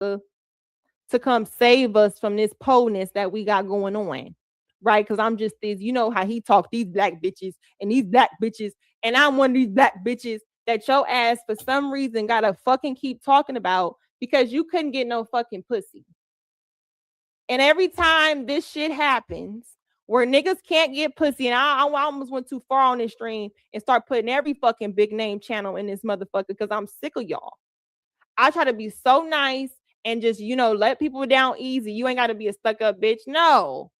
to come save us from this poleness that we got going on. Right? Because I'm just this, you know how he talk, these black bitches and these black bitches. And I'm one of these black bitches that your ass for some reason gotta fucking keep talking about because you couldn't get no fucking pussy. And every time this shit happens where niggas can't get pussy, and I almost went too far on this stream and start putting every fucking big name channel in this motherfucker because I'm sick of y'all. I try to be so nice and just, you know, let people down easy. You ain't got to be a stuck up bitch. No.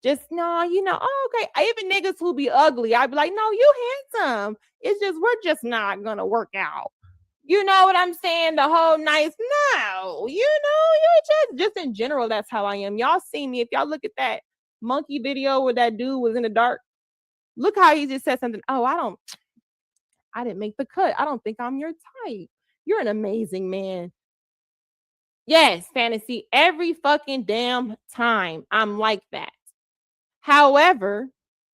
Just, no, you know, oh, okay. Even niggas who be ugly, I'd be like, no, you handsome. It's just, we're just not going to work out. You know what I'm saying? The whole nice, no, you know, you're just in general, that's how I am. Y'all see me. If y'all look at that monkey video where that dude was in the dark, look how he just said something. Oh, I didn't make the cut. I don't think I'm your type. You're an amazing man. Yes, fantasy, every fucking damn time I'm like that. However,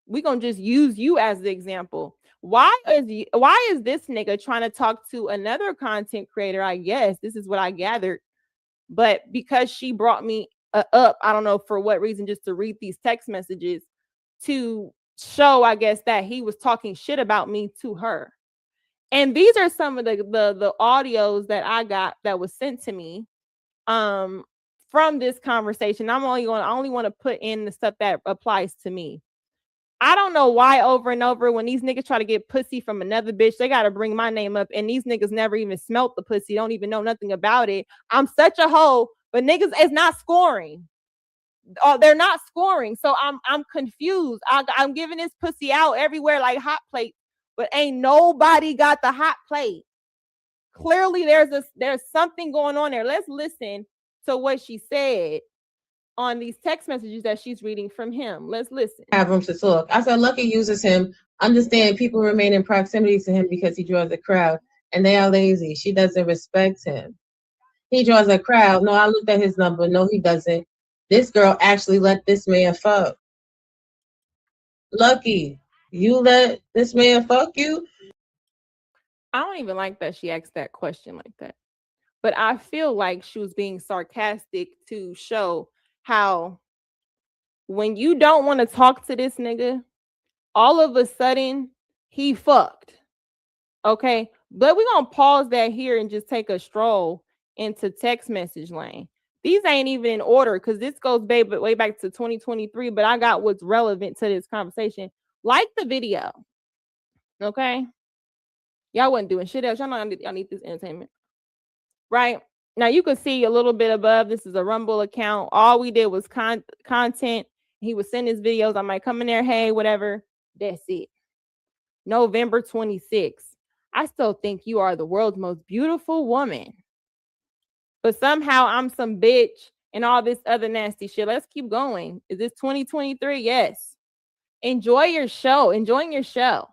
we're going to just use you as the example. Why is this nigga trying to talk to another content creator? I guess this is what I gathered. But because she brought me up, I don't know for what reason, just to read these text messages to show, I guess, that he was talking shit about me to her. And these are some of the audios that I got that was sent to me from this conversation. I only want to put in the stuff that applies to me. I don't know why over and over when these niggas try to get pussy from another bitch, they got to bring my name up. And these niggas never even smelt the pussy. Don't even know nothing about it. I'm such a hoe, but niggas is not scoring. They're not scoring. So I'm confused. I'm giving this pussy out everywhere like hot plate, but ain't nobody got the hot plate. Clearly there's something going on there. Let's listen to what she said on these text messages that she's reading from him. Let's listen. Have room to talk. I said Lucki uses him. Understand people remain in proximity to him because he draws a crowd and they are lazy. She doesn't respect him. He draws a crowd. No, I looked at his number. No, he doesn't. This girl actually let this man fuck. Lucki, you let this man fuck you? I don't even like that she asked that question like that. But I feel like she was being sarcastic to show how when you don't want to talk to this nigga, all of a sudden he fucked. Okay. But we're going to pause that here and just take a stroll into text message lane. These ain't even in order because this goes way back to 2023, but I got what's relevant to this conversation. Like the video. Okay. Y'all wasn't doing shit else. Y'all know y'all need this entertainment. Right? Now you can see a little bit above. This is a Rumble account. All we did was content. He would send his videos. I might come in there, hey, whatever. That's it. November 26th. I still think you are the world's most beautiful woman. But somehow I'm some bitch and all this other nasty shit. Let's keep going. Is this 2023? Yes. Enjoy your show. Enjoying your show.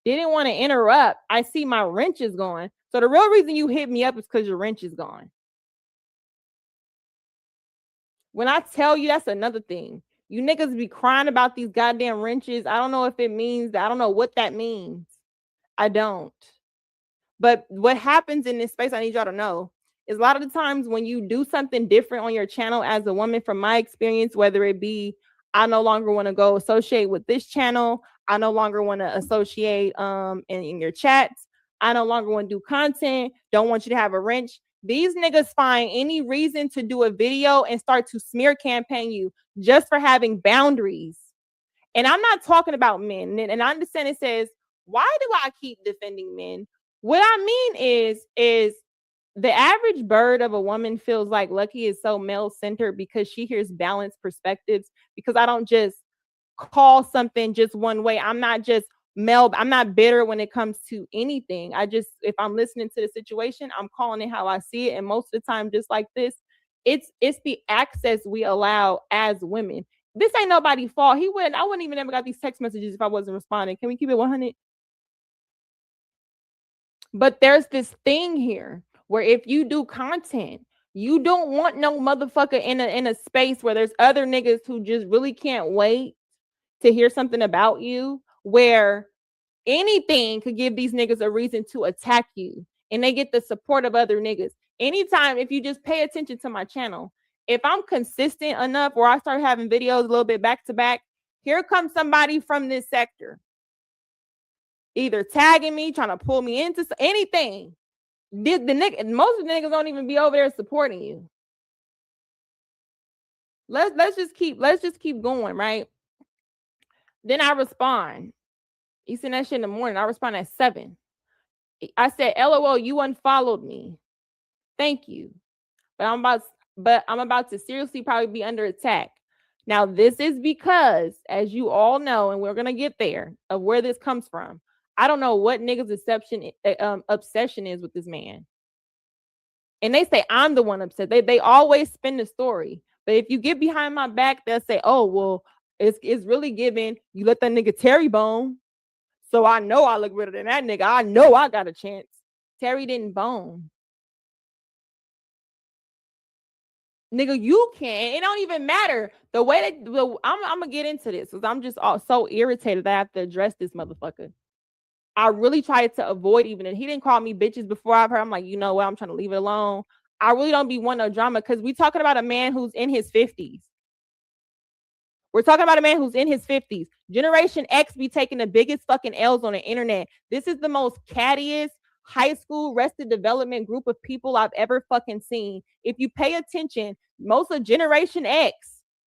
Didn't want to interrupt. I see my wrench is going. So the real reason you hit me up is because your wrench is gone. When I tell you, that's another thing. You niggas be crying about these goddamn wrenches. I don't know if it means that. I don't know what that means. I don't. But what happens in this space, I need y'all to know, is a lot of the times when you do something different on your channel as a woman, from my experience, whether it be I no longer want to go associate with this channel, I no longer want to associate in your chats, I no longer want to do content, don't want you to have a wrench. These niggas find any reason to do a video and start to smear campaign you just for having boundaries. And I'm not talking about men. And I understand it says, why do I keep defending men? What I mean is the average bird of a woman feels like Lucki is so male-centered because she hears balanced perspectives, because I don't just call something just one way. I'm not just male. I'm not bitter when it comes to anything. If I'm listening to the situation, I'm calling it how I see it. And most of the time, just like this, it's the access we allow as women. This ain't nobody's fault. I wouldn't even ever got these text messages if I wasn't responding. Can we keep it 100? But there's this thing here where if you do content, you don't want no motherfucker in a space where there's other niggas who just really can't wait to hear something about you, where anything could give these niggas a reason to attack you, and they get the support of other niggas. anytime, if you just pay attention to my channel, if I'm consistent enough where I start having videos a little bit back to back, here comes somebody from this sector, either tagging me, trying to pull me into anything. The nigga, most of the niggas don't even be over there supporting you. Let's just keep going, right? Then I respond. You send that shit in the morning. I respond at 7. I said, LOL, you unfollowed me. Thank you. But I'm about to seriously probably be under attack. Now, this is because, as you all know, and we're gonna get there, of where this comes from. I don't know what niggas' obsession is with this man. And they say I'm the one upset. They always spin the story. But if you get behind my back, they'll say, oh, well, it's really giving. You let that nigga Terry bone. So I know I look better than that nigga. I know I got a chance. Terry didn't bone. Nigga, you can't. It don't even matter. The way that I'm gonna get into this because I'm just so irritated that I have to address this motherfucker. I really tried to avoid even it. He didn't call me bitches before I've heard. I'm like, you know what? I'm trying to leave it alone. I really don't be wanting no drama because we talking about a man who's in his 50s. We're talking about a man who's in his 50s. Generation X be taking the biggest fucking L's on the internet. This is the most cattiest high school arrested development group of people I've ever fucking seen. If you pay attention, most of Generation X,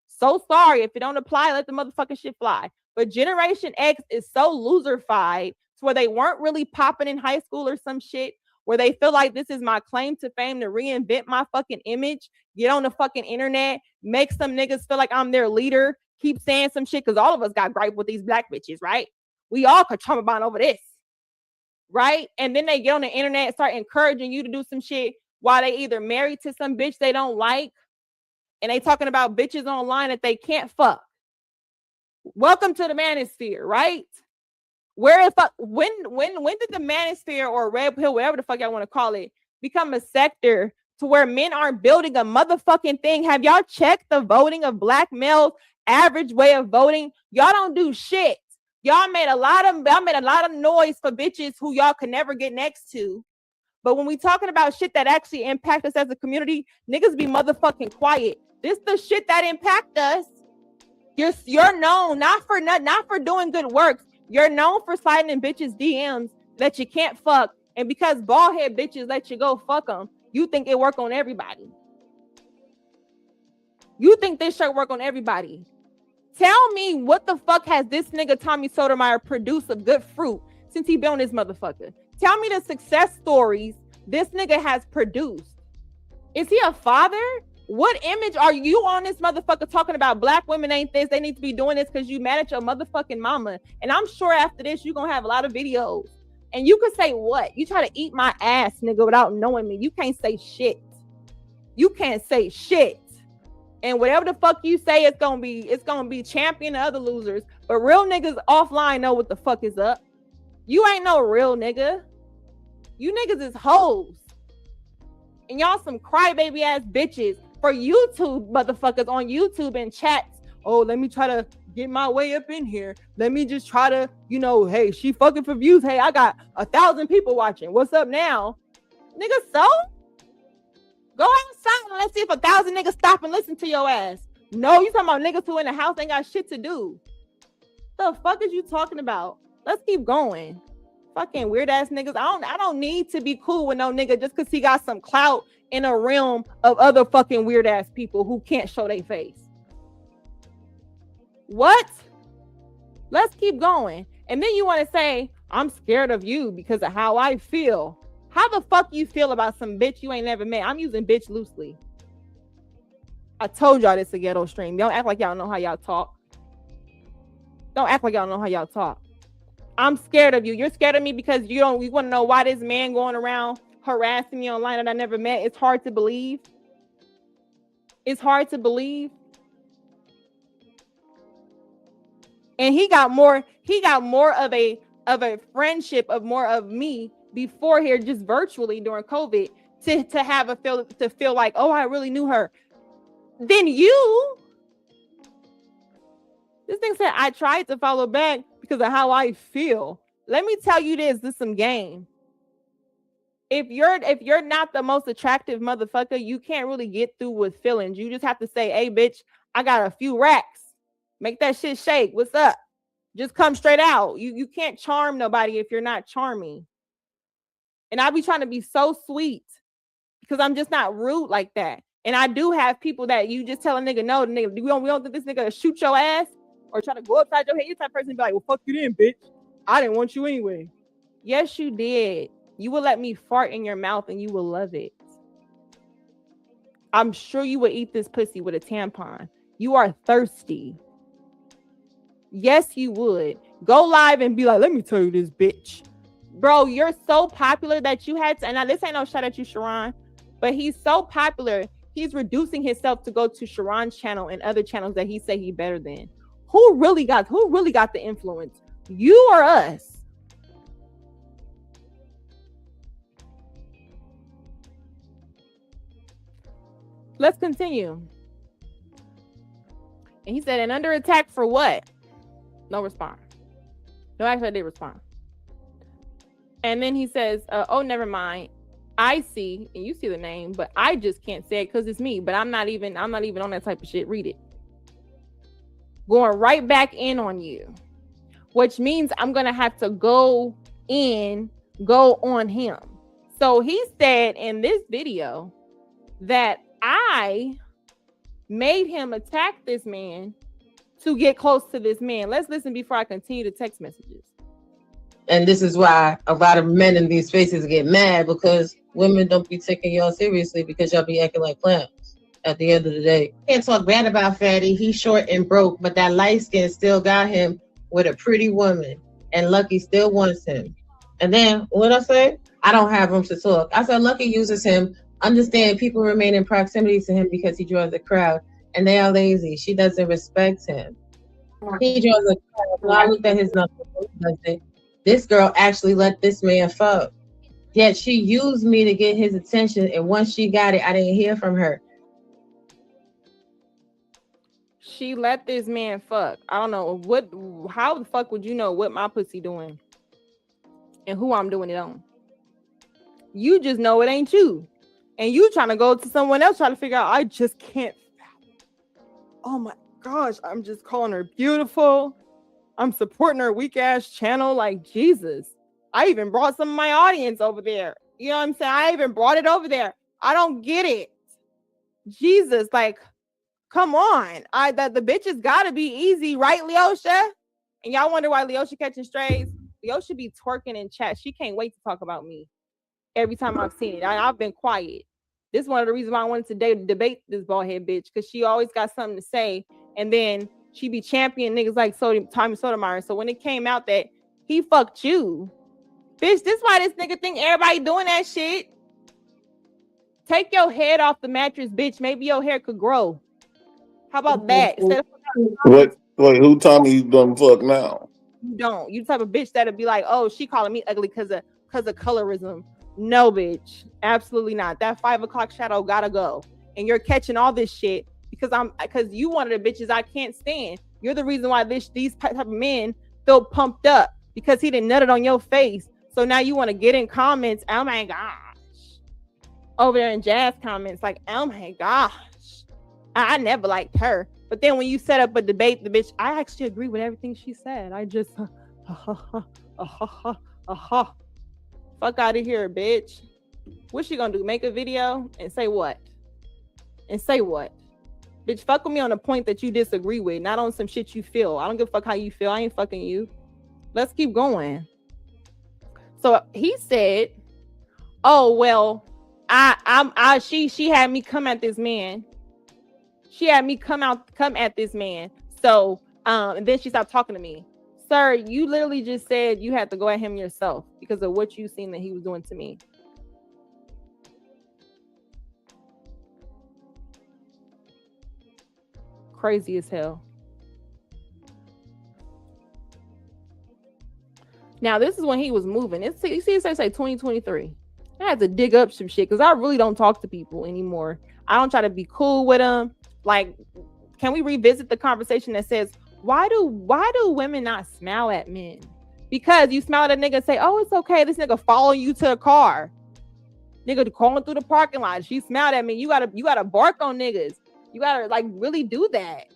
so sorry if it don't apply, let the motherfucking shit fly. But Generation X is so loserfied to where they weren't really popping in high school or some shit, where they feel like this is my claim to fame to reinvent my fucking image, get on the fucking internet, make some niggas feel like I'm their leader, keep saying some shit, because all of us got gripe with these black bitches, right? We all could trauma bond over this, right? And then they get on the internet and start encouraging you to do some shit while they either married to some bitch they don't like, and they talking about bitches online that they can't fuck. Welcome to the manosphere, right? Where when did the manosphere or red pill, whatever the fuck y'all want to call it, become a sector to where men aren't building a motherfucking thing? Have y'all checked the voting of black males? Average way of voting? Y'all don't do shit. Y'all made a lot of noise for bitches who y'all could never get next to. But when we talking about shit that actually impact us as a community, niggas be motherfucking quiet. This the shit that impact us. You're known not for doing good work. You're known for sliding in bitches' DMs that you can't fuck, and because bald head bitches let you go fuck them, you think it work on everybody. You think this shit work on everybody. Tell me what the fuck has this nigga Tommy Sotomayor produced of good fruit since he been on this motherfucker? Tell me the success stories this nigga has produced. Is he a father? What image are you on this motherfucker talking about? Black women ain't this. They need to be doing this because you mad at your motherfucking mama. And I'm sure after this, you're going to have a lot of videos. And you can say what? You try to eat my ass, nigga, without knowing me. You can't say shit. You can't say shit. And whatever the fuck you say, it's gonna be champion of other losers. But real niggas offline know what the fuck is up. You ain't no real nigga. You niggas is hoes. And y'all some crybaby ass bitches for YouTube motherfuckers on YouTube and chats. Oh, let me try to get my way up in here. Let me just try to, hey, she fucking for views. Hey, I got 1,000 people watching. What's up now? Nigga, so? Go outside and let's see if 1,000 niggas stop and listen to your ass. No, you talking about niggas who in the house ain't got shit to do. The fuck is you talking about? Let's keep going. Fucking weird ass niggas. I don't need to be cool with no nigga just because he got some clout in a realm of other fucking weird ass people who can't show their face. What? Let's keep going. And then you want to say, I'm scared of you because of how I feel. How the fuck you feel about some bitch you ain't never met? I'm using bitch loosely. I told y'all this is a ghetto stream. Don't act like y'all know how y'all talk. Don't act like y'all know how y'all talk. I'm scared of you. You're scared of me because you want to know why this man going around harassing me online that I never met. It's hard to believe. It's hard to believe. And he got more of a friendship of more of me before here, just virtually during COVID, to feel like, oh, I really knew her. Then you, this thing said, I tried to follow back because of how I feel. Let me tell you this is some game. if you're not the most attractive motherfucker, you can't really get through with feelings. You just have to say, hey, bitch, I got a few racks. Make that shit shake. What's up? Just come straight out. You can't charm nobody if you're not charming. And I be trying to be so sweet because I'm just not rude like that. And I do have people that you just tell a nigga, no, nigga, we don't think this nigga to shoot your ass or try to go upside your head. You type of person be like, well, fuck you then, bitch. I didn't want you anyway. Yes, you did. You will let me fart in your mouth and you will love it. I'm sure you would eat this pussy with a tampon. You are thirsty. Yes, you would. Go live and be like, let me tell you this, bitch. Bro, you're so popular that you had to, and now this ain't no shot at you, Sharon, but he's so popular, he's reducing himself to go to Sharon's channel and other channels that he say he better than. Who really got the influence? You or us? Let's continue. And he said, and under attack for what? No response. No, actually I did respond. And then he says, oh, never mind. I see, and you see the name, but I just can't say it because it's me. But I'm not even on that type of shit. Read it. Going right back in on you, which means I'm gonna have to go on him. So he said in this video that I made him attack this man to get close to this man. Let's listen before I continue the text messages. And this is why a lot of men in these spaces get mad, because women don't be taking y'all seriously because y'all be acting like clowns at the end of the day. Can't talk bad about Fatty. He's short and broke, but that light skin still got him with a pretty woman, and Lucki still wants him. And then what I say? I don't have room to talk. I said Lucki uses him. Understand people remain in proximity to him because he draws a crowd, and they are lazy. She doesn't respect him. He draws a crowd. So I looked at his numbers. This girl actually let this man fuck. Yet she used me to get his attention, and once she got it, I didn't hear from her. She let this man fuck. I don't know how the fuck would you know what my pussy doing and who I'm doing it on? You just know it ain't you. And you trying to go to someone else trying to figure out, I just can't. Oh my gosh, I'm just calling her beautiful. I'm supporting her weak ass channel. Like, Jesus. I even brought some of my audience over there. You know what I'm saying? I even brought it over there. I don't get it. Jesus, like, come on. The bitches gotta be easy, right, Leosha? And y'all wonder why Leosha catching strays? Leosha be twerking in chat. She can't wait to talk about me. Every time I've seen it. I've been quiet. This is one of the reasons why I wanted to debate this bald head bitch, because she always got something to say, and then she be champion niggas like Tommy Sotomayor. So when it came out that he fucked you, bitch, this why this nigga think everybody doing that shit. Take your head off the mattress, bitch. Maybe your hair could grow. How about that? Wait, who Tommy you done fuck now? You don't. You the type of bitch that'll be like, oh, she calling me ugly because of colorism. No, bitch. Absolutely not. That 5 o'clock shadow gotta go. And you're catching all this shit because you one of the bitches I can't stand. You're the reason why these type of men feel pumped up, because he didn't nut it on your face. So now you want to get in comments, oh my gosh. Over there in Jazz comments, like, oh my gosh. I never liked her. But then when you set up a debate, the bitch, I actually agree with everything she said. I just fuck out of here, bitch. What's she gonna do? Make a video and say what? Bitch, fuck with me on a point that you disagree with, not on some shit you feel. I don't give a fuck how you feel. I ain't fucking you. Let's keep going. So he said, oh, well, she had me come at this man. She had me come at this man. So, and then she stopped talking to me. Sir, you literally just said you had to go at him yourself because of what you seen that he was doing to me. Crazy as hell. Now, this is when he was moving. You see, it says 2023. I had to dig up some shit because I really don't talk to people anymore. I don't try to be cool with them. Like, can we revisit the conversation that says, why do women not smile at men? Because you smile at a nigga and say, oh, it's okay. This nigga following you to a car. Nigga calling through the parking lot. She smiled at me. You gotta bark on niggas. You gotta like really do that.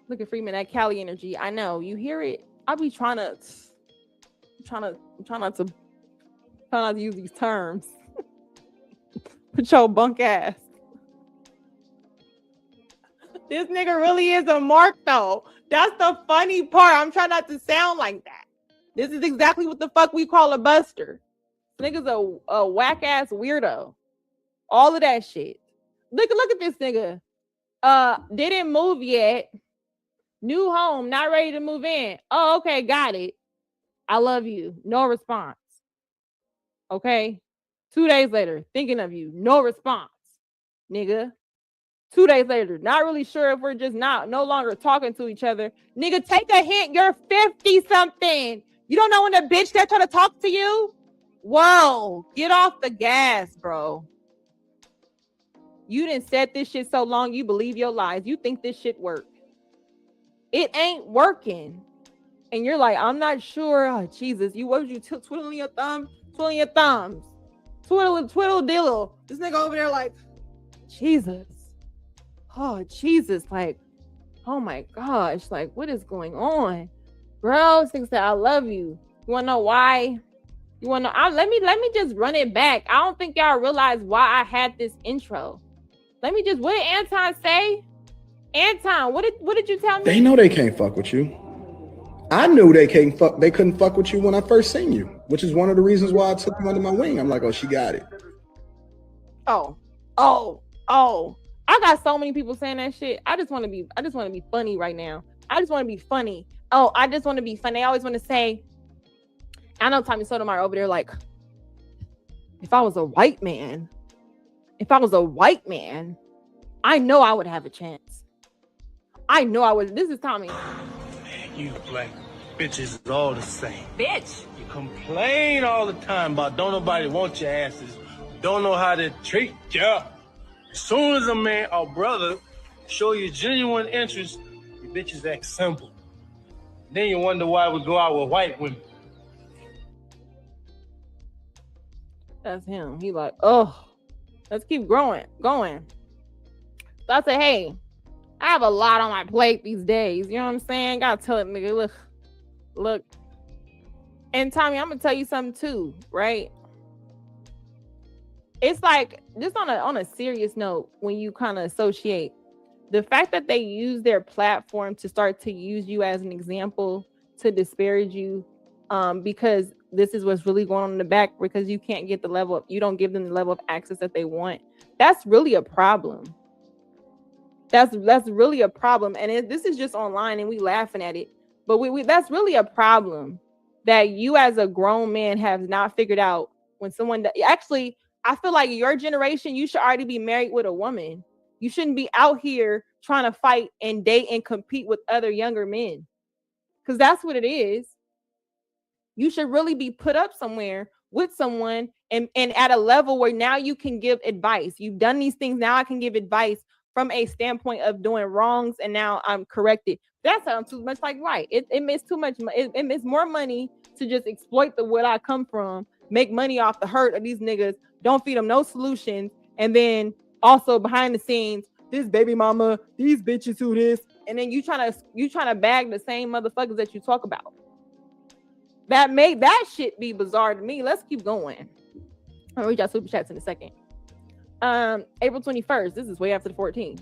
Look at Freeman, that Cali energy. I know you hear it. I be trying not to use these terms. Put your bunk ass. This nigga really is a mark though. That's the funny part. I'm trying not to sound like that. This is exactly what the fuck we call a buster. Nigga's a whack ass weirdo. All of that shit. Look at this nigga. Didn't move yet. New home, not ready to move in. Oh, okay, got it. I love you. No response. Okay. 2 days later, thinking of you. No response. Nigga. 2 days later, not really sure if we're just no longer talking to each other. Nigga, take a hint. You're 50 something. You don't know when a bitch that trying to talk to you? Whoa, get off the gas, bro. You done said this shit so long, you believe your lies. You think this shit work. It ain't working. And you're like, I'm not sure. Oh, Jesus, what was you twiddling your thumb? Twiddling your thumbs. Twiddle diddle. This nigga over there like, Jesus. Oh, Jesus. Like, oh my gosh. Like, what is going on? Bro, this nigga said, I love you. You want to know why? You want to know? Let me just run it back. I don't think y'all realize why I had this intro. What did Anton say? Anton, what did you tell me? They know they can't fuck with you. I knew they couldn't fuck with you when I first seen you, which is one of the reasons why I took you under my wing. I'm like, oh, she got it. Oh. I got so many people saying that shit. I just want to be funny right now. I just want to be funny. Oh, I just want to be funny. I always want to say, I know Tommy Sotomayor over there like, if I was a white man, I know I would have a chance. I know I would. This is Tommy. Man, you black bitches is all the same. Bitch. You complain all the time about don't nobody want your asses, don't know how to treat you. As soon as a man or brother show you genuine interest, you bitches act simple. Then you wonder why we go out with white women. That's him. He like, oh, let's keep going. So I say, hey, I have a lot on my plate these days. You know what I'm saying? Gotta tell it, nigga, look. And Tommy, I'm gonna tell you something too, right? It's like, just on a serious note, when you kind of associate the fact that they use their platform to start to use you as an example to disparage you, because this is what's really going on in the back, because you can't get you don't give them the level of access that they want. That's really a problem. That's really a problem. And this is just online and we laughing at it, but that's really a problem that you as a grown man have not figured out. When someone actually, I feel like your generation, you should already be married with a woman. You shouldn't be out here trying to fight and date and compete with other younger men, because that's what it is. You should really be put up somewhere with someone and at a level where now you can give advice. You've done these things. Now I can give advice from a standpoint of doing wrongs, and now I'm corrected. That sounds too much like right. It makes too much. It makes more money to just exploit what I come from, make money off the hurt of these niggas, don't feed them no solutions, and then also behind the scenes, this baby mama, these bitches who this, and then you trying to bag the same motherfuckers that you talk about. That shit be bizarre to me. Let's keep going. I'll read y'all super chats in a second. April 21st. This is way after the 14th.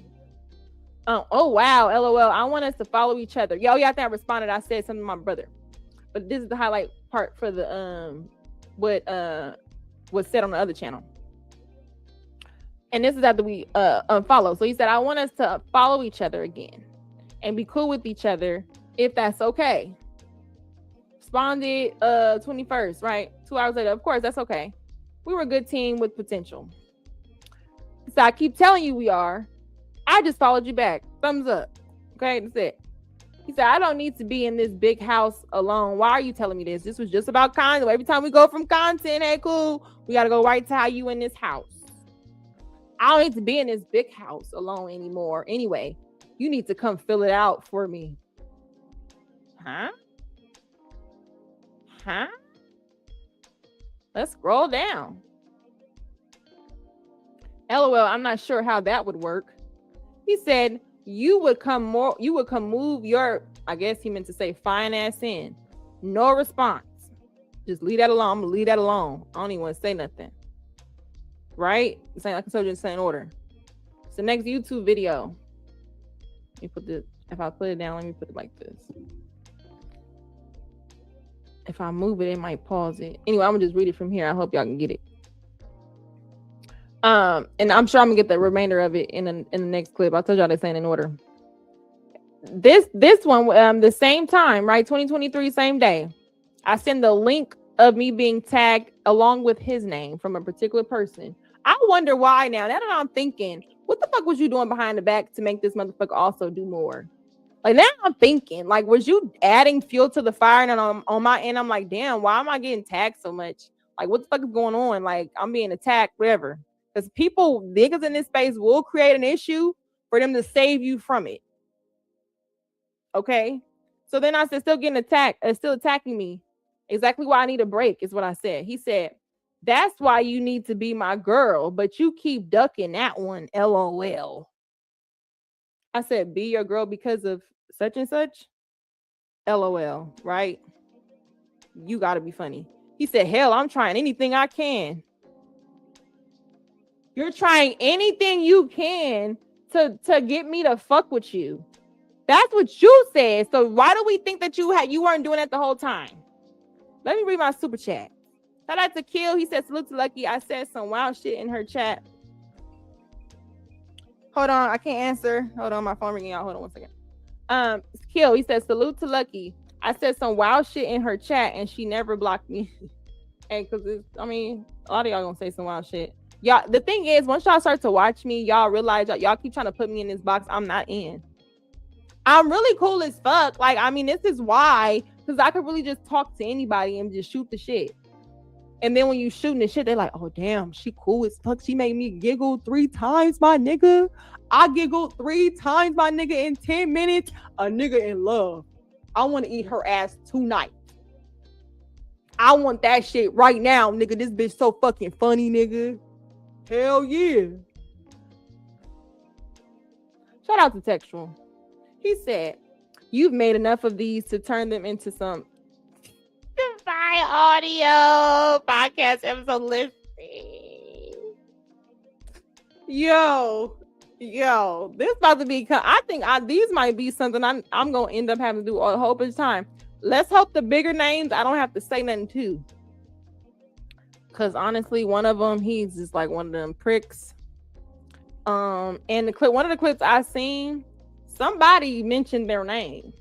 Oh wow, LOL. I want us to follow each other. Yo, yeah, I think I responded. I said something to my brother, but this is the highlight part for the what was said on the other channel. And this is after we unfollow. So he said, I want us to follow each other again and be cool with each other if that's okay. Responded 21st, right? 2 hours later. Of course, that's okay. We were a good team with potential. So I keep telling you we are. I just followed you back. Thumbs up. Okay, that's it. He said, I don't need to be in this big house alone. Why are you telling me this? This was just about content. Every time we go from content, hey, cool, we got to go right to how you in this house. I don't need to be in this big house alone anymore. Anyway, you need to come fill it out for me. Huh? Let's scroll down. LOL, I'm not sure how that would work. He said you would come move your, I guess he meant to say fine ass in. No response. Just leave that alone. I'm gonna leave that alone. I don't even want to say nothing. Right? It's like I told you, it's in order. It's the next YouTube video. Let me put this, if I put it down, let me put it like this. If I move it, it might pause it. Anyway, I'm gonna just read it from here. I hope y'all can get it. And I'm sure I'm gonna get the remainder of it in the next clip. I told y'all this ain't in order. This one, the same time, right? 2023, same day. I send the link of me being tagged along with his name from a particular person. I wonder why now. Now that I'm thinking, what the fuck was you doing behind the back to make this motherfucker also do more? Like now I'm thinking, like, was you adding fuel to the fire? And on my end, I'm like, damn, why am I getting tagged so much? Like, what the fuck is going on? Like, I'm being attacked, whatever. Because people, niggas in this space will create an issue for them to save you from it. Okay? So then I said, still getting attacked, still attacking me. Exactly why I need a break is what I said. He said, that's why you need to be my girl, but you keep ducking that one, LOL. I said, be your girl because of such and such? LOL, right? You gotta be funny. He said, hell, I'm trying anything I can. You're trying anything you can to get me to fuck with you. That's what you said. So why do we think that you weren't doing that the whole time? Let me read my super chat. Shout out to Kill. He said, salute to Lucki. I said some wild shit in her chat. Hold on, I can't answer. Hold on, my phone ringing out. Hold on one second. Kill. He said, salute to Lucki. I said some wild shit in her chat and she never blocked me. And because a lot of y'all gonna say some wild shit. Y'all, the thing is, once y'all start to watch me, y'all realize y'all keep trying to put me in this box I'm not in. I'm really cool as fuck. Like, this is why, because I could really just talk to anybody and just shoot the shit. And then when you shooting the shit, they're like, oh, damn, she cool as fuck. She made me giggle 3 times, my nigga. I giggled 3 times, my nigga, in 10 minutes. A nigga in love. I want to eat her ass tonight. I want that shit right now, nigga. This bitch so fucking funny, nigga. Hell yeah. Shout out to Textual. He said, you've made enough of these to turn them into some Divine Audio podcast episode listing. Yo, this about to be, I think these might be something I'm going to end up having to do a whole bunch of time. Let's hope the bigger names, I don't have to say nothing to. Because honestly, one of them, he's just like one of them pricks. And one of the clips I seen, somebody mentioned their name.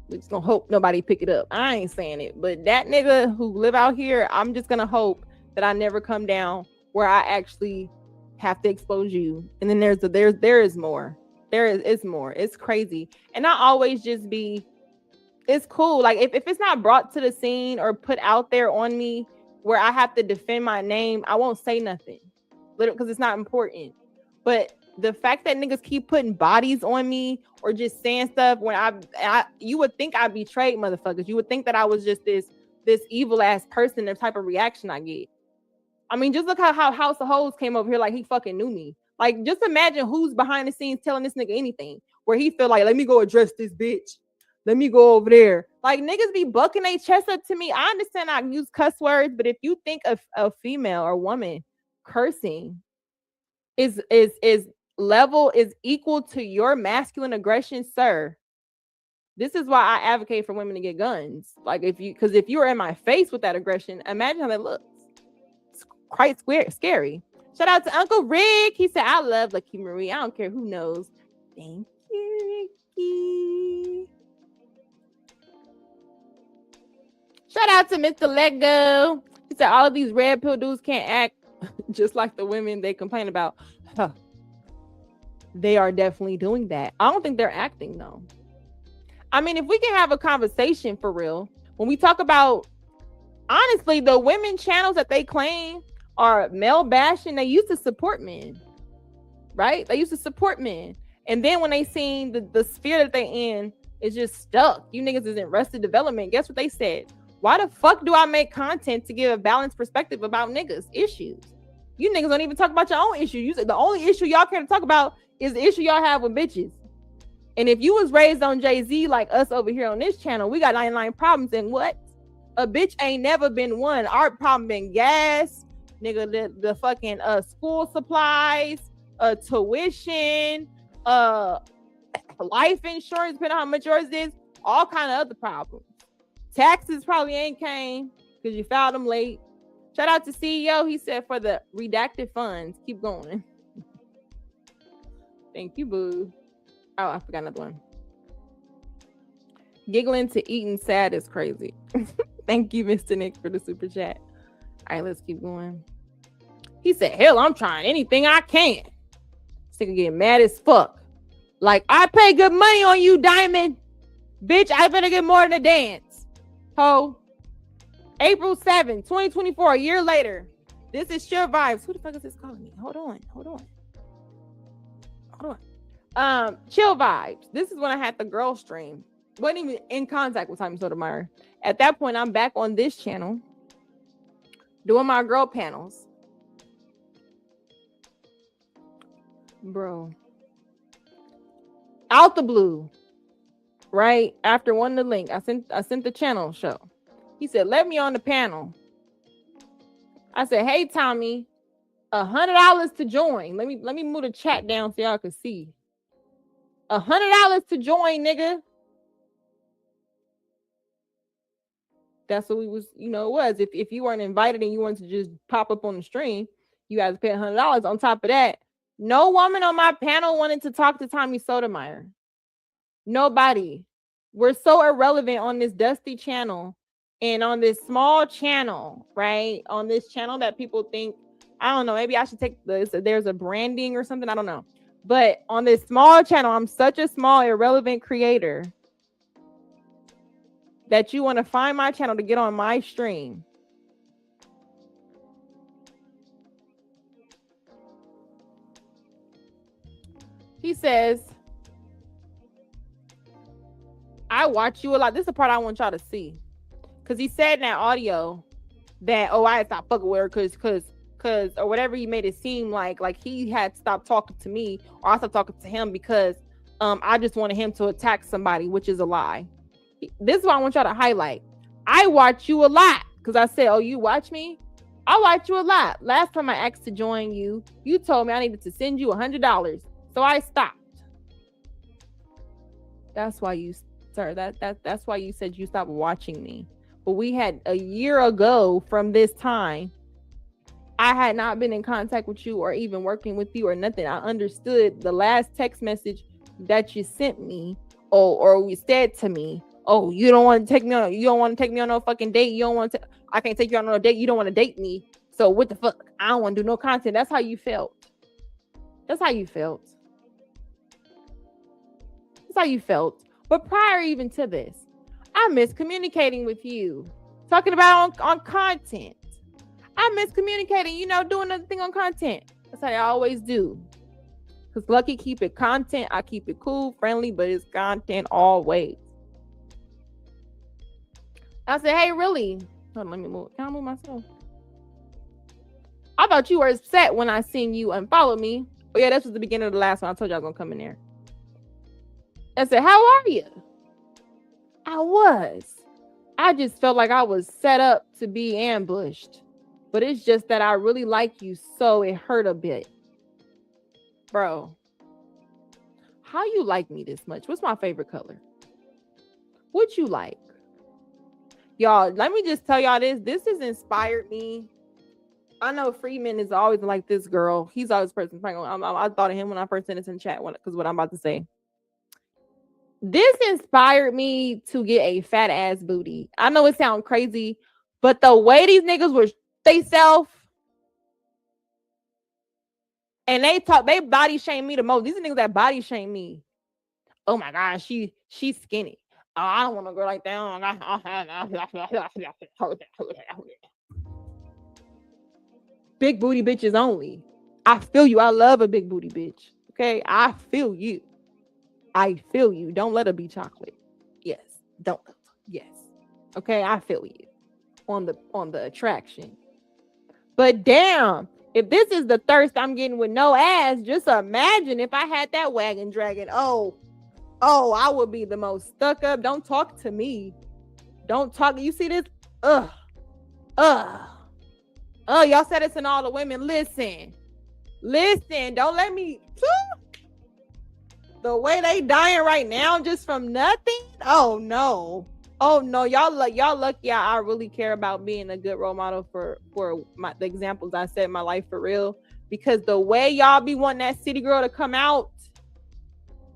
We're just gonna hope nobody pick it up. I ain't saying it, but that nigga who live out here, I'm just gonna hope that I never come down where I actually have to expose you. And then there is more. It's more. It's crazy. And I always just be, it's cool. Like if it's not brought to the scene or put out there on me where I have to defend my name, I won't say nothing. Literally, because it's not important. But the fact that niggas keep putting bodies on me or just saying stuff when you would think I betrayed motherfuckers. You would think that I was just this evil ass person, the type of reaction I get. Just look how House of Hoes came over here like he fucking knew me. Like, just imagine who's behind the scenes telling this nigga anything where he feel like, let me go address this bitch. Let me go over there. Like, niggas be bucking their chest up to me. I understand I use cuss words, but if you think of a female or woman cursing is equal to your masculine aggression, sir, this is why I advocate for women to get guns. Like, if you are in my face with that aggression, imagine how that looks. It's quite scary. Shout out to Uncle Rick. He said, I love Lucki Maree. I don't care who knows. Thank you, Ricky. Shout out to Mr. Lego. He said, all of these red pill dudes can't act just like the women they complain about. Huh. They are definitely doing that. I don't think they're acting though. If we can have a conversation for real, when we talk about, honestly, the women channels that they claim are male bashing, they used to support men, right? They used to support men. And then when they seen the sphere that they in is just stuck, you niggas is in arrested development, guess what they said? Why the fuck do I make content to give a balanced perspective about niggas' issues? You niggas don't even talk about your own issue. The only issue y'all care to talk about is the issue y'all have with bitches. And if you was raised on Jay-Z like us over here on this channel, we got 99 problems. And what? A bitch ain't never been one. Our problem been gas, nigga, the fucking school supplies, tuition, life insurance, depending on how much yours is, all kind of other problems. Taxes probably ain't came because you filed them late. Shout out to CEO. He said for the redacted funds. Keep going. Thank you, boo. Oh, I forgot another one. Giggling to eating sad is crazy. Thank you, Mr. Nick, for the super chat. All right, let's keep going. He said, hell, I'm trying anything I can. This nigga getting mad as fuck. Like, I pay good money on you, Diamond. Bitch, I better get more than a dance. Ho. April 7th, 2024, a year later. This is Sure Vibes. Who the fuck is this calling me? Hold on. Chill Vibes. This is when I had the girl stream. Wasn't even in contact with Tommy Sotomayor. At that point, I'm back on this channel doing my girl panels. Bro. Out the blue. Right after one of the link, I sent the channel show. He said, let me on the panel. I said, hey, Tommy, $100 to join. Let me move the chat down so y'all can see. $100 to join, nigga. That's what we was, it was. If you weren't invited and you wanted to just pop up on the stream, you had to pay $100. On top of that, no woman on my panel wanted to talk to Tommy Sotomayor. Nobody. We're so irrelevant on this dusty channel and on this small channel, right? On this channel that people think, I don't know, maybe I should take this. There's a branding or something. I don't know. But on this small channel, I'm such a small, irrelevant creator that you want to find my channel to get on my stream. He says, I watch you a lot. This is the part I want y'all to see. Because he said in that audio that, I had stopped fucking with her because or whatever he made it seem like he had stopped talking to me or I stopped talking to him because I just wanted him to attack somebody, which is a lie. This is what I want y'all to highlight. I watch you a lot because I said, you watch me? I watch you a lot. Last time I asked to join you, you told me I needed to send you $100. So I stopped. That's why you, sir, that's why you said you stopped watching me. But we had a year ago from this time, I had not been in contact with you or even working with you or nothing. I understood the last text message that you sent me or you said to me, you don't want to take me on no fucking date. I can't take you on no date. You don't want to date me. So what the fuck? I don't want to do no content. That's how you felt. That's how you felt. That's how you felt. But prior even to this, I miss communicating with you. Talking about on content. I miss communicating, doing another thing on content. That's how I always do. Because Lucki keep it content. I keep it cool, friendly, but it's content always. I said, hey, really? Hold on, let me move. Can I move myself? I thought you were upset when I seen you unfollow me. Oh, yeah, this was the beginning of the last one. I told you I was going to come in there. I said, how are you? I just felt like I was set up to be ambushed. But it's just that I really like you, so it hurt a bit. Bro, how you like me this much? What's my favorite color? What you like? Y'all, let me just tell y'all this. This has inspired me. I know Freeman is always like this girl. He's always the person. I thought of him when I first sent this in chat because what I'm about to say. This inspired me to get a fat ass booty. I know it sounds crazy, but the way these niggas were they self and they body shame me the most. These are niggas that body shame me. Oh my God, she's skinny. Oh, I don't want a girl like that. Big booty bitches only. I feel you. I love a big booty bitch. Okay, I feel you. Don't let her be chocolate. Yes. Don't. Yes. Okay, I feel you. on the attraction. But damn, if this is the thirst I'm getting with no ass, just imagine if I had that wagon dragon. Oh, I would be the most stuck up. Don't talk to me. Don't talk. You see this? Y'all said it's in all the women. Listen. Don't let me. The way they dying right now just from nothing. Oh no. Y'all lucky. I really care about being a good role model for the examples I set in my life for real. Because the way y'all be wanting that city girl to come out,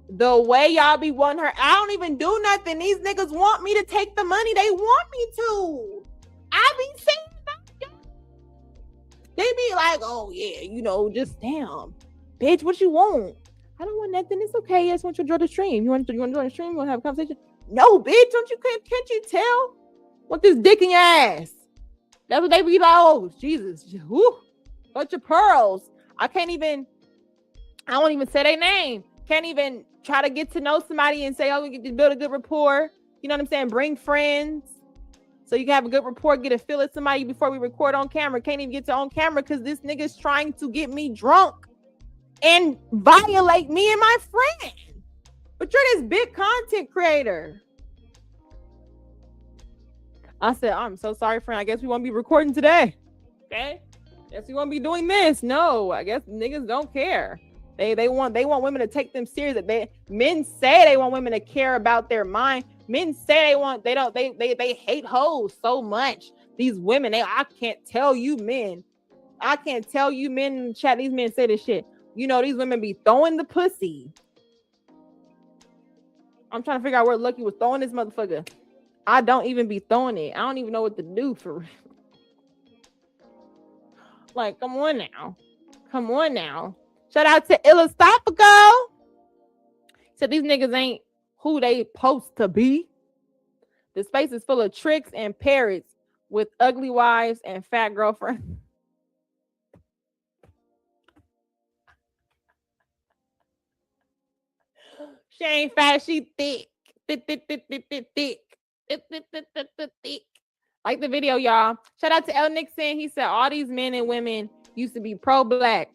the way y'all be wanting her, I don't even do nothing. These niggas want me to take the money. They want me to. I be saying, they be like, oh yeah, just damn, bitch, what you want? I don't want nothing. It's okay. I just want you to join the stream. You want to join the stream? You want to have a conversation? No, bitch. Can't you tell? Want this dick in your ass? That's what they be like. Oh, Jesus. Whew. Bunch of pearls. I won't even say their name. Can't even try to get to know somebody and say, oh, we get to build a good rapport. You know what I'm saying? Bring friends. So you can have a good rapport, get a feel of somebody before we record on camera. Can't even get to on camera because this nigga's trying to get me drunk and violate me and my friend. But you're this big content creator. I said, I'm so sorry, friend. I guess we won't be recording today. Okay? Guess we won't be doing this. No, I guess niggas don't care. They want women to take them serious. Men say they want women to care about their mind. Men say they hate hoes so much. These women, I can't tell you men in the chat. These men say this shit. These women be throwing the pussy. I'm trying to figure out where Lucki was throwing this motherfucker. I don't even be throwing it. I don't even know what to do for real. Like, come on now. Shout out to Illustopico. Said these niggas ain't who they supposed to be. The space is full of tricks and parrots with ugly wives and fat girlfriends. She ain't fat, she thick. Thick. Like the video, y'all. Shout out to El Nixon. He said all these men and women used to be pro-black.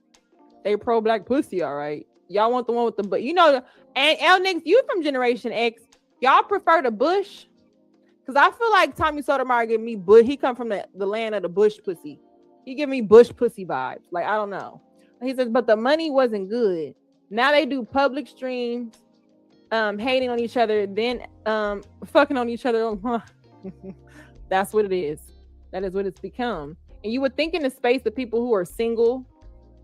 They pro-black pussy, all right. Y'all want the one with the butt. And El Nix, you from Generation X. Y'all prefer the bush? Because I feel like Tommy Sotomayor give me bush. He come from the land of the bush pussy. He give me bush pussy vibes. Like, I don't know. He says, but the money wasn't good. Now they do public streams, hating on each other, then fucking on each other. That's what it is. That is what it's become. And you would think in the space of people who are single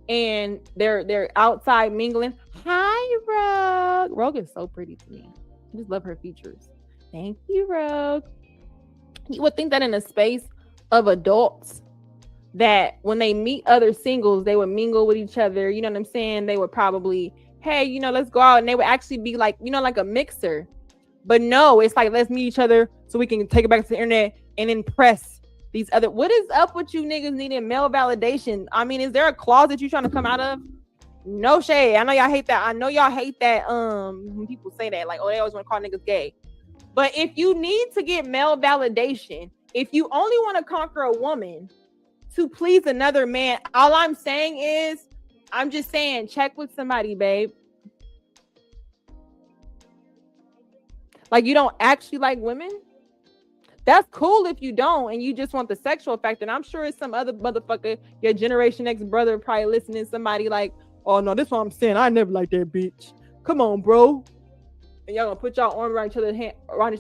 and they're outside mingling. Hi, Rogue. Rogue is so pretty to me. I just love her features. Thank you, Rogue. You would think that in a space of adults, that when they meet other singles, they would mingle with each other. You know what I'm saying? They would probably, hey, let's go out. And they would actually be like, like a mixer. But no, it's like, let's meet each other so we can take it back to the internet and impress these other. What is up with you niggas needing male validation? I mean, is there a closet you trying to come out of? No shade. I know y'all hate that. When people say that, like, oh, they always want to call niggas gay. But if you need to get male validation, if you only want to conquer a woman to please another man, all I'm saying is, I'm just saying, check with somebody, babe. Like, you don't actually like women? That's cool if you don't, and you just want the sexual factor. And I'm sure it's some other motherfucker, your Generation X brother, probably listening, somebody like, oh no, this is what I'm saying. I never liked that bitch. Come on, bro. And y'all gonna put y'all arm around each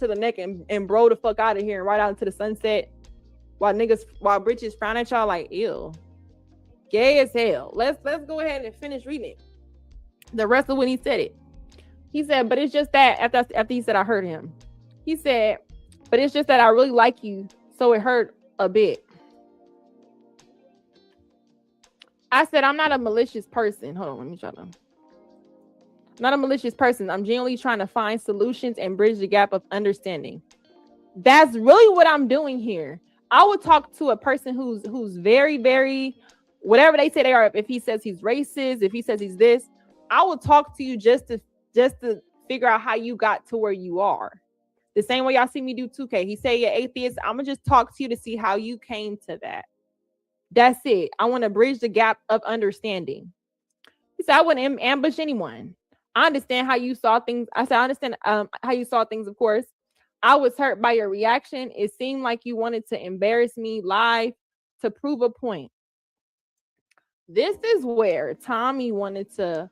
other's neck and bro the fuck out of here and right out into the sunset while bitches frown at y'all like, ew. Gay as hell. Let's go ahead and finish reading it. The rest of when he said it. He said, but it's just that after he said I heard him. He said, but it's just that I really like you, so it hurt a bit. I said, I'm not a malicious person. Hold on, let me try to. I'm not a malicious person. I'm genuinely trying to find solutions and bridge the gap of understanding. That's really what I'm doing here. I would talk to a person who's very, very, whatever they say they are. If he says he's racist, if he says he's this, I will talk to you just to figure out how you got to where you are. The same way y'all see me do 2K. He said you're atheist. I'm gonna just talk to you to see how you came to that. That's it. I want to bridge the gap of understanding. He said I wouldn't ambush anyone. I understand how you saw things. I said I understand how you saw things, of course. I was hurt by your reaction. It seemed like you wanted to embarrass me live to prove a point. This is where Tommy wanted to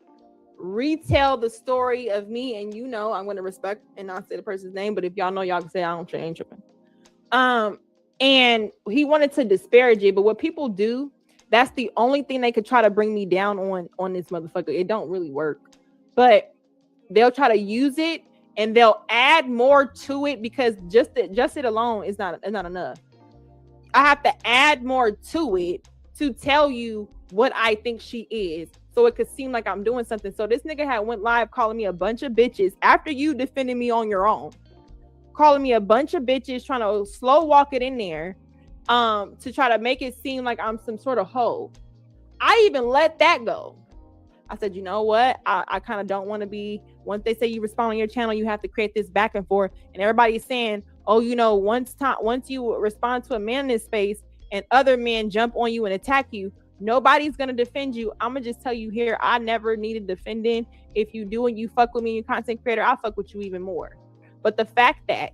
retell the story of me, and you know I'm going to respect and not say the person's name, but if y'all know, y'all can say I don't ain't tripping. And he wanted to disparage it, but what people do, that's the only thing they could try to bring me down on this motherfucker. It don't really work, but they'll try to use it and they'll add more to it because just it alone is not enough. I have to add more to it to tell you what I think she is, so it could seem like I'm doing something. So this nigga had went live calling me a bunch of bitches after you defended me on your own, calling me a bunch of bitches, trying to slow walk it in there, to try to make it seem like I'm some sort of hoe. I even let that go. I said, you know what? I kind of don't want to be, once they say you respond on your channel, you have to create this back and forth. And everybody's saying, oh, you know, once you respond to a man in this space and other men jump on you and attack you, nobody's going to defend you. I'm going to just tell you here, I never needed defending. If you do and you fuck with me, you content creator, I'll fuck with you even more. But the fact that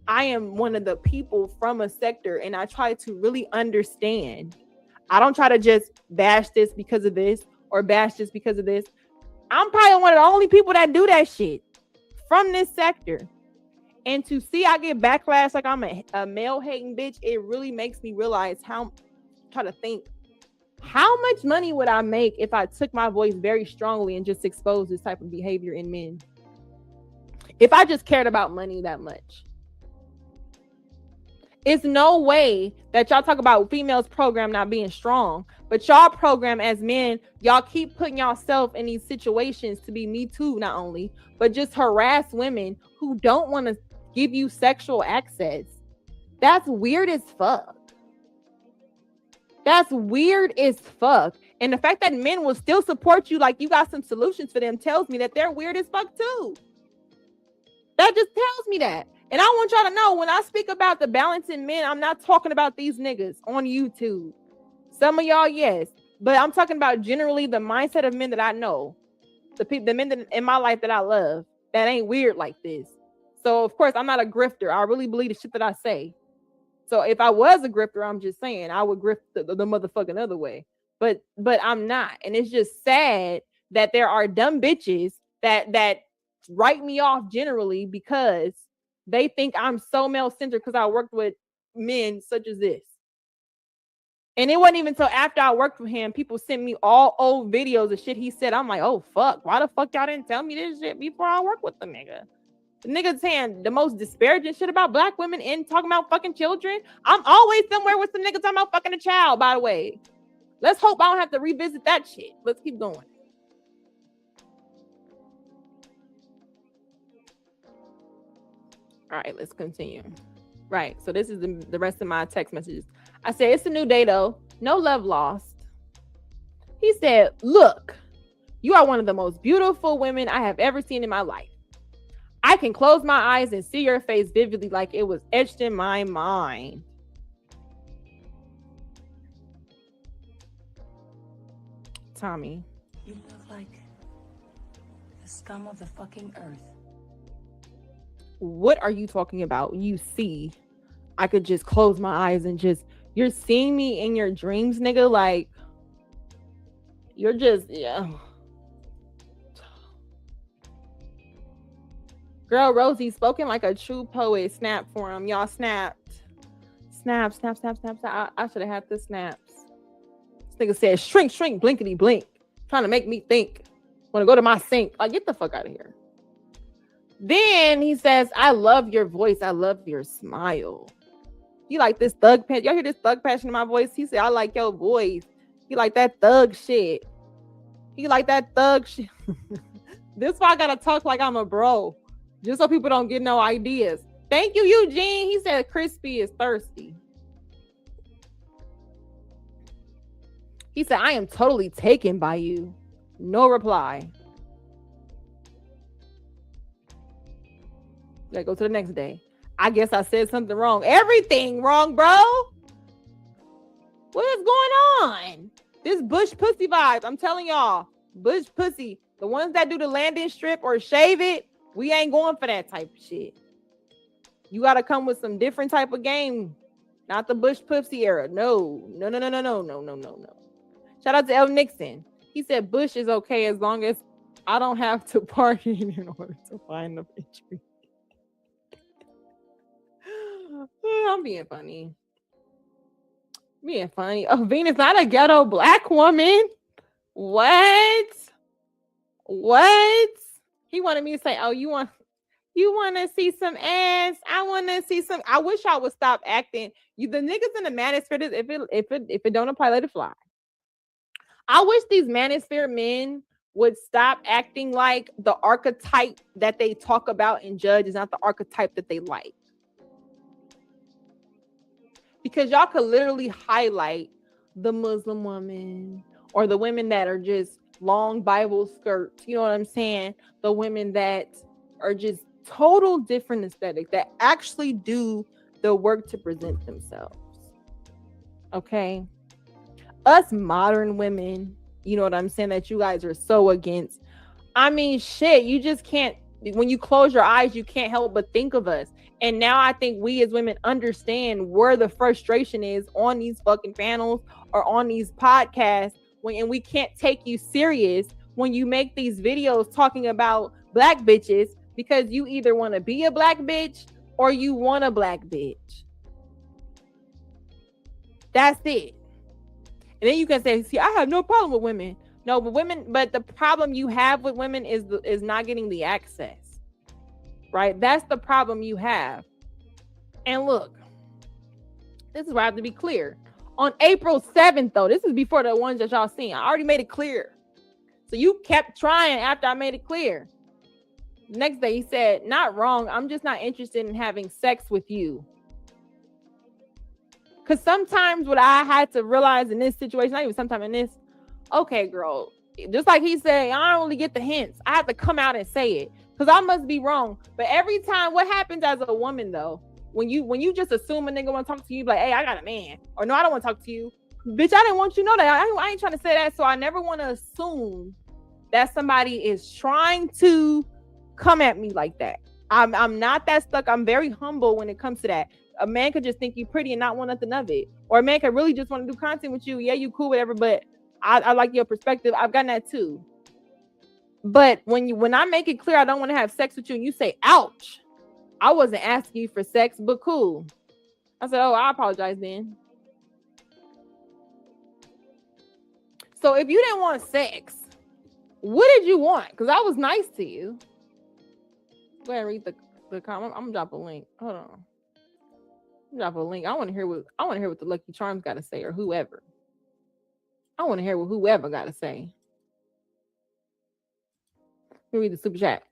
I am one of the people from a sector and I try to really understand, I don't try to just bash this because of this or bash this because of this. I'm probably one of the only people that do that shit from this sector. And to see I get backlash like I'm a male hating bitch, it really makes me realize try to think, how much money would I make if I took my voice very strongly and just exposed this type of behavior in men? If I just cared about money that much. It's no way that y'all talk about females program not being strong, but y'all program as men, y'all keep putting yourself in these situations to be Me Too not only, but just harass women who don't want to give you sexual access. That's weird as fuck. That's weird as fuck. And the fact that men will still support you like you got some solutions for them tells me that they're weird as fuck too. That just tells me that. And I want y'all to know, when I speak about the balance in men, I'm not talking about these niggas on YouTube. Some of y'all, yes. But I'm talking about generally the mindset of men that I know. The men that in my life that I love that ain't weird like this. So, of course, I'm not a grifter. I really believe the shit that I say. So if I was a grifter, I'm just saying I would grift the motherfucking other way. But I'm not. And it's just sad that there are dumb bitches that write me off generally because they think I'm so male-centered because I worked with men such as this. And it wasn't even until after I worked with him, people sent me all old videos of shit he said. I'm like, oh, fuck. Why the fuck y'all didn't tell me this shit before I worked with the nigga? The nigga's saying the most disparaging shit about black women and talking about fucking children. I'm always somewhere with some niggas talking about fucking a child, by the way. Let's hope I don't have to revisit that shit. Let's keep going. All right, let's continue. Right, so this is the rest of my text messages. I said, it's a new day though. No love lost. He said, look, you are one of the most beautiful women I have ever seen in my life. I can close my eyes and see your face vividly like it was etched in my mind. Tommy. You look like the scum of the fucking earth. What are you talking about? You see, I could just close my eyes and just, you're seeing me in your dreams, nigga. Like, you're just, yeah. Girl, Rosie, spoken like a true poet. Snap for him. Y'all snapped. Snap. I should have had the snaps. This nigga said, shrink, blinkety blink. Trying to make me think. Want to go to my sink. Like, get the fuck out of here. Then he says, I love your voice. I love your smile. You like this thug passion? Y'all hear this thug passion in my voice? He said, I like your voice. He like that thug shit. He like that thug shit. This why I gotta talk like I'm a bro. Just so people don't get no ideas. Thank you, Eugene. He said crispy is thirsty. He said, I am totally taken by you. No reply. Let's go to the next day. I guess I said something wrong. Everything wrong, bro. What is going on? This bush pussy vibes. I'm telling y'all, bush pussy. The ones that do the landing strip or shave it, we ain't going for that type of shit. You got to come with some different type of game. Not the bush pussy era. No. Shout out to El Nixon. He said Bush is okay as long as I don't have to party in order to find the picture. I'm being funny. Oh, Venus not a ghetto black woman. What? He wanted me to say, oh, you want to see some ass? I want to see some. I wish I would stop acting. The niggas in the manosphere, if it don't apply, let it fly. I wish these manosphere men would stop acting like the archetype that they talk about and judge is not the archetype that they like. Because y'all could literally highlight the Muslim woman or the women that are just long Bible skirts. You know what I'm saying? The women that are just total different aesthetic that actually do the work to present themselves. Okay? Us modern women, you know what I'm saying, that you guys are so against. I mean, shit, you just can't, when you close your eyes, you can't help but think of us. And now I think we as women understand where the frustration is on these fucking panels or on these podcasts and we can't take you serious when you make these videos talking about black bitches because you either want to be a black bitch or you want a black bitch. That's it. And then you can say, see, I have no problem with women. No, but the problem you have with women is not getting the access. Right? That's the problem you have. And look, this is where I have to be clear. On April 7th, though, this is before the ones that y'all seen. I already made it clear. So you kept trying after I made it clear. Next day, he said, not wrong. I'm just not interested in having sex with you. Because sometimes what I had to realize in this situation, not even sometime in this, okay, girl, just like he said, I don't really get the hints. I have to come out and say it because I must be wrong. But every time, what happens as a woman, though, when you just assume a nigga want to talk to you, like, hey, I got a man. Or no, I don't want to talk to you. Bitch, I didn't want you to know that. I ain't trying to say that. So I never want to assume that somebody is trying to come at me like that. I'm not that stuck. I'm very humble when it comes to that. A man could just think you pretty and not want nothing of it. Or a man could really just want to do content with you. Yeah, you cool, whatever, but I like your perspective. I've gotten that too. But when I make it clear I don't want to have sex with you and you say, ouch, I wasn't asking you for sex, but cool. I said, oh, I apologize then. So if you didn't want sex, what did you want? Because I was nice to you. Go ahead and read the comment. I'm gonna drop a link. Hold on. Drop a link. I want to hear what the Lucky Charms got to say, or whoever. I want to hear what whoever got to say. Let me read the super chat.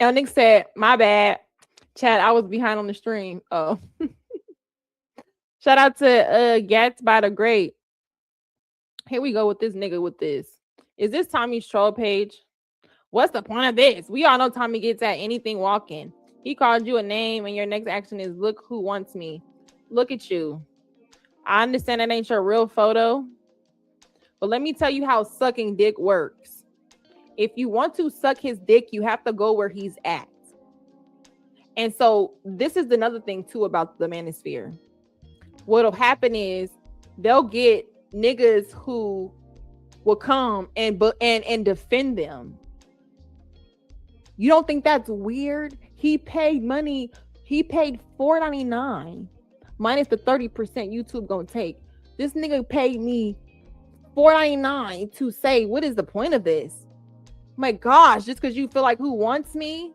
El Nick said, my bad. Chat, I was behind on the stream. Oh. Shout out to Gats by the Great. Here we go with this nigga with this. Is this Tommy's troll page? What's the point of this? We all know Tommy gets at anything walking. He called you a name and your next action is look who wants me. Look at you. I understand that ain't your real photo, but let me tell you how sucking dick works. If you want to suck his dick, you have to go where he's at. And so this is another thing too about the manosphere. What'll happen is they'll get niggas who will come and defend them. You don't think that's weird? He paid money. He paid $4.99 minus the 30% YouTube gonna take. This nigga paid me $4.99 to say, what is the point of this? My gosh, just because you feel like who wants me?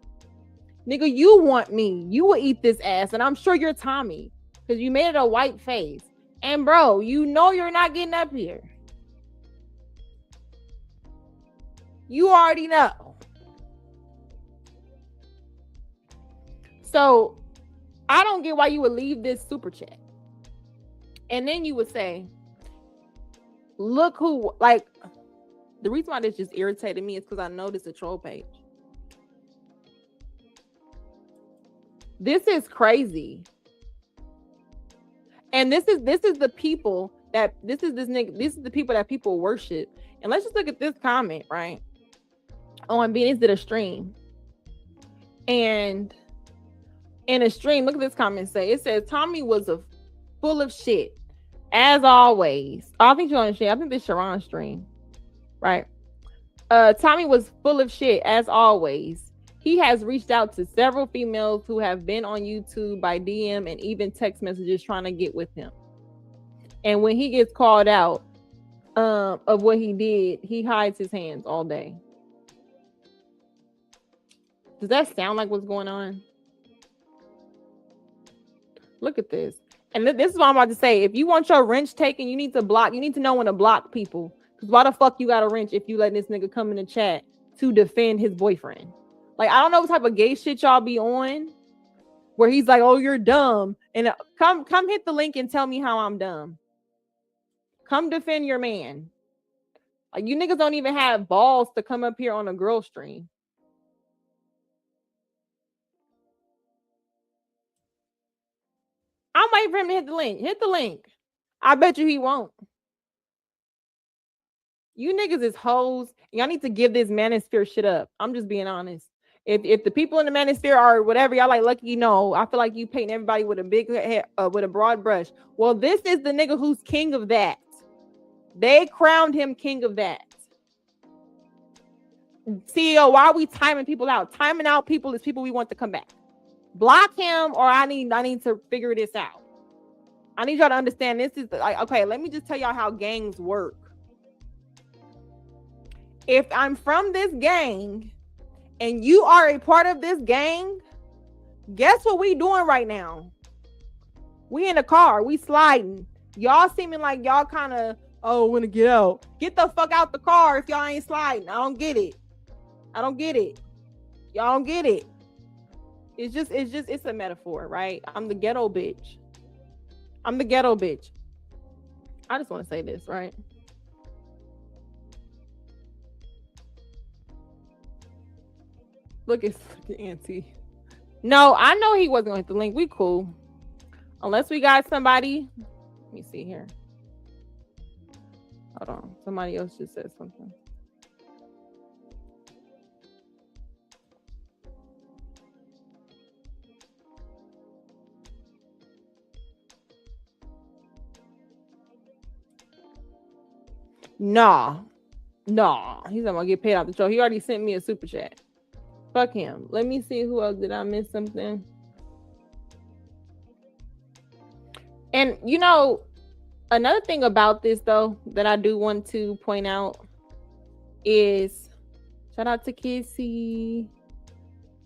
Nigga, you want me. You will eat this ass. And I'm sure you're Tommy because you made it a white face. And bro, you know you're not getting up here. You already know. So I don't get why you would leave this super chat. And then you would say, look who, like, the reason why this just irritated me is because I know this is a troll page. This is crazy. And this is the people that this is the people that people worship. And let's just look at this comment, right? On Venus did a stream. And in a stream, look at this comment say. It says Tommy was full of shit. As always. Oh, I think you're on the stream. I think this is Sharon's stream. Right. Tommy was full of shit as always. He has reached out to several females who have been on YouTube by DM and even text messages trying to get with him. And when he gets called out of what he did, he hides his hands all day. Does that sound like what's going on? Look at this. And this is what I'm about to say. If you want your wrench taken, you need to block. You need to know when to block people. Because why the fuck you got a wrench if you let this nigga come in the chat to defend his boyfriend? Like, I don't know what type of gay shit y'all be on where he's like, oh, you're dumb. And come hit the link and tell me how I'm dumb. Come defend your man. Like, you niggas don't even have balls to come up here on a girl stream. I'm waiting for him to hit the link. Hit the link. I bet you he won't. You niggas is hoes. Y'all need to give this manosphere shit up. I'm just being honest. If the people in the manosphere are whatever y'all like, Lucky, I feel like you painting everybody with a big head, with a broad brush. Well, this is the nigga who's king of that. They crowned him king of that. CEO, why are we timing people out? Timing out people is people we want to come back. Block him, or I need to figure this out. I need y'all to understand this is like, okay, let me just tell y'all how gangs work. If I'm from this gang and you are a part of this gang, guess what we doing right now? We in the car, we sliding. Y'all seeming like y'all kind of, oh, want to get out. Get the fuck out the car if y'all ain't sliding. I don't get it. Y'all don't get it. It's a metaphor, right? I'm the ghetto bitch. I just want to say this, right? Look at Auntie. No, I know he wasn't going to hit the link. We cool. Unless we got somebody. Let me see here. Hold on. Somebody else just said something. Nah. He's not gonna get paid off the show. He already sent me a super chat. Fuck him. Let me see who else. Did I miss something? And another thing about this though that I do want to point out is shout out to Kissy.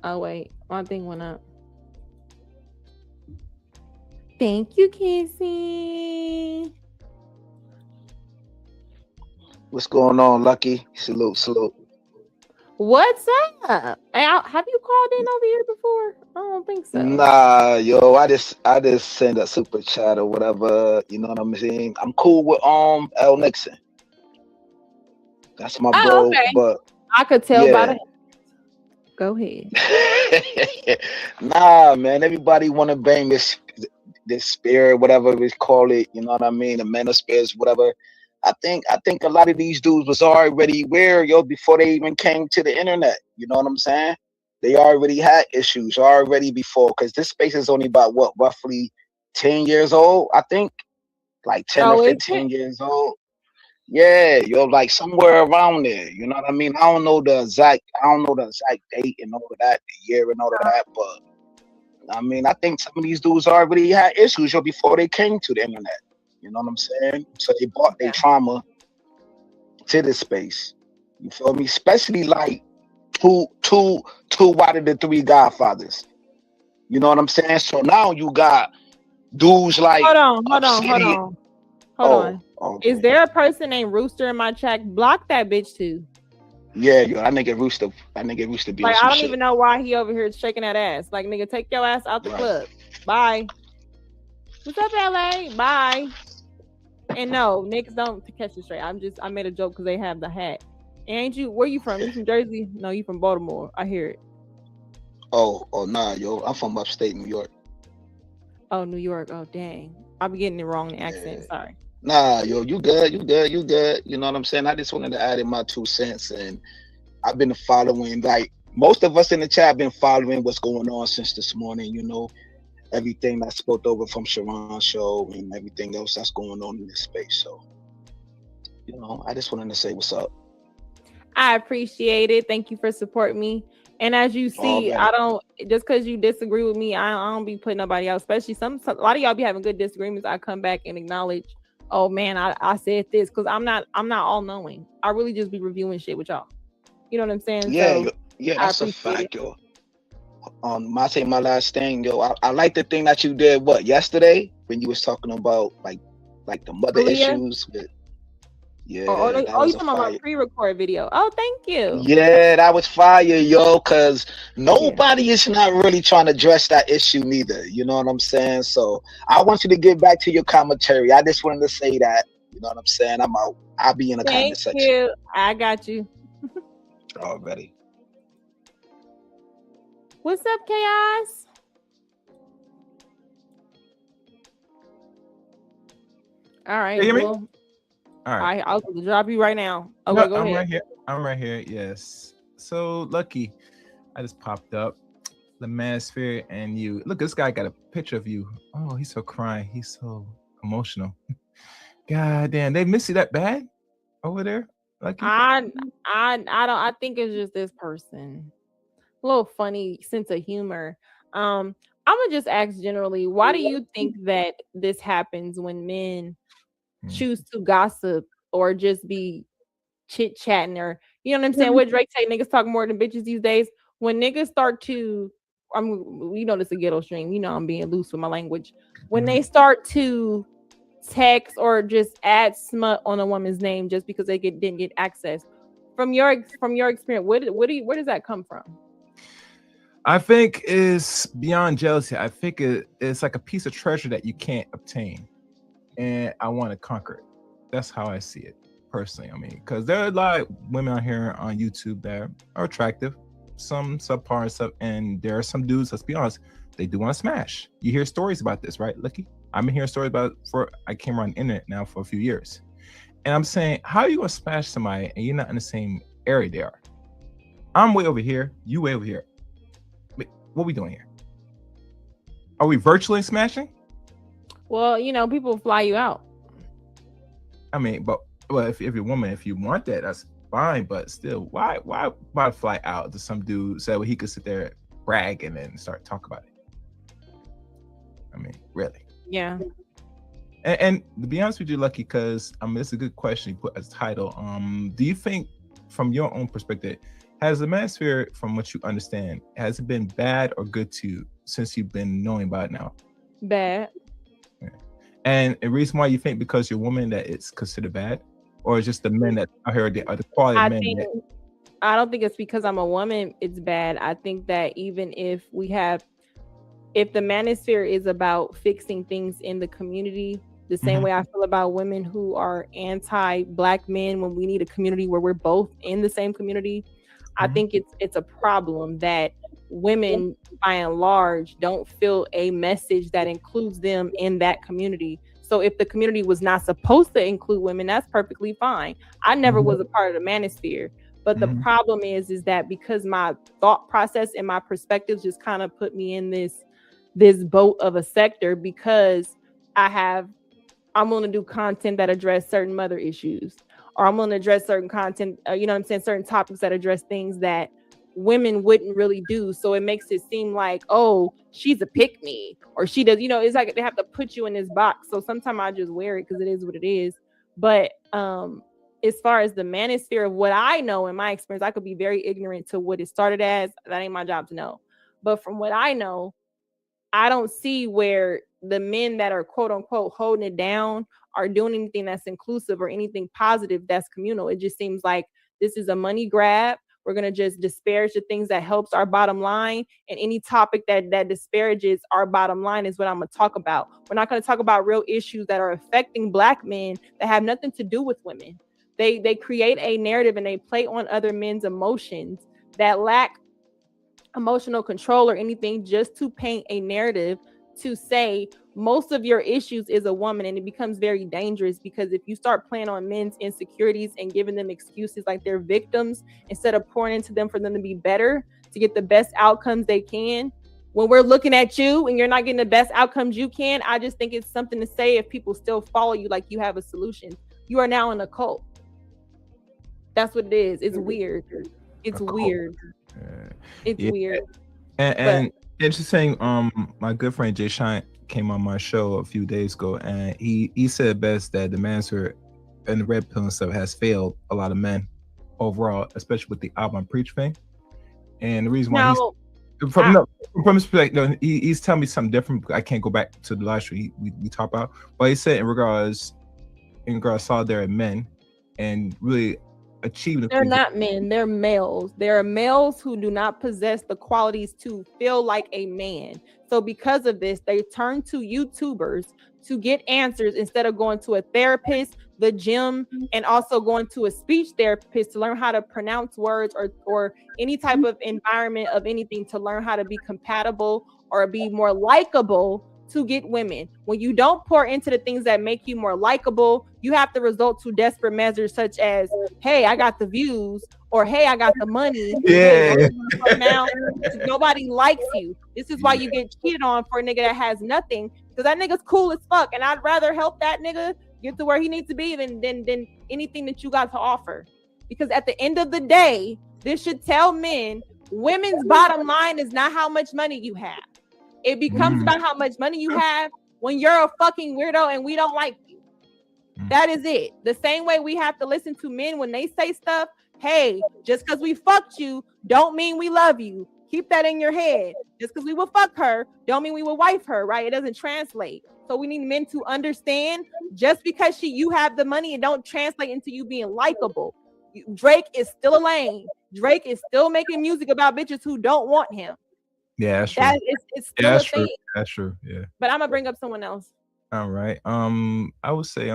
Oh wait, one thing went up. Thank you, Kissy. What's going on, Lucky? Salute. What's up? Have you called in over here before? I don't think so. Nah, yo, I just send a super chat or whatever. You know what I'm saying? I'm cool with L Nixon. That's my bro. Okay. But I could tell by the. Go ahead. Nah, man. Everybody want to bang this spirit, whatever we call it. You know what I mean? The men of spirits, whatever. I think a lot of these dudes was already before they even came to the internet. You know what I'm saying? They already had issues already before, because this space is only about roughly 10 years old, I think, like 10 or 15 years old. Yeah, like somewhere around there. You know what I mean? I don't know the exact date and all of that, the year and all of that, but I mean, I think some of these dudes already had issues before they came to the internet. You know what I'm saying? So they brought their trauma to this space. You feel me? Especially like two out of the three Godfathers. You know what I'm saying? So now you got dudes like. Hold on. Okay. Is there a person named Rooster in my chat? Block that bitch too. Yeah, that nigga Rooster be like, I don't shit. even know why he over here shaking that ass. Like, nigga, take your ass out the club. Bye. What's up, LA? Bye. And no, niggas don't catch it straight. I made a joke because they have the hat. Ain't you? Where you from? You from Jersey? No, you from Baltimore. I hear it. Oh, nah, yo. I'm from upstate New York. Oh, New York. Oh, dang. I'll be getting it wrong in the accent. Yeah. Sorry. Nah, yo, you good, you good, you good. You know what I'm saying? I just wanted to add in my 2 cents, and I've been following, like most of us in the chat, been following what's going on since this morning. You know, everything that's spoke over from Sharon's show and everything else that's going on in this space. So, you know, I just wanted to say what's up. I appreciate it. Thank you for supporting me. And as you see, I don't, just because you disagree with me, I don't be putting nobody out, especially a lot of y'all be having good disagreements. I come back and acknowledge, oh man, I said this, because I'm not all knowing. I really just be reviewing shit with y'all. You know what I'm saying? Yeah, So yeah, that's a fact, yo. My last thing, yo. I like the thing that you did. What, yesterday when you was talking about like the mother issues with. Yeah, that you was talking a about fire. my pre-record video? Oh, thank you. Yeah, that was fire, yo. Cause nobody is not really trying to address that issue neither. You know what I'm saying? So I want you to get back to your commentary. I just wanted to say that. You know what I'm saying? I'm out. I'll be in the comment section. Thank you. I got you. Already. What's up, Chaos? All right. You hear me? Well, all right. I'll drop you right now. Okay, No, go ahead. I'm right here. Yes. So Lucky, I just popped up. The Manosphere and you. Look, this guy got a picture of you. Oh, he's so crying. He's so emotional. God damn, they miss you that bad over there, Lucky? I don't. I think it's just this person. A little funny sense of humor. I'm gonna just ask generally, why do you think that this happens when men choose to gossip or just be chit chatting, or you know what I'm saying? What Drake say, niggas talk more than bitches these days. When niggas start to, you know, this is a ghetto stream. You know, I'm being loose with my language. When they start to text or just add smut on a woman's name just because they didn't get access, from your experience, where does that come from? I think it's beyond jealousy. I think it's like a piece of treasure that you can't obtain, and I want to conquer it. That's how I see it personally. I mean, because there are a lot of women out here on YouTube that are attractive, some subpar and stuff, and there are some dudes, let's be honest, they do want to smash. You hear stories about this, right, Lucky? I've been hearing stories about I came around the internet now for a few years, and I'm saying, how are you gonna smash somebody and you're not in the same area they are? I'm way over here, you way over here. What are we doing here? Are we virtually smashing? Well, you know, people fly you out. I mean, but if you're a woman, if you want that, that's fine. But still, why fly out to some dude so he could sit there, brag, and then start talk about it? I mean, really? Yeah. And to be honest with you, Lucky, because it's a good question you put as title. Do you think, from your own perspective, has the Manosphere, from what you understand, has it been bad or good to you since you've been knowing about it now? Bad. Yeah. And the reason why you think because you're a woman that it's considered bad, or just the men that are here are the quality of men? I don't think it's because I'm a woman it's bad. I think that even if the Manosphere is about fixing things in the community, the same way I feel about women who are anti-Black men when we need a community where we're both in the same community. I think it's a problem that women, by and large, don't feel a message that includes them in that community. So if the community was not supposed to include women, that's perfectly fine. I never was a part of the Manosphere. But the problem is that because my thought process and my perspectives just kind of put me in this boat of a sector, because I'm going to do content that address certain mother issues, or I'm going to address certain content, you know what I'm saying, certain topics that address things that women wouldn't really do. So it makes it seem like, oh, she's a pick me, or she does, you know, it's like they have to put you in this box. So sometimes I just wear it because it is what it is. But as far as the Manosphere of what I know in my experience, I could be very ignorant to what it started as. That ain't my job to know. But from what I know, I don't see where the men that are quote unquote holding it down are doing anything that's inclusive or anything positive that's communal. It just seems like this is a money grab. We're going to just disparage the things that helps our bottom line, and any topic that disparages our bottom line is what I'm going to talk about. We're not going to talk about real issues that are affecting Black men that have nothing to do with women. They create a narrative and they play on other men's emotions that lack emotional control or anything, just to paint a narrative to say most of your issues is a woman. And it becomes very dangerous, because if you start playing on men's insecurities and giving them excuses like they're victims instead of pouring into them for them to be better, to get the best outcomes they can, when we're looking at you and you're not getting the best outcomes you can, I just think it's something to say if people still follow you like you have a solution. You are now in a cult. That's what it is. It's weird. It's weird. It's weird. And interesting. My good friend Jay Shine came on my show a few days ago, and he said best that the Mansour and the red pill and stuff has failed a lot of men overall, especially with the album Preach thing. And the reason why from his perspective, he's telling me something different. I can't go back to the live stream we talked about, but he said in regards solidarity men and really achieving. They're not men, they're males. There are males who do not possess the qualities to feel like a man. So because of this, they turn to YouTubers to get answers instead of going to a therapist, the gym, and also going to a speech therapist to learn how to pronounce words, or any type of environment of anything to learn how to be compatible or be more likable to get women. When you don't pour into the things that make you more likable, you have to resort to desperate measures such as, hey, I got the views, or hey, I got the money. Yeah. Now nobody likes you. This is why you get cheated on for a nigga that has nothing, because that nigga's cool as fuck, and I'd rather help that nigga get to where he needs to be than anything that you got to offer. Because at the end of the day, this should tell men, women's bottom line is not how much money you have. It becomes about how much money you have when you're a fucking weirdo and we don't like you. That is it. The same way we have to listen to men when they say stuff. Hey, just because we fucked you don't mean we love you. Keep that in your head. Just because we will fuck her don't mean we will wife her, right? It doesn't translate. So we need men to understand, just because you have the money, it don't translate into you being likable. Drake is still a lame. Drake is still making music about bitches who don't want him. Yeah, that's true. It's still a thing. That's true. Yeah. But I'm gonna bring up someone else. All right. I would say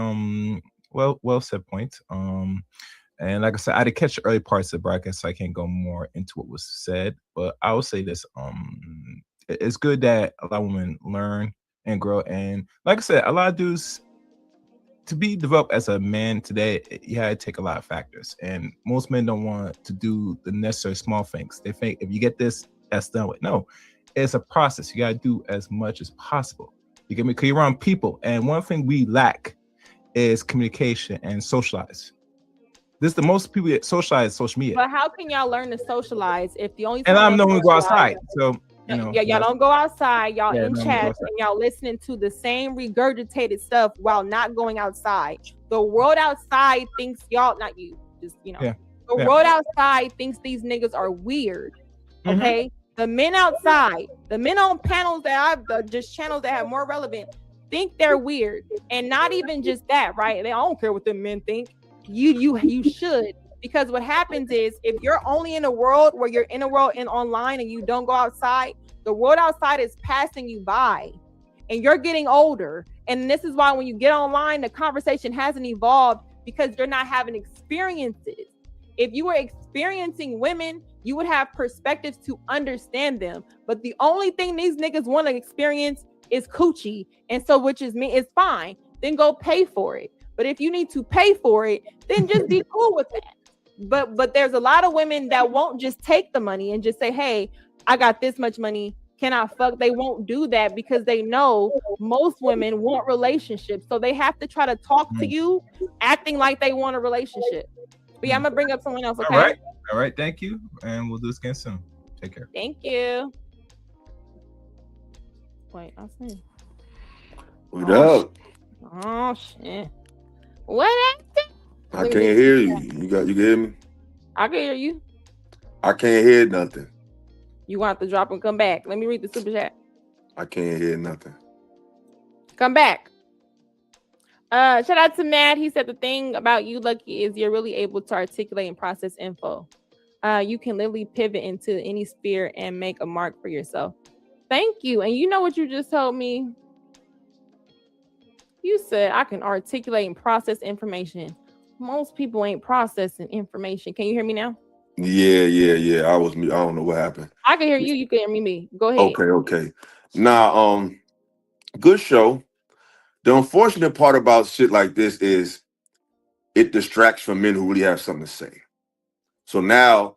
well said point. And like I said, I didn't catch the early parts of the broadcast, so I can't go more into what was said. But I will say this: it's good that a lot of women learn and grow. And like I said, a lot of dudes, to be developed as a man today, you had to take a lot of factors. And most men don't want to do the necessary small things. They think if you get this, that's done with. No, it's a process. You got to do as much as possible. You get me? Because you're around people. And one thing we lack is communication and socialize. This is the most people that socialize social media. But how can y'all learn to socialize if the only and I'm the one who go outside? So you know, y'all don't go outside. Y'all in chats and y'all listening to the same regurgitated stuff while not going outside. The world outside thinks y'all, not you, just the world outside thinks these niggas are weird. Okay, the men outside, the men on panels that I've just channels that have more relevant think they're weird, and not even just that, right? They don't care what the men think. You should, because what happens is if you're only in a world where you're in a world and online and you don't go outside, the world outside is passing you by, and you're getting older. And this is why when you get online, the conversation hasn't evolved, because you're not having experiences. If you were experiencing women, you would have perspectives to understand them. But the only thing these niggas want to experience is coochie, and so which is me, it's fine. Then go pay for it. But if you need to pay for it, then just be cool with that. But there's a lot of women that won't just take the money and just say, hey, I got this much money, can I fuck? They won't do that because they know most women want relationships. So they have to try to talk to you acting like they want a relationship. But yeah, I'm gonna bring up someone else, okay? All right, thank you. And we'll do this again soon. Take care. Thank you. Wait, I'll see. What up? Oh shit. What happened? I can't hear you. You can hear me? I can hear you. I can't hear nothing. You want to drop and come back. Let me read the super chat. I can't hear nothing. Come back. Shout out to Matt. He said the thing about you, Lucki, is you're really able to articulate and process info. You can literally pivot into any sphere and make a mark for yourself. Thank you. And you know what you just told me? You said I can articulate and process information. Most people ain't processing information. Can you hear me now? Yeah. I don't know what happened. I can hear you. You can hear me. Go ahead. Okay. Now, good show. The unfortunate part about shit like this is it distracts from men who really have something to say. So now,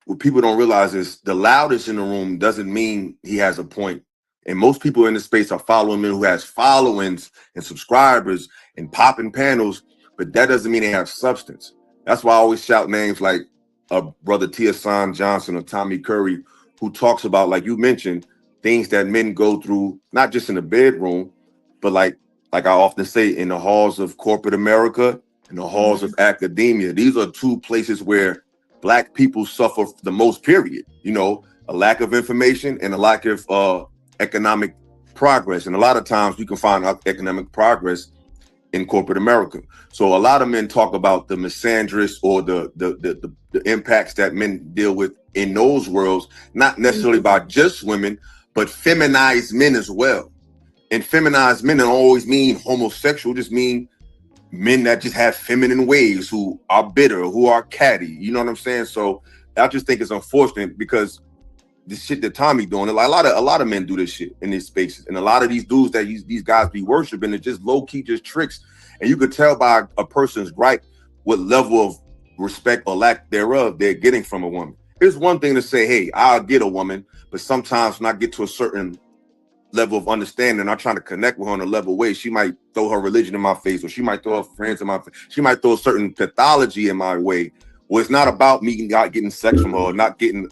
what people don't realize is the loudest in the room doesn't mean he has a point. And most people in the space are following men who has followings and subscribers and popping panels, but that doesn't mean they have substance. That's why I always shout names like brother Tiasan Johnson or Tommy Curry, who talks about, like you mentioned, things that men go through, not just in the bedroom, but like I often say, in the halls of corporate America, in the halls of academia. These are two places where Black people suffer the most, period. You know, a lack of information and a lack of economic progress. And a lot of times we can find economic progress in corporate America. So a lot of men talk about the misandrous or the impacts that men deal with in those worlds, not necessarily by just women, but feminized men as well. And feminized men don't always mean homosexual, just mean men that just have feminine ways, who are bitter, who are catty. You know what I'm saying? So I just think it's unfortunate because the shit that Tommy doing, like a lot of men do this shit in these spaces, and a lot of these dudes that these guys be worshiping are just low key, just tricks. And you could tell by a person's gripe what level of respect or lack thereof they're getting from a woman. It's one thing to say, hey, I'll get a woman, but sometimes when I get to a certain level of understanding, I'm trying to connect with her on a level way, she might throw her religion in my face, or she might throw her friends in my face. She might throw a certain pathology in my way. Well, it's not about me not getting sex from her, or not getting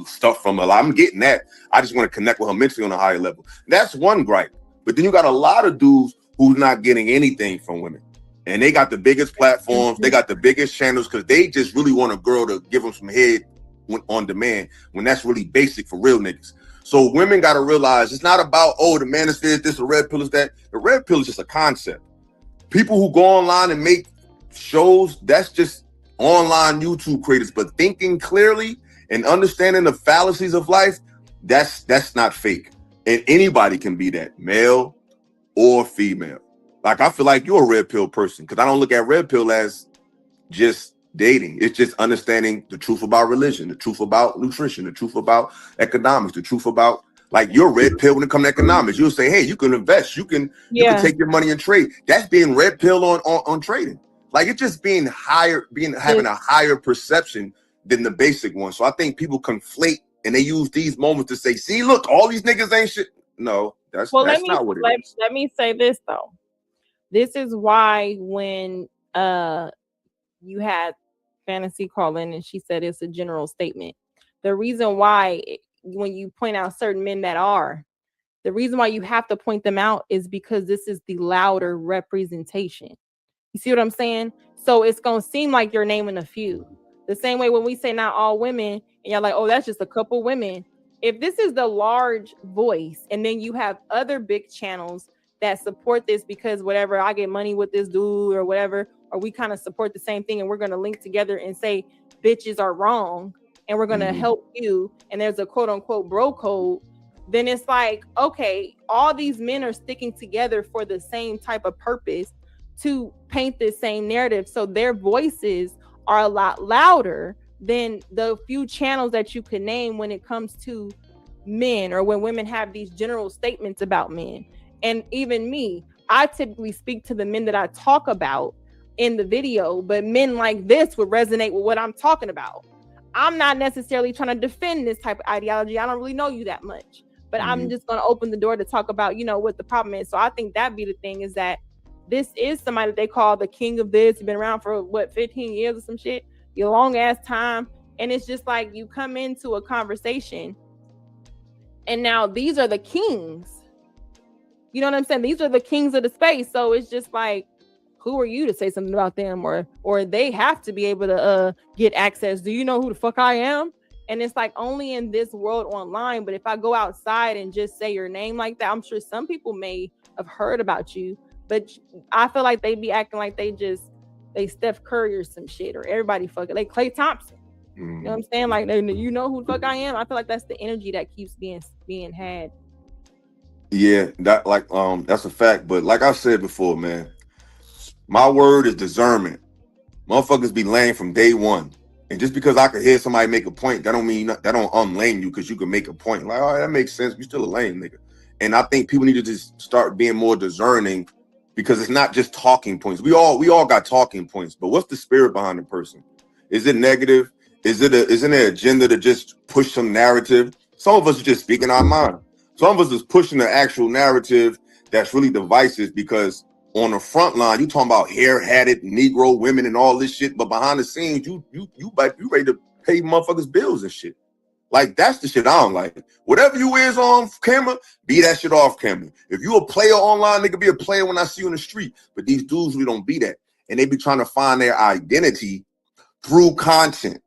stuff from her. I'm getting that. I just want to connect with her mentally on a higher level. That's one gripe. But then you got a lot of dudes who's not getting anything from women, and they got the biggest platforms, they got the biggest channels, because they just really want a girl to give them some head on demand, when that's really basic for real niggas. So women got to realize it's not about, oh, the manosphere is this, the red pill is that. The red pill is just a concept. People who go online and make shows, that's just online YouTube creators. But thinking clearly and understanding the fallacies of life, that's not fake. And anybody can be that, male or female. Like, I feel like you're a red pill person, because I don't look at red pill as just dating. It's just understanding the truth about religion, the truth about nutrition, the truth about economics, the truth about, like, you're red pill when it comes to economics. You'll say, hey, you can invest, you can take your money and trade. That's being red pill on trading. Like, it's just being higher, having a higher perception than the basic one. So I think people conflate, and they use these moments to say, see, look, all these niggas ain't shit. No, that's not what it is. Let me say this though. This is why when you had Fantasy call in and she said it's a general statement. The reason why, when you point out certain men the reason why you have to point them out is because this is the louder representation. You see what I'm saying? So it's going to seem like you're naming a few. The same way when we say not all women, and you're like, oh, that's just a couple women. If this is the large voice, and then you have other big channels that support this because whatever, I get money with this dude or whatever, or we kind of support the same thing, and we're going to link together and say bitches are wrong, and we're going to help you, and there's a quote unquote bro code, then it's like, okay, all these men are sticking together for the same type of purpose to paint the same narrative. So their voices are a lot louder than the few channels that you could name when it comes to men, or when women have these general statements about men. And even me, I typically speak to the men that I talk about in the video, but men like this would resonate with what I'm talking about. I'm not necessarily trying to defend this type of ideology. I don't really know you that much, but I'm just going to open the door to talk about, you know, what the problem is. So I think that be the thing, is that this is somebody that they call the king of this. He's been around for what, 15 years or some shit, your long ass time. And it's just like, you come into a conversation and now these are the kings. You know what I'm saying? These are the kings of the space. So it's just like, who are you to say something about them? Or they have to be able to get access. Do you know who the fuck I am? And it's like, only in this world online. But if I go outside and just say your name like that, I'm sure some people may have heard about you. But I feel like they be acting like they Steph Curry or some shit, or everybody fucking like Klay Thompson. You know what I'm saying? Like, you know who the fuck I am? I feel like that's the energy that keeps being had. Yeah, that's a fact. But like I said before, man, my word is discernment. Motherfuckers be laying from day one, And just because I could hear somebody make a point, that don't mean that don't unlame you because you can make a point. Like, all right, that makes sense. You still a lame nigga. And I think people need to just start being more discerning because it's not just talking points. We all got talking points, but what's the spirit behind the person? Is it negative? Is it an agenda to just push some narrative? Some of us are just speaking our mind. Some of us is pushing the actual narrative that's really divisive because on the front line, you talking about hair-hatted Negro women and all this shit, but behind the scenes, you ready to pay motherfuckers bills and shit. Like, that's the shit I don't like. Whatever you is on camera, be that shit off camera. If you a player online, nigga, be a player when I see you in the street. But these dudes, we don't be that. And they be trying to find their identity through content.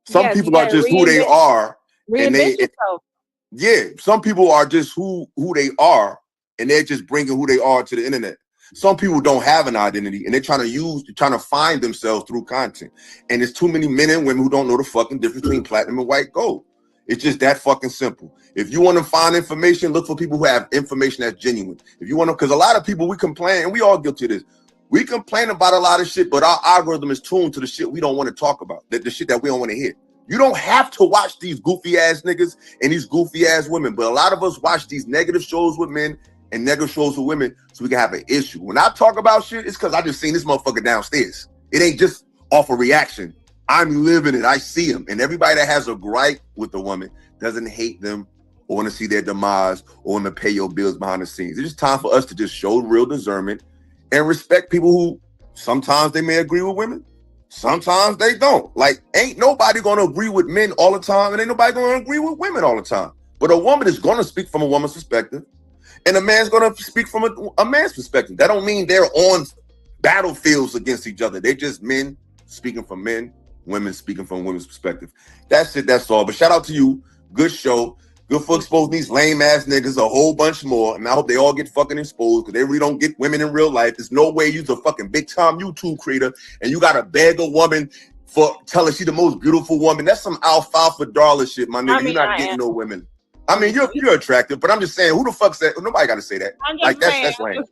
Some people are just who they are. Reinvent yourself. Yeah, some people are just who they are, and they're just bringing who they are to the internet. Some people don't have an identity, and they're trying to find themselves through content. And there's too many men and women who don't know the fucking difference between platinum and white gold. It's just that fucking simple. If you want to find information, look for people who have information that's genuine. If you want to, because a lot of people, we complain, and we all guilty of this. We complain about a lot of shit, but our algorithm is tuned to the shit we don't want to talk about, the shit that we don't want to hear. You don't have to watch these goofy ass niggas and these goofy ass women, but a lot of us watch these negative shows with men and negative shows with women so we can have an issue. When I talk about shit, it's because I just seen this motherfucker downstairs. It ain't just off a reaction. I'm living it. I see him. And everybody that has a gripe with the woman doesn't hate them or want to see their demise or want to pay your bills behind the scenes. It's just time for us to just show real discernment and respect people who sometimes they may agree with women. Sometimes they don't. Like, ain't nobody going to agree with men all the time, and ain't nobody going to agree with women all the time. But a woman is going to speak from a woman's perspective, and a man's going to speak from a man's perspective. That don't mean they're on battlefields against each other. They're just men speaking from men, women speaking from women's perspective. That's it. That's all. But shout out to you. Good show. Good for exposing these lame ass niggas a whole bunch more. And I hope they all get fucking exposed because they really don't get women in real life. There's no way you're a fucking big time YouTube creator and you got to beg a woman for telling she the most beautiful woman. That's some alfalfa darling shit, my nigga. You're not getting no women. I mean, you're attractive, but I'm just saying, who the fuck said? Nobody got to say that. Like that's lame.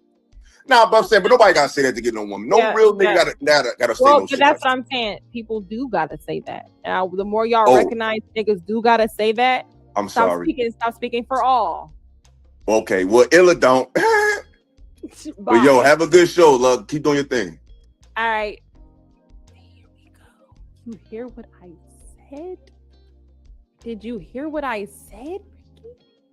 Nah, but I'm saying, but nobody got to say that to get no woman. No real nigga gotta say no but shit. That's what I'm saying. People do got to say that. Now, the more y'all recognize niggas do got to say that. I'm sorry. Stop speaking for all. Okay, well, Illa don't. But yo, have a good show, love. Keep doing your thing. All right. Here we go. You hear what I said? Did you hear what I said, Ricky?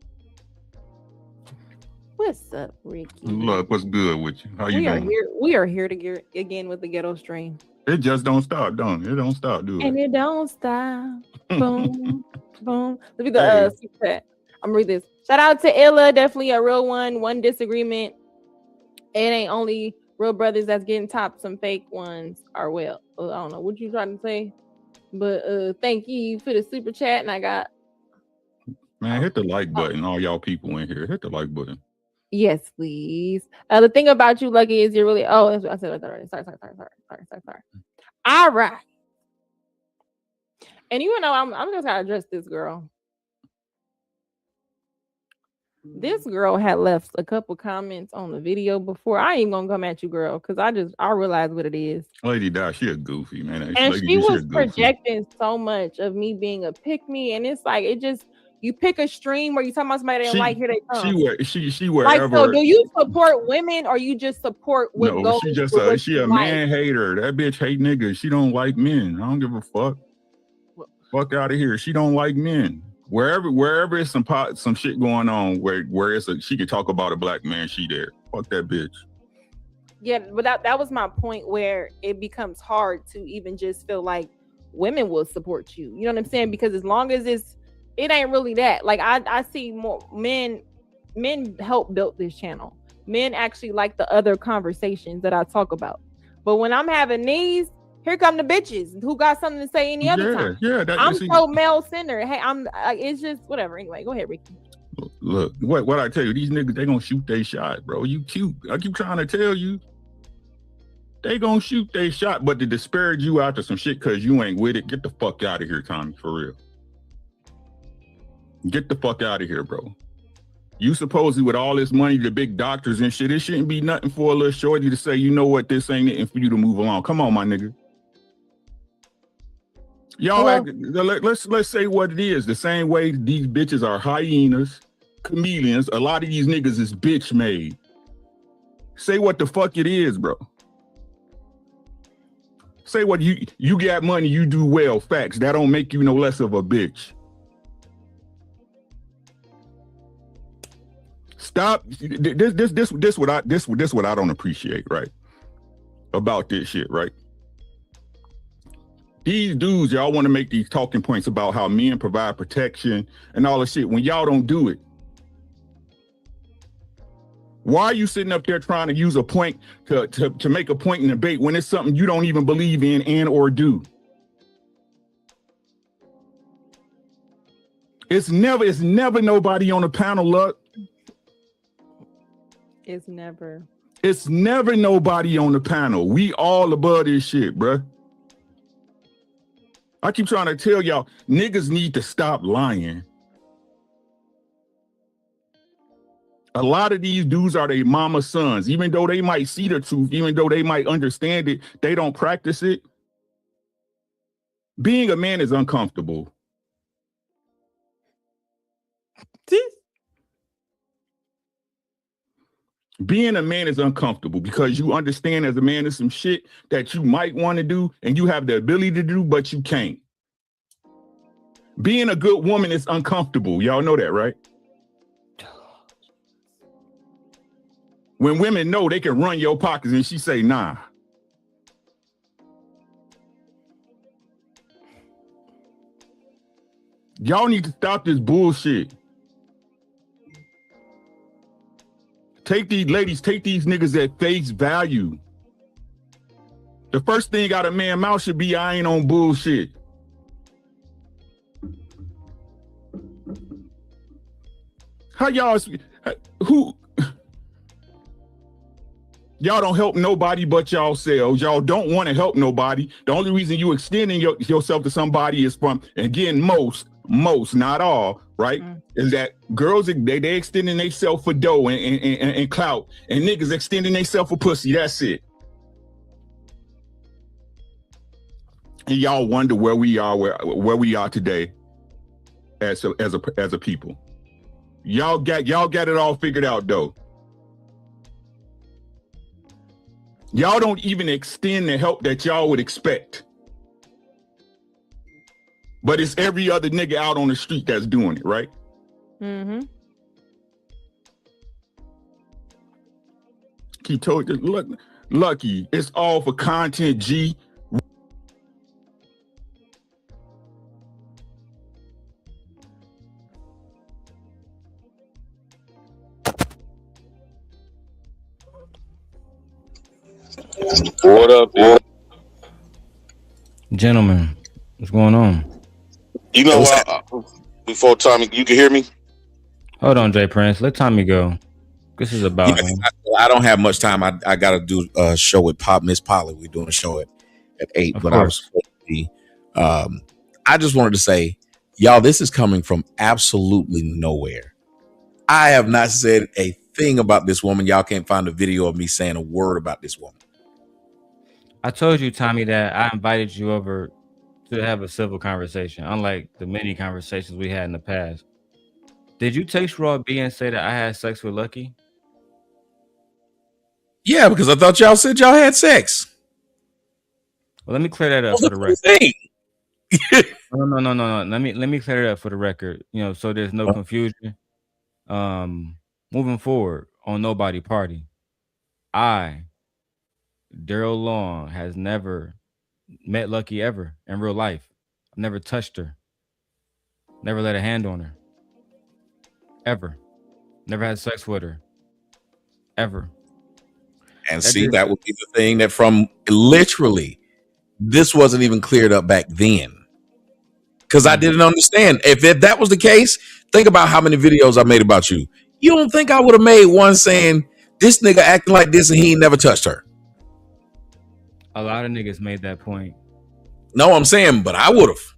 What's up, Ricky? Look, what's good with you? How you doing? We are here to get again with the ghetto stream. It just don't stop, don't it? It don't stop, do it? And it don't stop. Boom, boom. Let me the secret. I'm gonna read this. Shout out to Illa, definitely a real one. One disagreement. It ain't only real brothers that's getting topped. Some fake ones are well. I don't know what you trying to say, but thank you for the super chat. And I got man, hit the like button. All y'all people in here, hit the like button. Yes, please. The thing about you, Lucki, is you're really. Oh, that's what I said already. Sorry. All right. And you know, I'm just gonna address this girl. This girl had left a couple comments on the video before. I ain't gonna come at you, girl, because I realize what it is. Lady Di, she a goofy, man. And she was projecting so much of me being a pick me, and it's like it just. You pick a stream where you talking about somebody that like here they come. She wherever. Like, so do you support women or you just support what no, goes? She just she a man hater. That bitch hate niggas. She don't like men. I don't give a fuck. Fuck out of here. She don't like men. Wherever it's some shit going on where it's she can talk about a black man, she there. Fuck that bitch. Yeah, but that was my point where it becomes hard to even just feel like women will support you. You know what I'm saying? Because as long as it ain't really that. Like I see more men help build this channel. Men actually like the other conversations that I talk about. But when I'm having these, here come the bitches who got something to say any other time. Yeah, I'm so male centered. Hey, it's just whatever. Anyway, go ahead, Ricky. Look, what I tell you, these niggas, they gonna shoot their shot, bro. You cute. I keep trying to tell you. They gonna shoot their shot, but to disparage you after some shit because you ain't with it, get the fuck out of here, Tommy, for real. Get the fuck out of here, bro. You supposedly with all this money, the big doctors and shit, it shouldn't be nothing for a little shorty to say, you know what, this ain't it, and for you to move along. Come on, my nigga. Y'all act, let's say what it is. The same way these bitches are hyenas, chameleons. A lot of these niggas is bitch made. Say what the fuck it is, bro. Say what you got money, you do well. Facts. That don't make you no less of a bitch. Stop. This what I don't appreciate, right? About this shit, right? These dudes, y'all want to make these talking points about how men provide protection and all this shit when y'all don't do it. Why are you sitting up there trying to use a point to make a point in debate when it's something you don't even believe in and or do? It's never nobody on the panel, look. It's never nobody on the panel. We all above this shit, bruh. I keep trying to tell y'all, niggas need to stop lying. A lot of these dudes are their mama's sons. Even though they might see the truth, even though they might understand it, they don't practice it. Being a man is uncomfortable. Being a man is uncomfortable because you understand as a man there's some shit that you might want to do and you have the ability to do, but you can't. Being a good woman is uncomfortable. Y'all know that, right? When women know they can run your pockets and she say, nah. Y'all need to stop this bullshit. Take these niggas at face value. The first thing out of man's mouth should be, I ain't on bullshit. How y'all don't help nobody but yourselves. Y'all don't want to help nobody. The only reason you extending yourself to somebody is from, again, most, not all, right? Is that girls, they extending themselves for dough and clout, and niggas extending themselves for pussy. That's it. And y'all wonder where we are today as a people. Y'all got it all figured out though. Y'all don't even extend the help that y'all would expect. But it's every other nigga out on the street that's doing it, right? Mm-hmm. He told you, look, Lucki, it's all for content, G. What up, dude? Gentlemen, what's going on? You know what? Before Tommy, you can hear me? Hold on, Jay Prince. Let Tommy go. This is about him. I don't have much time. I got to do a show with Miss Polly. We're doing a show at 8. Of but course. I was supposed to be. I just wanted to say, y'all, this is coming from absolutely nowhere. I have not said a thing about this woman. Y'all can't find a video of me saying a word about this woman. I told you, Tommy, that I invited you over to have a civil conversation, unlike the many conversations we had in the past. Did you text Raw B and say that I had sex with Lucki? Yeah, because I thought y'all said y'all had sex. Well, let me clear that up for the record. No. Let me clear it up for the record. So there's no confusion. Moving forward on Nobody Party, Darrel Long has never met Lucki ever in real life. I've never touched her. Never laid a hand on her. Ever. Never had sex with her. Ever. And that would be the thing that from literally, this wasn't even cleared up back then. Because I didn't understand. If that was the case, think about how many videos I made about you. You don't think I would have made one saying, this nigga acting like this and he ain't never touched her? A lot of niggas made that point. No, I'm saying, but I would have.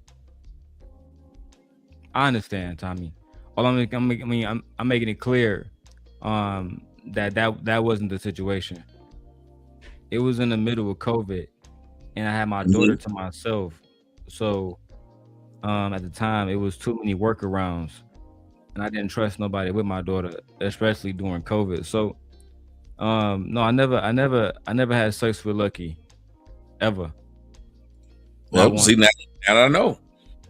I understand, Tommy. All I'm making it clear that wasn't the situation. It was in the middle of COVID, and I had my daughter to myself. So At the time, it was too many workarounds, and I didn't trust nobody with my daughter, especially during COVID. So, no, I never had sex with Lucki, ever. Well, see, now I know.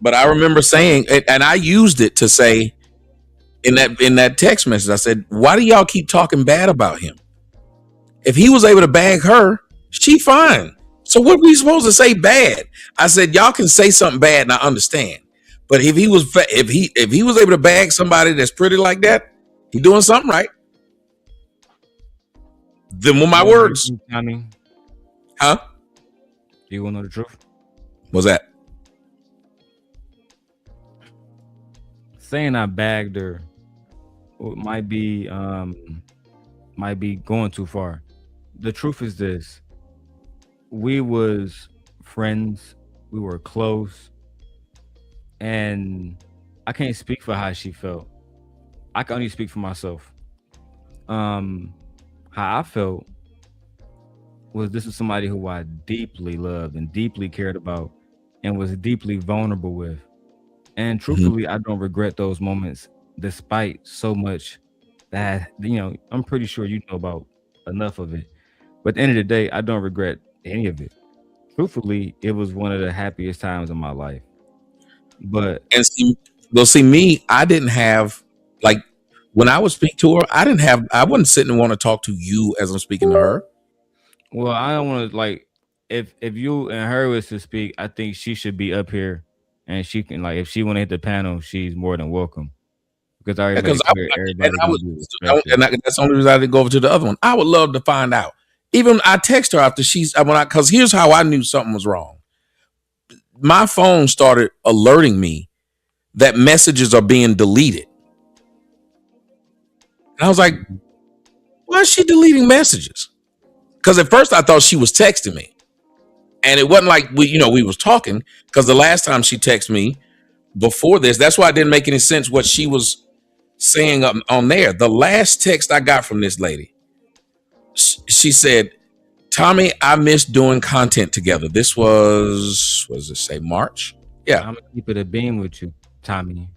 But I remember saying, and I used it to say in that text message, I said, why do y'all keep talking bad about him? If he was able to bag her, she fine. So what we supposed to say bad? I said, y'all can say something bad and I understand. But if he was able to bag somebody that's pretty like that, he doing something right. Them were my words. Tommy, huh? Do you want to know the truth? What's that? Saying I bagged her might be going too far. The truth is this: we was friends, we were close, and I can't speak for how she felt. I can only speak for myself. How I felt was this was somebody who I deeply loved and deeply cared about and was deeply vulnerable with. And truthfully, I don't regret those moments, despite so much that, I'm pretty sure you know about enough of it. But at the end of the day, I don't regret any of it. Truthfully, it was one of the happiest times of my life. But see me, I didn't have, like, when I would speak to her, I wouldn't sit and want to talk to you as I'm speaking to her. Well, I don't want to, like, if you and her was to speak, I think she should be up here, and she can, like, if she want to hit the panel, she's more than welcome. Because I already made it clear everybody. That's the only reason I didn't go over to the other one. I would love to find out. Even I text her after because here's how I knew something was wrong. My phone started alerting me that messages are being deleted. And I was like, why is she deleting messages? Because at first I thought she was texting me. And it wasn't like we was talking, because the last time she texted me before this, that's why it didn't make any sense what she was saying on there. The last text I got from this lady, she said, Tommy, I miss doing content together. This was, what does it say, March? Yeah. I'm gonna keep it a beam with you, Tommy.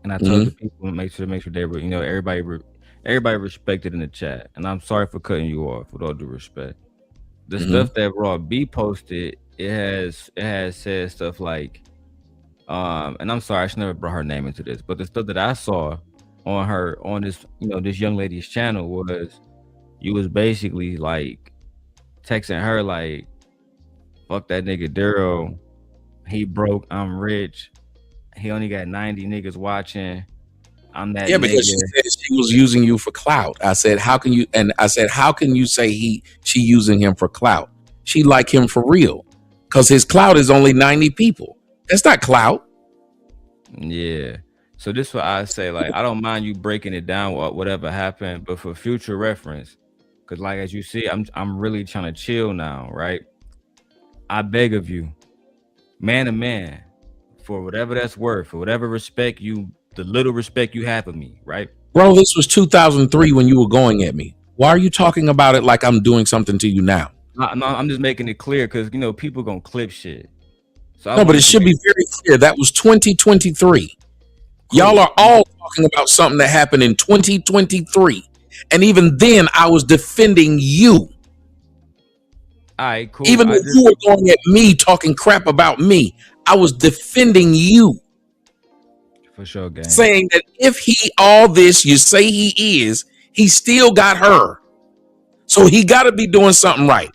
And I told the people make sure they were, everybody respected in the chat. And I'm sorry for cutting you off, with all due respect. The stuff that Raw B posted, it has said stuff like, and I'm sorry, I should never brought her name into this, but the stuff that I saw on this, this young lady's channel was, you was basically like texting her like, fuck that nigga Darrel, he broke, I'm rich, he only got 90 niggas watching, I'm that nigga. Because she said she was using you for clout. I said, how can you say she using him for clout? She like him for real, because his clout is only 90 people. That's not clout. Yeah. So this is what I say, like, I don't mind you breaking it down, whatever happened, but for future reference, because like as you see, I'm really trying to chill now, right? I beg of you, man to man, for whatever that's worth, for whatever respect the little respect you have of me, right? Bro, this was 2003 when you were going at me. Why are you talking about it like I'm doing something to you now? No, I'm just making it clear because people gonna clip shit. So no, but it should be very clear. That was 2023. Cool. Y'all are all talking about something that happened in 2023. And even then, I was defending you. All right, cool. Even though you were going at me, talking crap about me, I was defending you. For sure, gang. Saying that if all this you say he is, he still got her. So he got to be doing something right.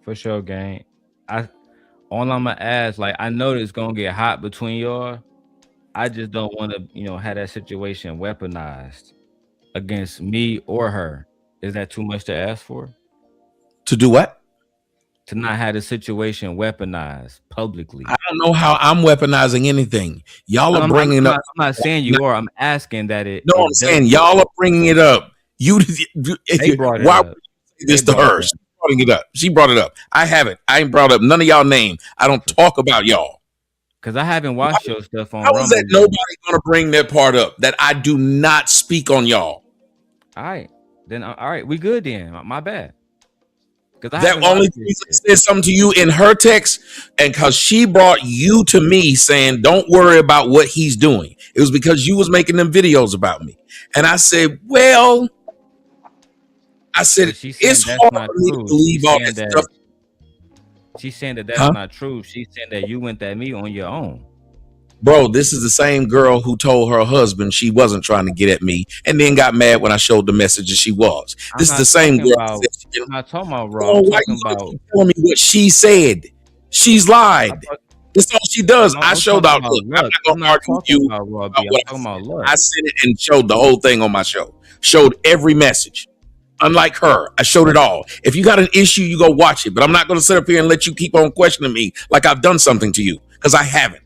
For sure, gang. All I'm gonna ask, like, I know it's gonna get hot between y'all. I just don't want to, have that situation weaponized against me or her. Is that too much to ask for? To do what? To not have the situation weaponized publicly. I don't know how I'm weaponizing anything. Y'all are bringing up. I'm not saying you are. I'm asking that it. No, I'm saying y'all are bringing it up. They brought it why up. Would you say this to her? She brought it up. I haven't. I ain't brought up none of y'all name. I don't talk about y'all. Because I haven't watched your stuff on How is that nobody going to bring that part up? That I do not speak on y'all. All right. Then, all right. We good then. My bad. That only said something to you in her text, and because she brought you to me saying, "Don't worry about what he's doing." It was because you was making them videos about me, and I said, "Well," I said, "It's hard for me to believe all that stuff." She's saying that that's not true. She's saying that you went at me on your own. Bro, this is the same girl who told her husband she wasn't trying to get at me and then got mad when I showed the message that she was. This is the same girl. I'm not talking about Raw. I'm talking about telling me what she said. She's lied. That's all she does. I showed out. Look, I'm not going to argue with you about what I said it and showed the whole thing on my show. Showed every message. Unlike her, I showed it all. If you got an issue, you go watch it. But I'm not going to sit up here and let you keep on questioning me like I've done something to you, because I haven't.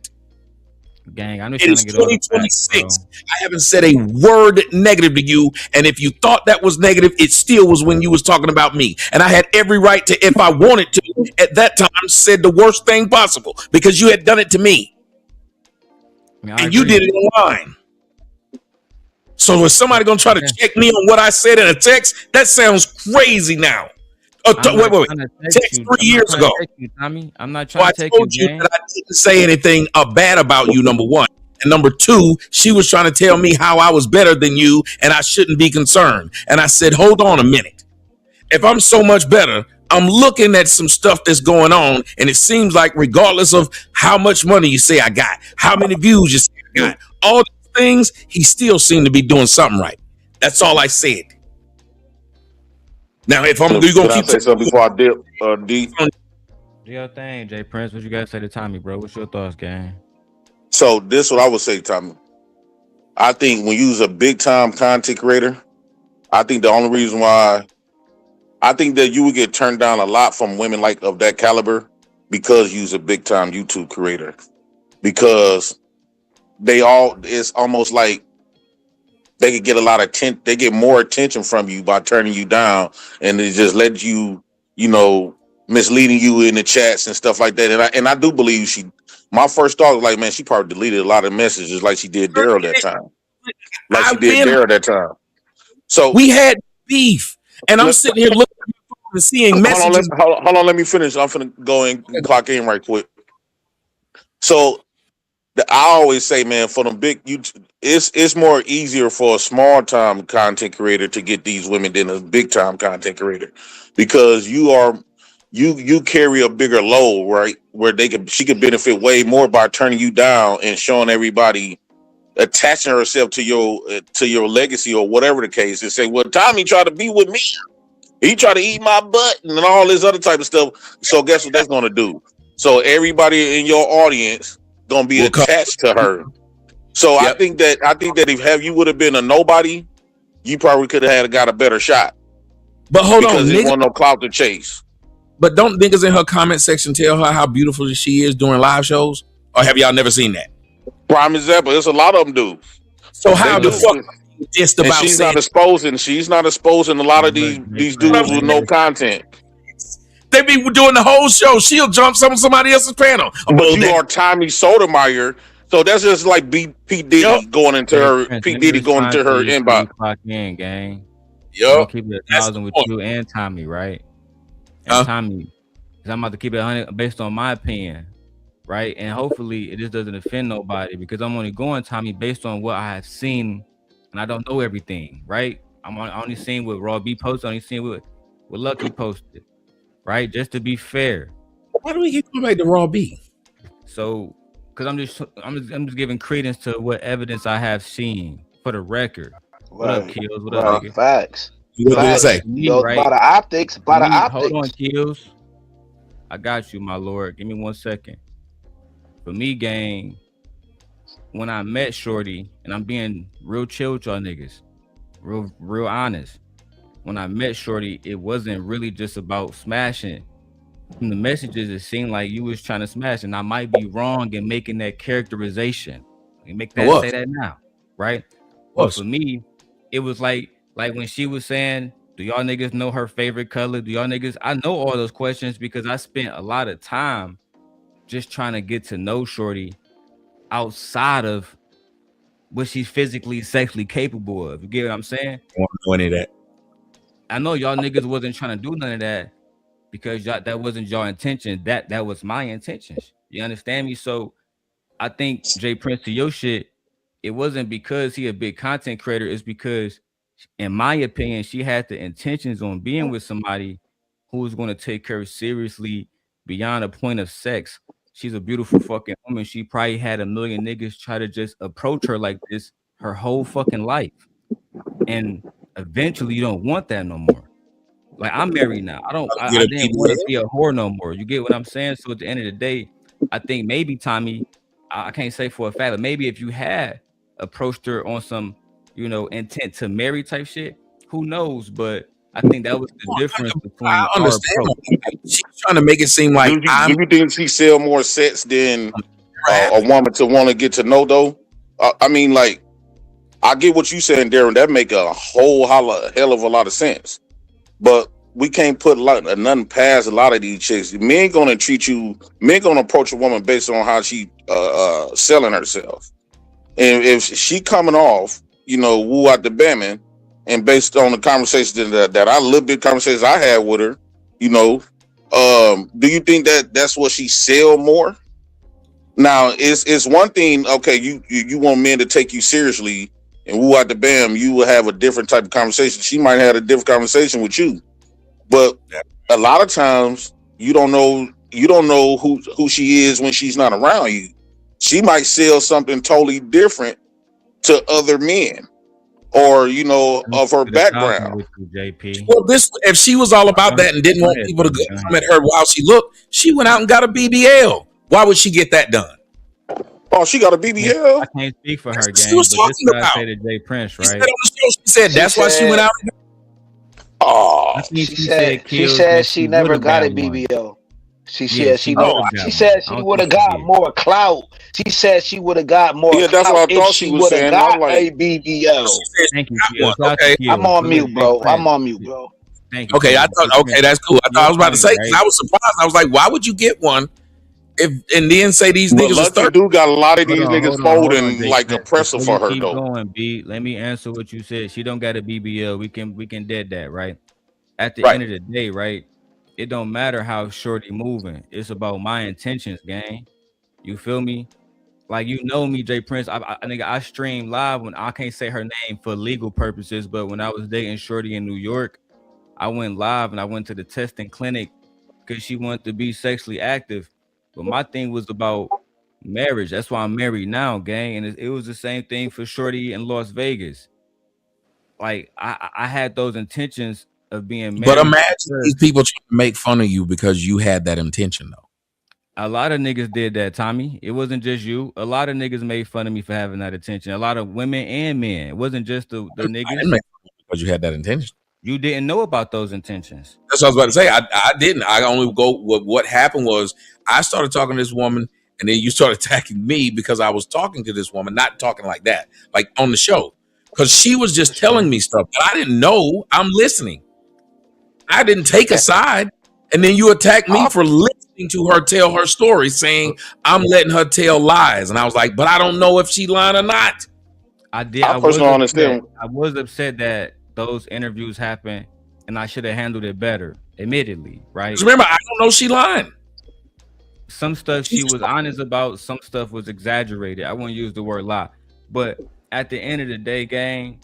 Gang, I'm just trying to get 2026. I haven't said a word negative to you, and if you thought that was negative, it still was when you was talking about me. And I had every right to, if I wanted to, at that time, said the worst thing possible because you had done it to me, and you did it online. So is somebody gonna try to check me on what I said in a text? That sounds crazy now. Wait. Text 3 years ago. Tommy, I'm not trying to take you. I told you that I didn't say anything bad about you, number one. And number two, she was trying to tell me how I was better than you and I shouldn't be concerned. And I said, hold on a minute. If I'm so much better, I'm looking at some stuff that's going on, and it seems like regardless of how much money you say I got, how many views you say I got, all these things, he still seemed to be doing something right. That's all I said. Now, if I'm going to keep say something before I dip, D. Do your thing, Jay Prince. What you got to say to Tommy, bro? What's your thoughts, gang? So this is what I would say, Tommy. I think when you use a big time content creator, I think the only reason why I think that you would get turned down a lot from women like of that caliber because you use a big time YouTube creator, because it's almost like they could get a lot of attention. They get more attention from you by turning you down, and they just let you, misleading you in the chats and stuff like that. And I do believe my first thought was like, man, she probably deleted a lot of messages like she did Darrel that time. So we had beef, and I'm sitting here looking at my phone and seeing messages. Hold on, let me finish. I'm finna go and clock in right quick. So I always say, man, for them big, it's more easier for a small time content creator to get these women than a big time content creator, because you carry a bigger load, right? Where she could benefit way more by turning you down and showing everybody, attaching herself to your legacy or whatever the case, and say, well, Tommy tried to be with me, he tried to eat my butt and all this other type of stuff. So guess what that's gonna do? So everybody in your audience gonna be attached to her. So I think that if you would have been a nobody, you probably could have got a better shot. But hold because on, there wasn't no clout to chase. But don't niggas in her comment section tell her how beautiful she is during live shows? Or have y'all never seen that? Prime example, there's a lot of them do. So how the fuck just about she's not exposing a lot of these dudes with no content. They be doing the whole show. She'll jump somebody else's panel. But you are Tommy Sotomayor, so that's just like P. Diddy going into her inbox. Clock in, gang. Yo, keep it 1,000 with you and Tommy, right? And Tommy, because I'm about to keep it 100 based on my opinion, right? And hopefully it just doesn't offend nobody, because I'm only going, Tommy, based on what I have seen, and I don't know everything, right? I'm only seeing what Raw B posted, only seeing what Lucki posted, right? Just to be fair. Why do we keep going back to Raw B? So, because I'm just giving credence to what evidence I have seen for the record. What up, Kills? What up, nigga? Facts. What did you say? Yo, right? By the optics. Hold on, Kills. I got you, my lord. Give me 1 second. For me, gang, when I met Shorty, and I'm being real chill with y'all niggas, real honest. When I met Shorty, it wasn't really just about smashing. From the messages, it seemed like you was trying to smash, and I might be wrong in making that characterization. You make that say that now, right? But for me, it was like when she was saying, do y'all niggas know her favorite color? Do y'all niggas? I know all those questions because I spent a lot of time just trying to get to know Shorty outside of what she's physically, sexually capable of. You get what I'm saying? I don't want to know any of that. I know y'all niggas wasn't trying to do none of that because that wasn't your intention. That was my intentions. You understand me? So I think Jay Prince, to your shit, it wasn't because he a big content creator. It's because, in my opinion, she had the intentions on being with somebody who was going to take her seriously beyond a point of sex. She's a beautiful fucking woman. She probably had a million niggas try to just approach her like this her whole fucking life. And eventually you don't want that no more. Like, I'm married now. I didn't want to be a whore no more. You get what I'm saying? So at the end of the day, I think maybe Tommy, I can't say for a fact, but maybe if you had approached her on some, intent to marry type shit, who knows? But I think that was the difference between I our understand. approach. She's trying to make it seem like do you think she sell more sets than a woman to want to get to know though? I mean, like, I get what you saying, Darren. That make a whole hell of a lot of sense. But we can't put nothing past a lot of these chicks. Men gonna approach a woman based on how she selling herself. And if she coming off, woo out the bamming, and based on the conversations that I little bit conversations I had with her, do you think that's what she sell more? Now it's one thing, okay, you want men to take you seriously and woo out the bam, you will have a different type of conversation. She might have a different conversation with you. But a lot of times you don't know who she is when she's not around you. She might sell something totally different to other men, or of her background. With you, JP. Well, if she was all about that and didn't want people to come at her while she looked, she went out and got a BBL. Why would she get that done? Oh, she got a BBL. I can't speak for her, gang. She was but this talking is what I about. say to Jay Prince, right? She said on the show, she said that's why she went out. Oh, she said she never got a BBL. She said she would have got more clout. She said she would have got more. Yeah, that's what I thought she was saying. Got a BBL. Thank you. Okay, I'm on mute, bro. Thank you. Okay, I thought. Okay, that's cool. I was about to say, 'cause I was surprised. I was like, why would you get one? And then say these niggas are Lucki do got a lot of these niggas folding like oppressive for her though. Going, B, let me answer what you said. She don't got a BBL. We can dead that, right? At the end of the day, right? It don't matter how shorty moving. It's about my intentions, gang. You feel me? Like, me, Jay Prince. I stream live when I can't say her name for legal purposes, but when I was dating shorty in New York, I went live and I went to the testing clinic because she wanted to be sexually active. But my thing was about marriage. That's why I'm married now, gang. And it was the same thing for shorty in Las Vegas. Like, I had those intentions of being married. But imagine these people trying to make fun of you because you had that intention, though. A lot of niggas did that, Tommy. It wasn't just you. A lot of niggas made fun of me for having that intention. A lot of women and men. It wasn't just the niggas. I didn't make fun of you because you had that intention. You didn't know about those intentions. That's what I was about to say. I didn't. I only go with what happened was I started talking to this woman, and then you started attacking me because I was talking to this woman, not talking like that, like on the show. Because she was just telling me stuff that I didn't know. I'm listening. I didn't take a side. And then you attack me for listening to her tell her story, saying I'm letting her tell lies. And I was like, but I don't know if she lying or not. I did. I was upset that those interviews happened, and I should have handled it better, admittedly, right? Remember, I don't know she lying. Some stuff she was honest about, some stuff was exaggerated. I won't use the word lie. But at the end of the day, gang,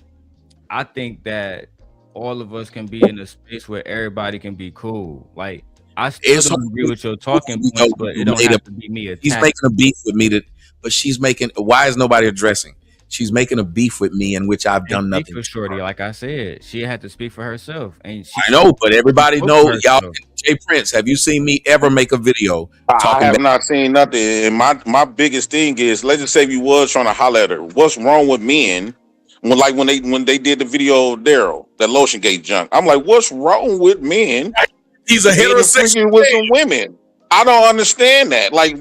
I think that all of us can be in a space where everybody can be cool. Like, I still don't agree with your talking points, but it don't have to be me attacking. He's making a beef with me, why is nobody addressing? She's making a beef with me in which I've done nothing. For shorty, like I said, she had to speak for herself. And I know, but everybody knows, y'all. Jay Prince, have you seen me ever make a video talking? I have not seen nothing. And my biggest thing is, let's just say if you was trying to holler at her, what's wrong with men? When they did the video of Darrel, that lotion gate junk, I'm like, what's wrong with men? He's a heterosexual with some women. I don't understand that. Like,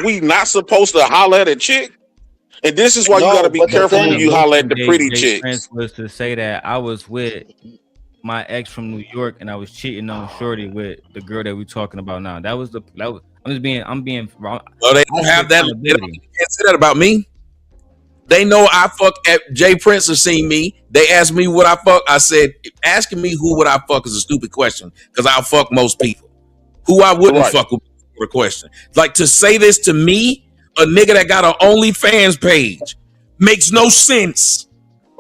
we not supposed to holler at a chick. And this is why you got to be careful when you holler at the pretty chicks. Prince was to say that I was with my ex from New York and I was cheating on shorty with the girl that we're talking about now. I'm being wrong. Well, they don't have that. They can't say that about me. They know I fuck at Jay Prince have seen me. They asked me what I fuck. I said, asking me who would I fuck is a stupid question because I'll fuck most people. who I wouldn't Right. fuck with for the question. Like, to say this to me, a nigga that got an OnlyFans page, makes no sense.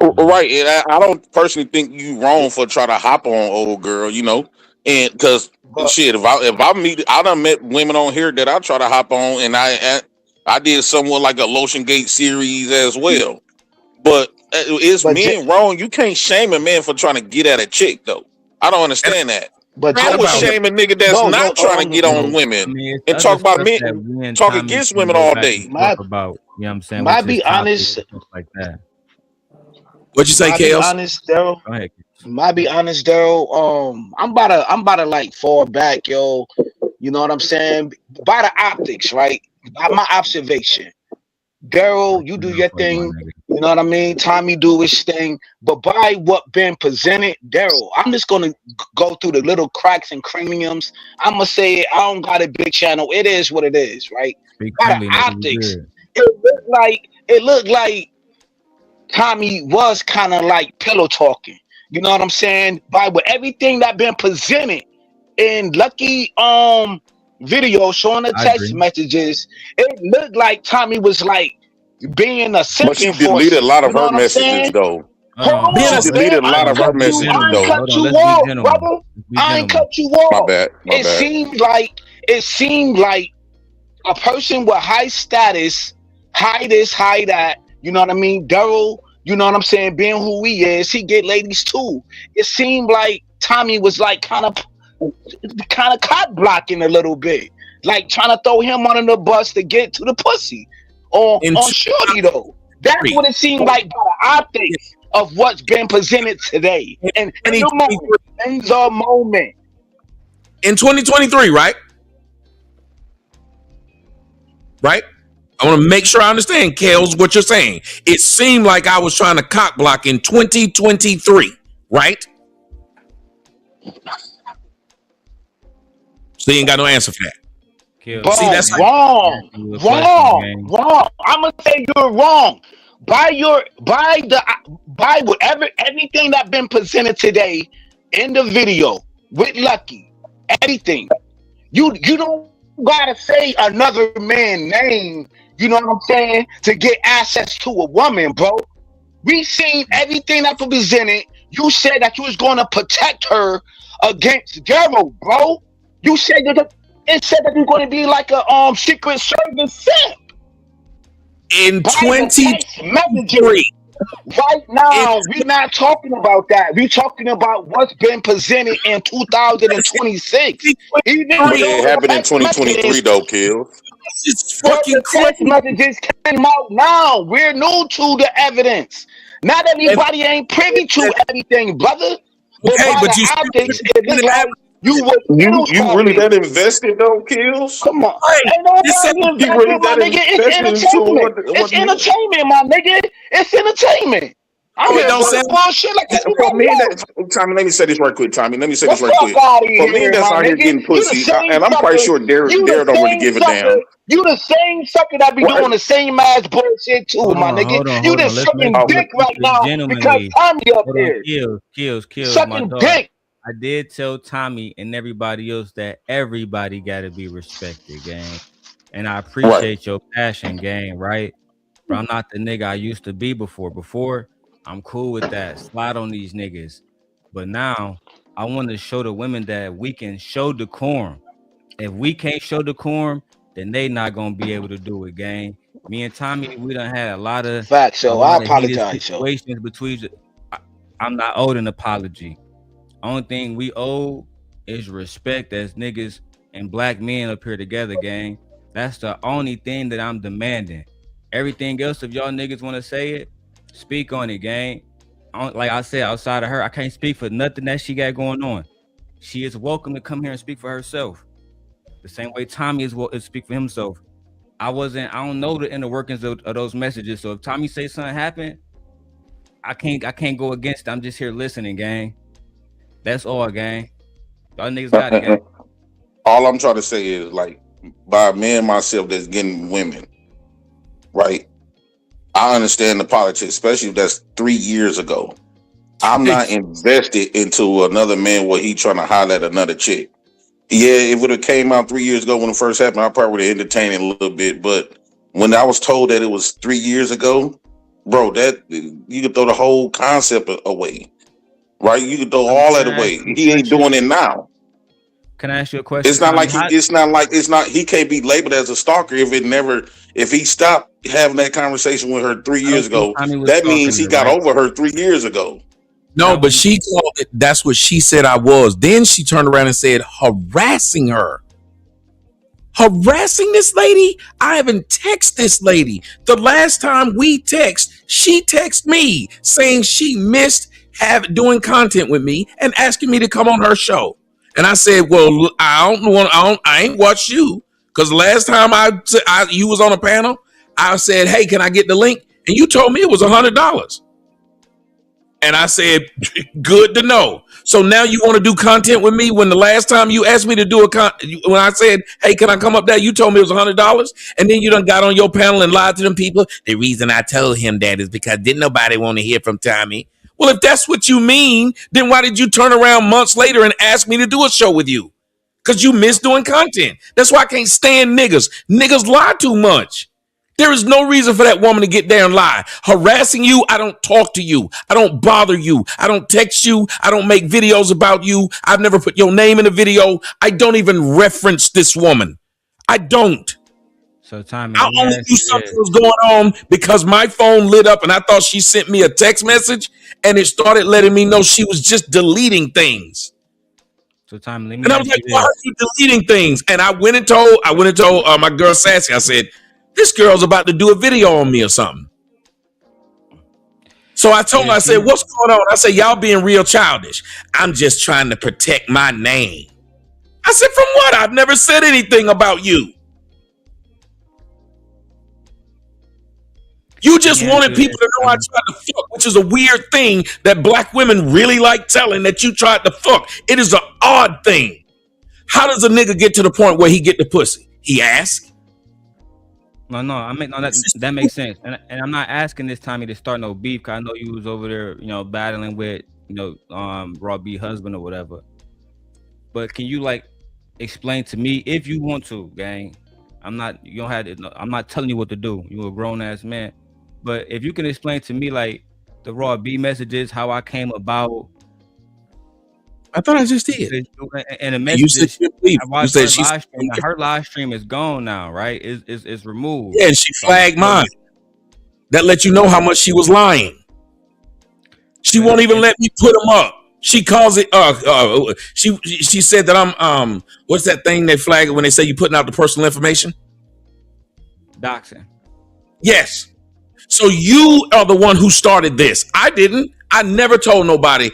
Right, and I don't personally think you wrong for trying to hop on old girl, you know, and because shit, if I done met women on here that I try to hop on, and I did somewhat like a Lotion Gate series as well, but it's men wrong. You can't shame a man for trying to get at a chick though. I don't understand that. But I would shame a nigga that's not trying to get on I women mean, it's and other talk about stuff that men, we and talk Tommy against can women go all back day. and talk about. You know what I'm saying? Might With be this topic honest. and stuff like that. What you say, Might be Kales? honest, Darrell. Go ahead. Might be honest, Darrell. I'm about to like fall back, yo. You know what I'm saying? By the optics, right? By my observation, Darrell, you do your thing. You know what I mean? Tommy do his thing. But by what been presented, Darrell, I'm just gonna go through the little cracks and craniums. I'm gonna say it. I don't got a big channel. It is what it is, right? Speak By friendly, the nigga, you optics, good. it looked like Tommy was kind of like pillow talking. You know what I'm saying? By with everything that been presented in Lucki video showing the I text agree. messages, it looked like Tommy was like being a But she simping for deleted a shit. lot You of know her what I'm messages saying? though. Hold Being She a on, man. deleted a I lot ain't of her cut you. messages I ain't though. cut Hold on, you let's be off, gentlemen. brother. Let's be I ain't gentlemen. cut you My off. bad. My It bad. seemed like a person with high status, high this, high that. You know what I mean? Darrell, you know what I'm saying? Being who he is, he get ladies too. It seemed like Tommy was like kind of cock blocking a little bit, like trying to throw him under the bus to get to the pussy on Shorty though. That's what it seemed like by the optics of what's been presented today. And in the moment. In 2023, right? Right? I want to make sure I understand, Kales, what you're saying. It seemed like I was trying to cock block in 2023, right? So you ain't got no answer for that. But See, that's wrong. I'm gonna say you're wrong. By whatever everything that been presented today in the video with Lucki, everything. You don't gotta say another man's name, you know what I'm saying, to get access to a woman, bro. We seen everything that was presented. You said that you was gonna protect her against Darrell, bro. You said that it said that you're gonna be like a Secret Service simp. In By the text messages. Right now, we're not talking about that. We're talking about what's been presented in 2026. Even though It happened in text 2023 messages, though, Kill. it's fucking the text messages came out now. We're new to the evidence. Not everybody ain't privy to everything, brother. But Okay, by but the you optics, it look like you were You really that invested though, Kills? Come on. Hey, Ain't nobody You really invested, my that nigga. It's invested into entertainment. what It's entertainment, my nigga. It's entertainment. I'm Oh, it here don't for the sound bullshit like for everybody me else. that Tommy, let me say this right quick, Tommy. Let me say The this right fuck quick. out of For me here, that's my out here nigga. getting You the pussy, same and I'm quite sucker. sure You Darrell the don't really same give a damn. sucker. You the same sucker that be doing the same ass bullshit too, Hold my on, nigga. hold on, You hold on. just Let's make sucking dick right this now because gentlemanly. Tommy up Hold on, here. kills, my Sucking dog. dick. I did tell Tommy and everybody else that everybody got to be respected, gang. And I appreciate your passion, gang, right? But I'm not the nigga I used to be before. Before, I'm cool with that. Slide on these niggas. But now, I want to show the women that we can show decorum. If we can't show decorum, then they not gonna be able to do it, gang. Me and Tommy, we done had a lot of Facts, yo. I heated apologize, yo. situations between. I'm not owed an apology. Only thing we owe is respect as niggas and black men up here together, gang. That's the only thing that I'm demanding. Everything else, if y'all niggas want to say it, speak on it, gang. Like I said, outside of her, I can't speak for nothing that she got going on. She is welcome to come here and speak for herself. The same way Tommy is welcome to speak for himself. I don't know the inner workings of those messages. So if Tommy say something happened, I can't go against it. I'm just here listening, gang. That's all, gang. Y'all niggas got it, gang. All I'm trying to say is like by me and myself that's getting women, right? I understand the politics, especially if that's 3 years ago. I'm not invested into another man where he trying to holler at another chick. Yeah, it would have came out 3 years ago when it first happened. I probably would have entertained it a little bit. But when I was told that it was 3 years ago, bro, that you could throw the whole concept away, right? You could throw all that away. He ain't doing it now. Can I ask you a question? It's not like he can't be labeled as a stalker if he stopped having that conversation with her 3 years ago. That means he got over her 3 years ago. No, but she called it. That's what she said I was. Then she turned around and said harassing her. Harassing this lady? I haven't texted this lady. The last time we text, she texted me saying she missed doing content with me and asking me to come on her show. And I said, well, I ain't watched you, because the last time you was on a panel, I said, hey, can I get the link? And you told me it was $100. And I said, good to know. So now you want to do content with me when the last time you asked me to do when I said, hey, can I come up there? You told me it was $100. And then you done got on your panel and lied to them people. The reason I told him that is because didn't nobody want to hear from Tommy. Well, if that's what you mean, then why did you turn around months later and ask me to do a show with you? Because you miss doing content. That's why I can't stand niggas. Niggas lie too much. There is no reason for that woman to get there and lie. Harassing you, I don't talk to you. I don't bother you. I don't text you. I don't make videos about you. I've never put your name in a video. I don't even reference this woman. I don't. So Tommy, I only knew something was going on because my phone lit up and I thought she sent me a text message and it started letting me know she was just deleting things. So Tommy, let me. And I was like, why are you deleting things? And I went and told my girl Sassy, I said, this girl's about to do a video on me or something. So I told her, I said, what's going on? I said, y'all being real childish. I'm just trying to protect my name. I said, from what? I've never said anything about you. You just wanted people to know I tried to fuck, which is a weird thing that black women really like telling, that you tried to fuck. It is an odd thing. How does a nigga get to the point where he get the pussy? He asks. No, that makes sense. And I'm not asking this Tommy to start no beef, because I know you was over there, battling with, Raw B husband or whatever. But can you explain to me, if you want to, gang? I'm not telling you what to do. You're a grown ass man. But if you can explain to me the Raw B messages, how I came about. I thought I just did. And the message, I said her live stream is gone now, right? It's removed. Yeah, and she flagged mine. That let you know how much she was lying. She won't even let me put them up. She calls it. She said that I'm what's that thing they flag when they say you putting out the personal information? Doxing. Yes. So you are the one who started this. I didn't. I never told nobody.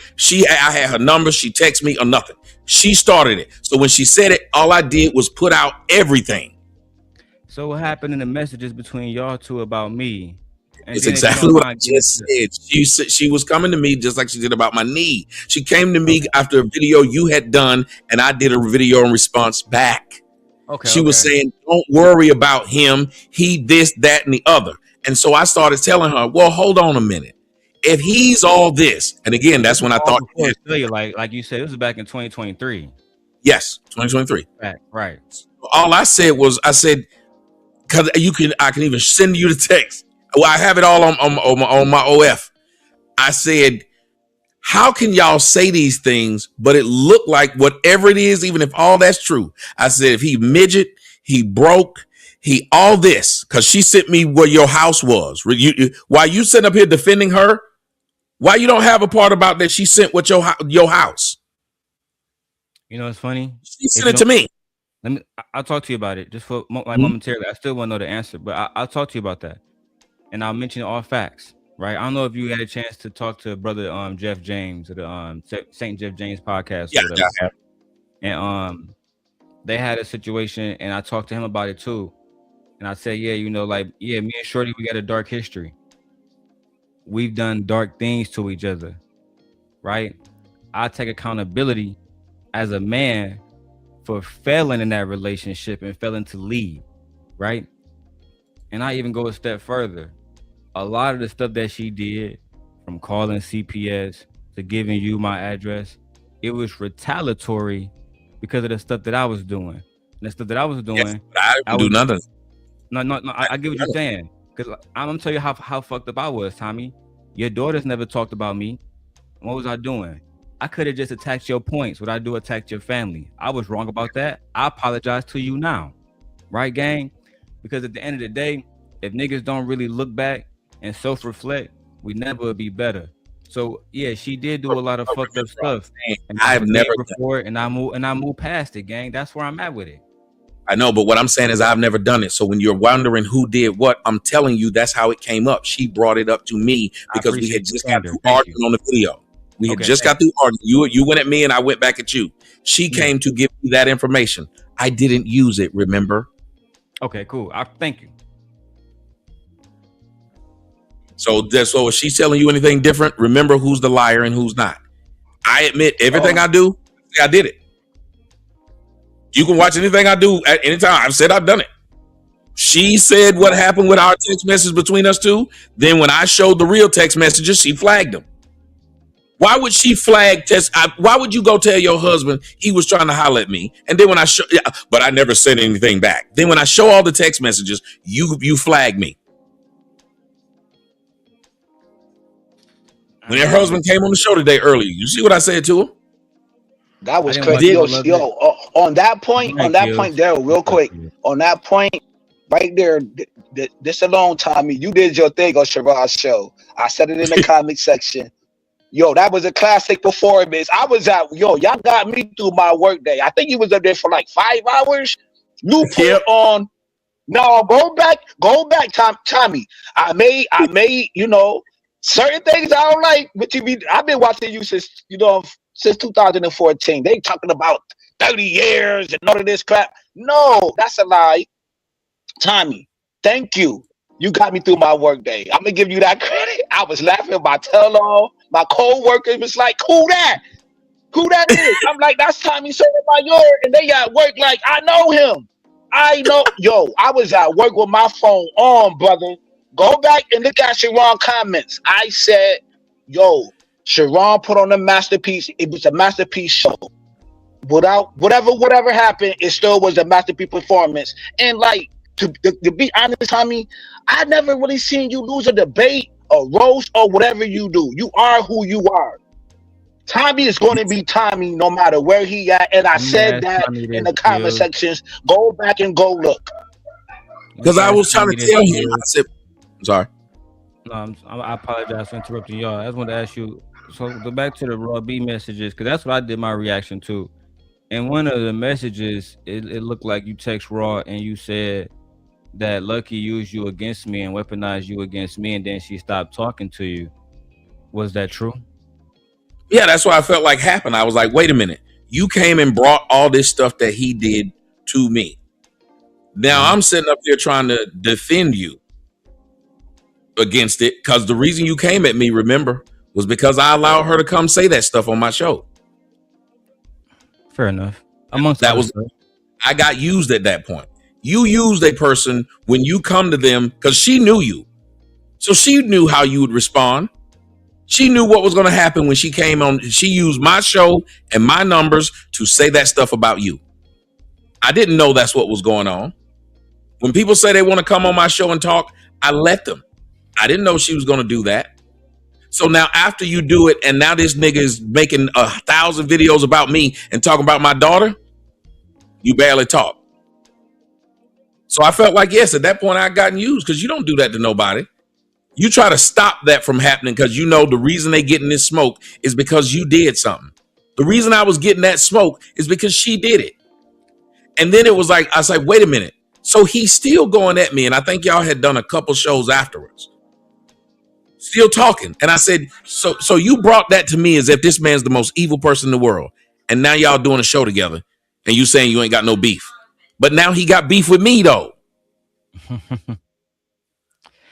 I had her number. She texted me or nothing. She started it. So when she said it, all I did was put out everything. So what happened in the messages between y'all two about me? It's exactly what I just said. She was coming to me just like she did about my knee. She came to me after a video you had done, and I did a video in response back. She was saying, don't worry about him. He this, that, and the other. And so I started telling her, well, hold on a minute. If he's all this, and again, that's when I thought, like you said, it was back in 2023. Yes, 2023. Right. All I said was, because I can even send you the text. Well, I have it all on my OF. I said, how can y'all say these things, but it looked like whatever it is, even if all that's true. I said, if he midget, he broke, he all this, because she sent me where your house was. While you sitting up here defending her, why you don't have a part about that she sent with your house? It's funny. She sent it to me. I'll talk to you about it just for momentarily. I still want to know the answer, but I'll talk to you about that, and I'll mention all facts. Right? I don't know if you had a chance to talk to brother Jeff James at the St. Jeff James podcast. Yeah. And they had a situation, and I talked to him about it too. And I said, me and Shorty, we got a dark history. We've done dark things to each other, right? I take accountability as a man for failing in that relationship and failing to lead, right? And I even go a step further. A lot of the stuff that she did, from calling CPS to giving you my address, it was retaliatory because of the stuff that I was doing. And the stuff that I was doing, Yes, but I didn't do nothing. No. I get what you're saying. Because I'm gonna tell you how fucked up I was, Tommy. Your daughters never talked about me. What was I doing? I could have just attacked your points. What I do, attacked your family. I was wrong about that. I apologize to you now. Right, gang? Because at the end of the day, if niggas don't really look back and self-reflect, we never would be better. So yeah, she did do a lot of fucked up stuff. And I've never before, and I moved past it, gang. That's where I'm at with it. I know, but what I'm saying is I've never done it. So when you're wondering who did what, I'm telling you that's how it came up. She brought it up to me because we had just got through arguing on the video. We had just got through arguing. You went at me and I went back at you. She came to give me that information. I didn't use it, remember? Okay, cool. Thank you. So if she's telling you anything different, remember who's the liar and who's not. I admit everything I do, I did it. You can watch anything I do at any time. I've said I've done it. She said what happened with our text message between us two. Then when I showed the real text messages, she flagged them. Why would she flag test? Why would you go tell your husband he was trying to holler at me? And then when I show, but I never sent anything back. Then when I show all the text messages, you flag me. When her husband came on the show today earlier, you see what I said to him? That was crazy. Yo, on that point, Darrel, real quick, on that point, right there, this alone, Tommy, you did your thing on Sherrod's show. I said it in the comment section. Yo, that was a classic performance. I was out. Yo, y'all got me through my work day. I think you was up there for like 5 hours. You put on. No, go back, Tommy. I made, certain things I don't like, but I've been watching you since 2014. They talking about 30 years and all of this crap. No, that's a lie. Tommy, thank you. You got me through my work day. I'm gonna give you that credit. I was laughing my tail off. My co-worker was like, who that is? I'm like, that's Tommy Sotomayor. And they at work like, I know him. I know. Yo, I was at work with my phone on, brother. Go back and look at Sharon comments. I said, yo, Sharon put on a masterpiece. It was a masterpiece show. Without whatever happened, it still was a masterpiece performance. And like, to be honest, Tommy, I never really seen you lose a debate, a roast, or whatever you do. You are who you are. Tommy is going to be Tommy no matter where he at. And I said that in the comment sections. Go back and go look. Because I was trying to tell him. I said, I'm sorry. No, I apologize for interrupting y'all. I just wanted to ask you. So go back to the raw B messages, because that's what I did my reaction to. And one of the messages, it looked like you text Raw and you said that Lucki used you against me and weaponized you against me, and then she stopped talking to you. Was that true? Yeah, that's what I felt like happened. I was like, wait a minute. You came and brought all this stuff that he did to me. Now I'm sitting up there trying to defend you against it, because the reason you came at me, remember, was because I allowed her to come say that stuff on my show. Fair enough. I got used at that point. You used a person when you come to them because she knew you. So she knew how you would respond. She knew what was going to happen when she came on. She used my show and my numbers to say that stuff about you. I didn't know that's what was going on. When people say they want to come on my show and talk, I let them. I didn't know she was going to do that. So now after you do it, and now this nigga is making 1,000 videos about me and talking about my daughter, you barely talk. So I felt like, yes, at that point I had gotten used, because you don't do that to nobody. You try to stop that from happening because you know the reason they getting this smoke is because you did something. The reason I was getting that smoke is because she did it. And then it was like, I was like, wait a minute. So he's still going at me. And I think y'all had done a couple shows afterwards. Still talking. And I said, so you brought that to me as if this man's the most evil person in the world. And now y'all doing a show together and you saying you ain't got no beef. But now he got beef with me though.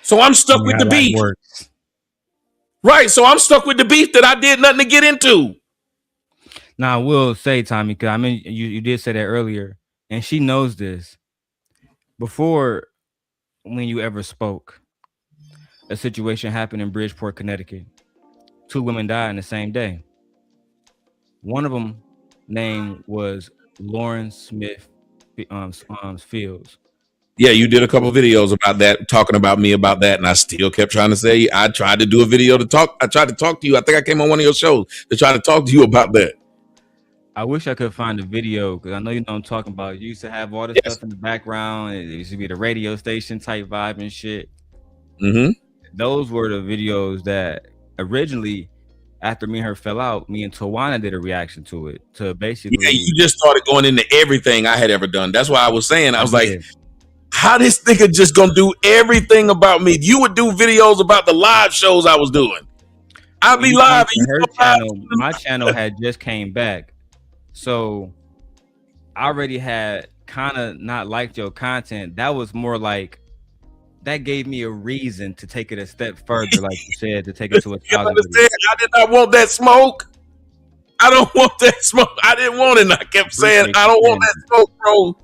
So I'm stuck with the beef. Right. So I'm stuck with the beef that I did nothing to get into. Now I will say, Tommy, because I mean you did say that earlier, and she knows this. Before, when you ever spoke, a situation happened in Bridgeport, Connecticut. 2 women died in the same day. One of them name was Lauren Smith Fields. Yeah, you did a couple videos about that, talking about me about that, and I still kept trying to say I tried to do a video to talk. I tried to talk to you. I think I came on one of your shows to try to talk to you about that. I wish I could find a video because I know you know what I'm talking about. You used to have all the stuff in the background. It used to be the radio station type vibe and shit. Mm-hmm. Those were the videos that originally, after me and her fell out, me and Tawana did a reaction to it. To basically, yeah, you just started going into everything I had ever done. That's why I was saying, I was like, how this nigga just gonna do everything about me? You would do videos about the live shows I was doing. I'd be live. Her channel, my channel had just came back, so I already had kind of not liked your content. That was more like that gave me a reason to take it a step further, like you said, to take it to a thousand. I did not want that smoke. I don't want that smoke. I didn't want it. And I kept saying, I don't want that smoke, bro.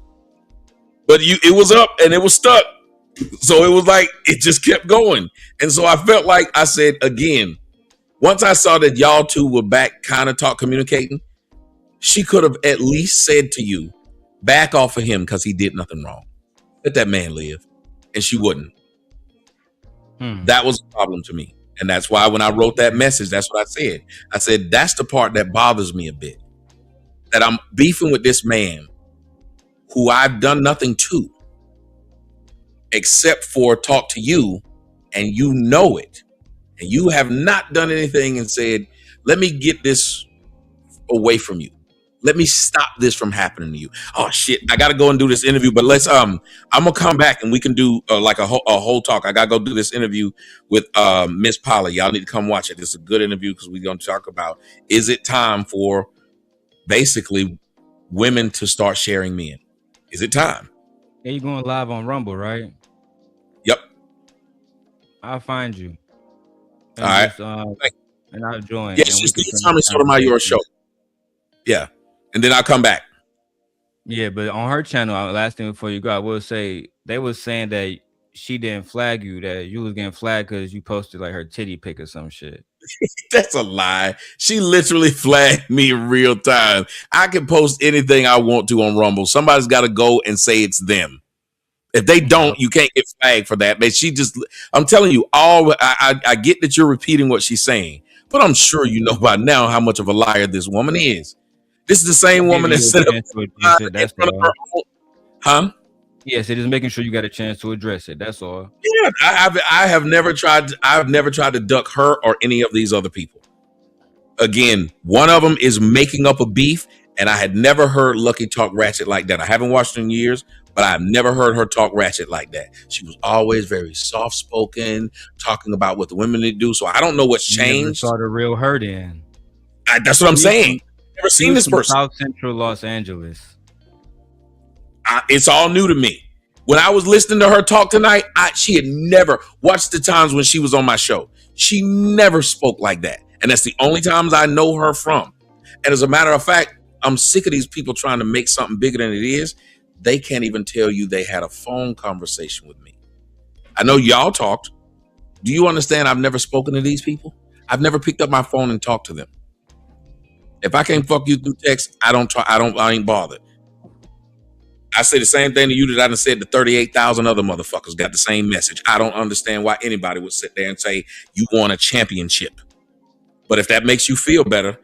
But it was up and it was stuck. So it was like, it just kept going. And so I felt like I said, again, once I saw that y'all two were back kind of communicating, she could have at least said to you, back off of him because he did nothing wrong. Let that man live. And she wouldn't. That was a problem to me. And that's why when I wrote that message, that's what I said. I said, that's the part that bothers me a bit. That I'm beefing with this man who I've done nothing to except for talk to you, and you know it. And you have not done anything and said, let me get this away from you. Let me stop this from happening to you. Oh shit, I gotta go and do this interview, but let's I'm gonna come back and we can do like a whole talk. I gotta go do this interview with Miss Polly. Y'all need to come watch it. It's a good interview because we're gonna talk about, is it time for basically women to start sharing men? Is it time? Yeah, you're going live on Rumble, right? Yep. I'll find you. And all right. Just, and I'll join. Yes, just do Tommy Sotomayor show. Yeah. And then I'll come back. Yeah, but on her channel, last thing before you go, I will say they was saying that she didn't flag you, that you was getting flagged because you posted like her titty pic or some shit. That's a lie. She literally flagged me in real time. I can post anything I want to on Rumble. Somebody's got to go and say it's them. If they don't, you can't get flagged for that. But she just, I'm telling you, I get that you're repeating what she's saying, but I'm sure you know by now how much of a liar this woman is. This is the same woman that set up in front of her own, huh? Yes, it is making sure you got a chance to address it. That's all. Yeah, I have never tried. I've never tried to duck her or any of these other people. Again, one of them is making up a beef, and I had never heard Lucki talk ratchet like that. I haven't watched her in years, but I've never heard her talk ratchet like that. She was always very soft spoken, talking about what the women need to do. So I don't know what's changed. Saw the real her in. That's what I'm saying. Never seen this person. South Central Los Angeles. It's all new to me. When I was listening to her talk tonight, she had never watched the times when she was on my show. She never spoke like that. And that's the only times I know her from. And as a matter of fact, I'm sick of these people trying to make something bigger than it is. They can't even tell you they had a phone conversation with me. I know y'all talked. Do you understand? I've never spoken to these people. I've never picked up my phone and talked to them. If I can't fuck you through text, I ain't bothered. I say the same thing to you that I done said to 38,000 other motherfuckers got the same message. I don't understand why anybody would sit there and say you won a championship. But if that makes you feel better,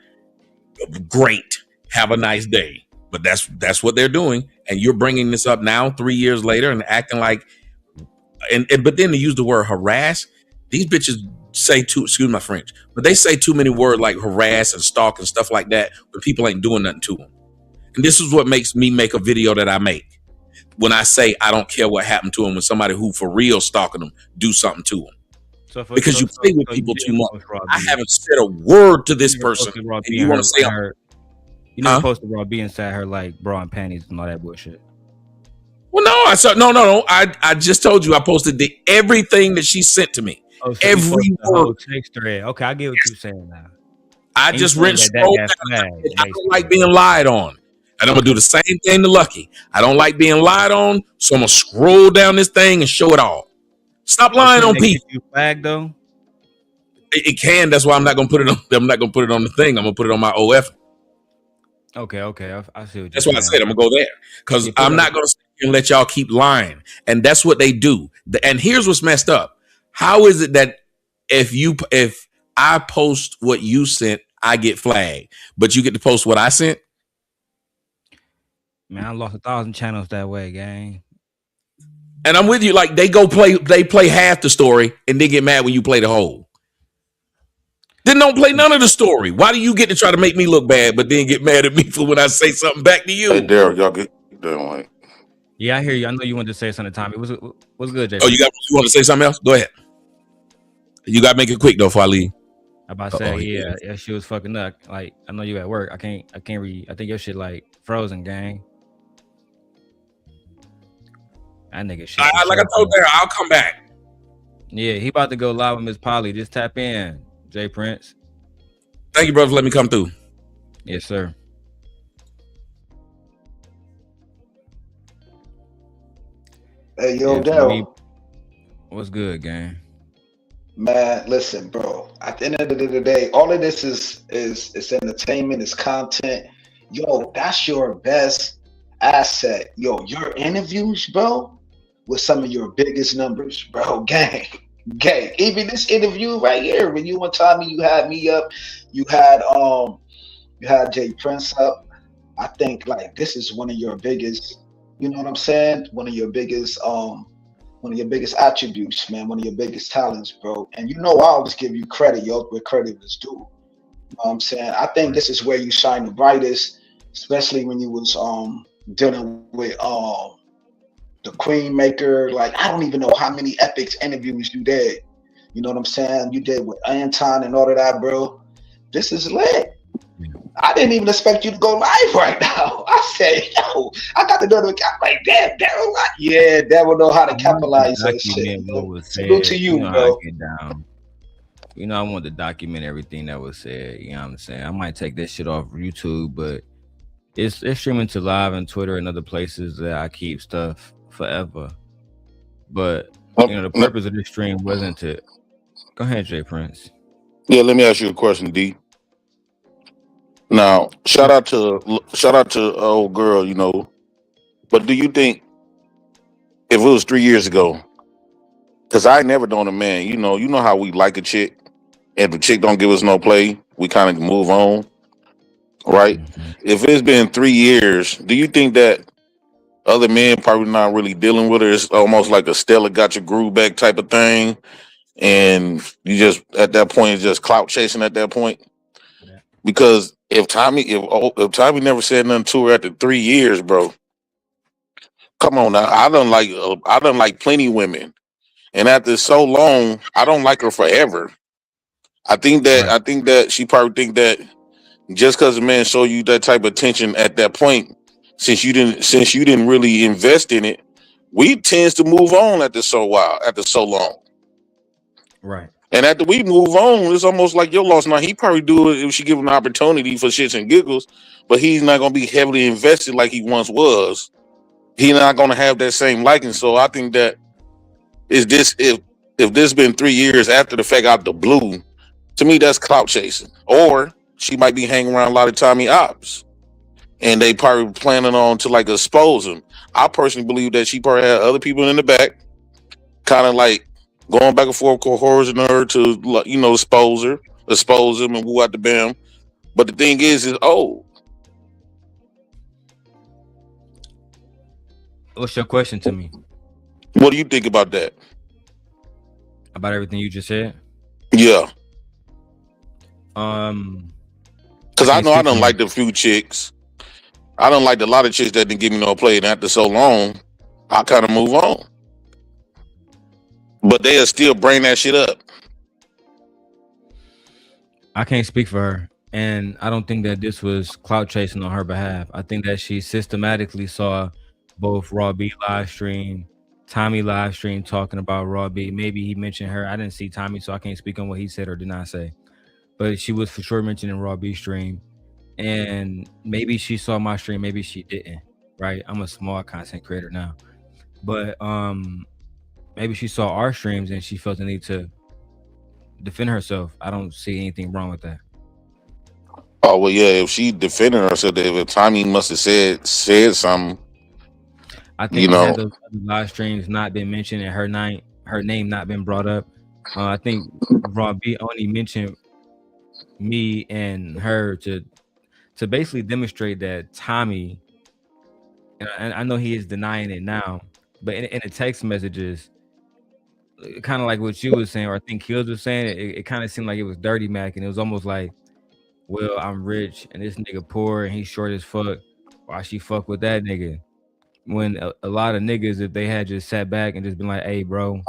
great. Have a nice day. But that's what they're doing. And you're bringing this up now 3 years later and acting like, but then to use the word harass, these bitches say excuse my French, but they say too many words like harass and stalk and stuff like that when people ain't doing nothing to them. And this is what makes me make a video that I make. When I say I don't care what happened to them, when somebody who for real stalking them do something to them. Because you play with people too much. I haven't said a word to this person. And you want to say her? You never posted Raw B inside her like bra and panties and all that bullshit. Well, no, I saw no. I just told you I posted everything that she sent to me. Oh, so every word. Text thread. Okay, I get what you're saying now. I just went scroll down. I don't like being lied on. And I'm going to do the same thing to Lucki. I don't like being lied on, so I'm going to scroll down this thing and show it all. Stop lying on people. You flag though? It can. That's why I'm not going to put it on. I'm not going to put it on the thing. I'm going to put it on my OF. Okay. I see what That's you're why I saying. said I'm gonna go there because Yeah, put I'm it not up. gonna sit here and let y'all keep lying, and that's what they do. And here's what's messed up: how is it that if I post what you sent, I get flagged, but you get to post what I sent? Man, I lost 1,000 channels that way, gang. And I'm with you. Like they play half the story, and they get mad when you play the whole. Then don't play none of the story. Why do you get to try to make me look bad, but then get mad at me for when I say something back to Hey, you? Darrel, y'all get done, like. Yeah, I hear you. I know you wanted to say something, Tommy. What's good, Jay? Oh, you want to say something else? Go ahead. You got to make it quick though, before I leave. I about to say, yeah, she was fucking up. Like, I know you at work. I can't read. I think your shit like frozen, gang. That nigga shit. Like I told Darrel, I'll come back. Yeah, he about to go live with Miss Polly. Just tap in, Jay Prince. Thank you, brother, for letting me come through. Yes, sir. Hey, yo, Yeah, Darrel. What's good, gang? Man, listen, bro. At the end of the day, all of this is entertainment, is content. Yo, that's your best asset. Yo, your interviews, bro, with some of your biggest numbers, bro. Gang. Even this interview right here, when you and Tommy, you had me up, you had Jay Prince up. I think like this is one of your biggest, you know what I'm saying? One of your biggest attributes, man, one of your biggest talents, bro. And you know I always give you credit, yo, where credit is due. You know what I'm saying? I think this is where you shine the brightest, especially when you was dealing with the Queen Maker. Like I don't even know how many epic interviews you did. You know what I'm saying? You did with Anton and all of that, bro. This is lit. I didn't even expect you to go live right now. I said, yo, I got the notification. I'm like, damn, Darrel, yeah, Darrel know how to capitalize that shit. What was Salute said. to you, know bro. How I get down. You know, I want to document everything that was said. You know what I'm saying? I might take this shit off YouTube, but it's streaming to live and Twitter and other places that I keep stuff forever. But you know, the purpose of this stream wasn't to. Go ahead, Jay Prince. Yeah, let me ask you a question, D. Now, shout out to old girl, you know. But do you think if it was 3 years ago? Because I ain't never known a man. You know how we like a chick. If the chick don't give us no play, we kind of move on, right? Mm-hmm. If it's been 3 years, do you think that other men probably not really dealing with her? It's almost like a Stella got your groove back type of thing, and you just at that point it's just clout chasing at that point. Because if Tommy never said nothing to her after 3 years, bro, come on now. I don't like plenty women, and after so long, I don't like her forever. I think that she probably think that just because a man show you that type of attention at that point, since you didn't really invest in it, we tends to move on after so long. Right. And after we move on, it's almost like your loss. Now he probably do it if she give him an opportunity for shits and giggles, but he's not gonna be heavily invested like he once was. He's not gonna have that same liking. So I think that is this if this been 3 years after the fact out the blue, to me that's clout chasing. Or she might be hanging around a lot of Tommy ops, and they probably planning on to like expose him. I personally believe that she probably had other people in the back, kind of like going back and forth, coercing her to expose him, and woo out the bam. But the thing is old. What's your question to me? What do you think about that? About everything you just said? Yeah. Because I know I don't like the few chicks. I don't like a lot of chicks that didn't give me no play, and after so long, I kind of move on. But they'll still bring that shit up. I can't speak for her, and I don't think that this was clout chasing on her behalf. I think that she systematically saw both Raw B live stream, Tommy live stream talking about Raw B. Maybe he mentioned her. I didn't see Tommy, so I can't speak on what he said or did not say. But she was for sure mentioning Raw B stream, and maybe she saw my stream, maybe she didn't. Right? I'm a small content creator now, but maybe she saw our streams and she felt the need to defend herself. I don't see anything wrong with that. Oh well, yeah. If she defended herself, if Tommy must have said something, I think had those other live streams not been mentioned and her name not been brought up, I think Raw B only mentioned me and her to basically demonstrate that Tommy, and I know he is denying it now, but in the text messages, kind of like what you was saying, or I think Kills was saying, it kind of seemed like it was Dirty Mac, and it was almost like, well, I'm rich and this nigga poor and he's short as fuck. Why she fuck with that nigga? When a lot of niggas, if they had just sat back and just been like, hey, bro,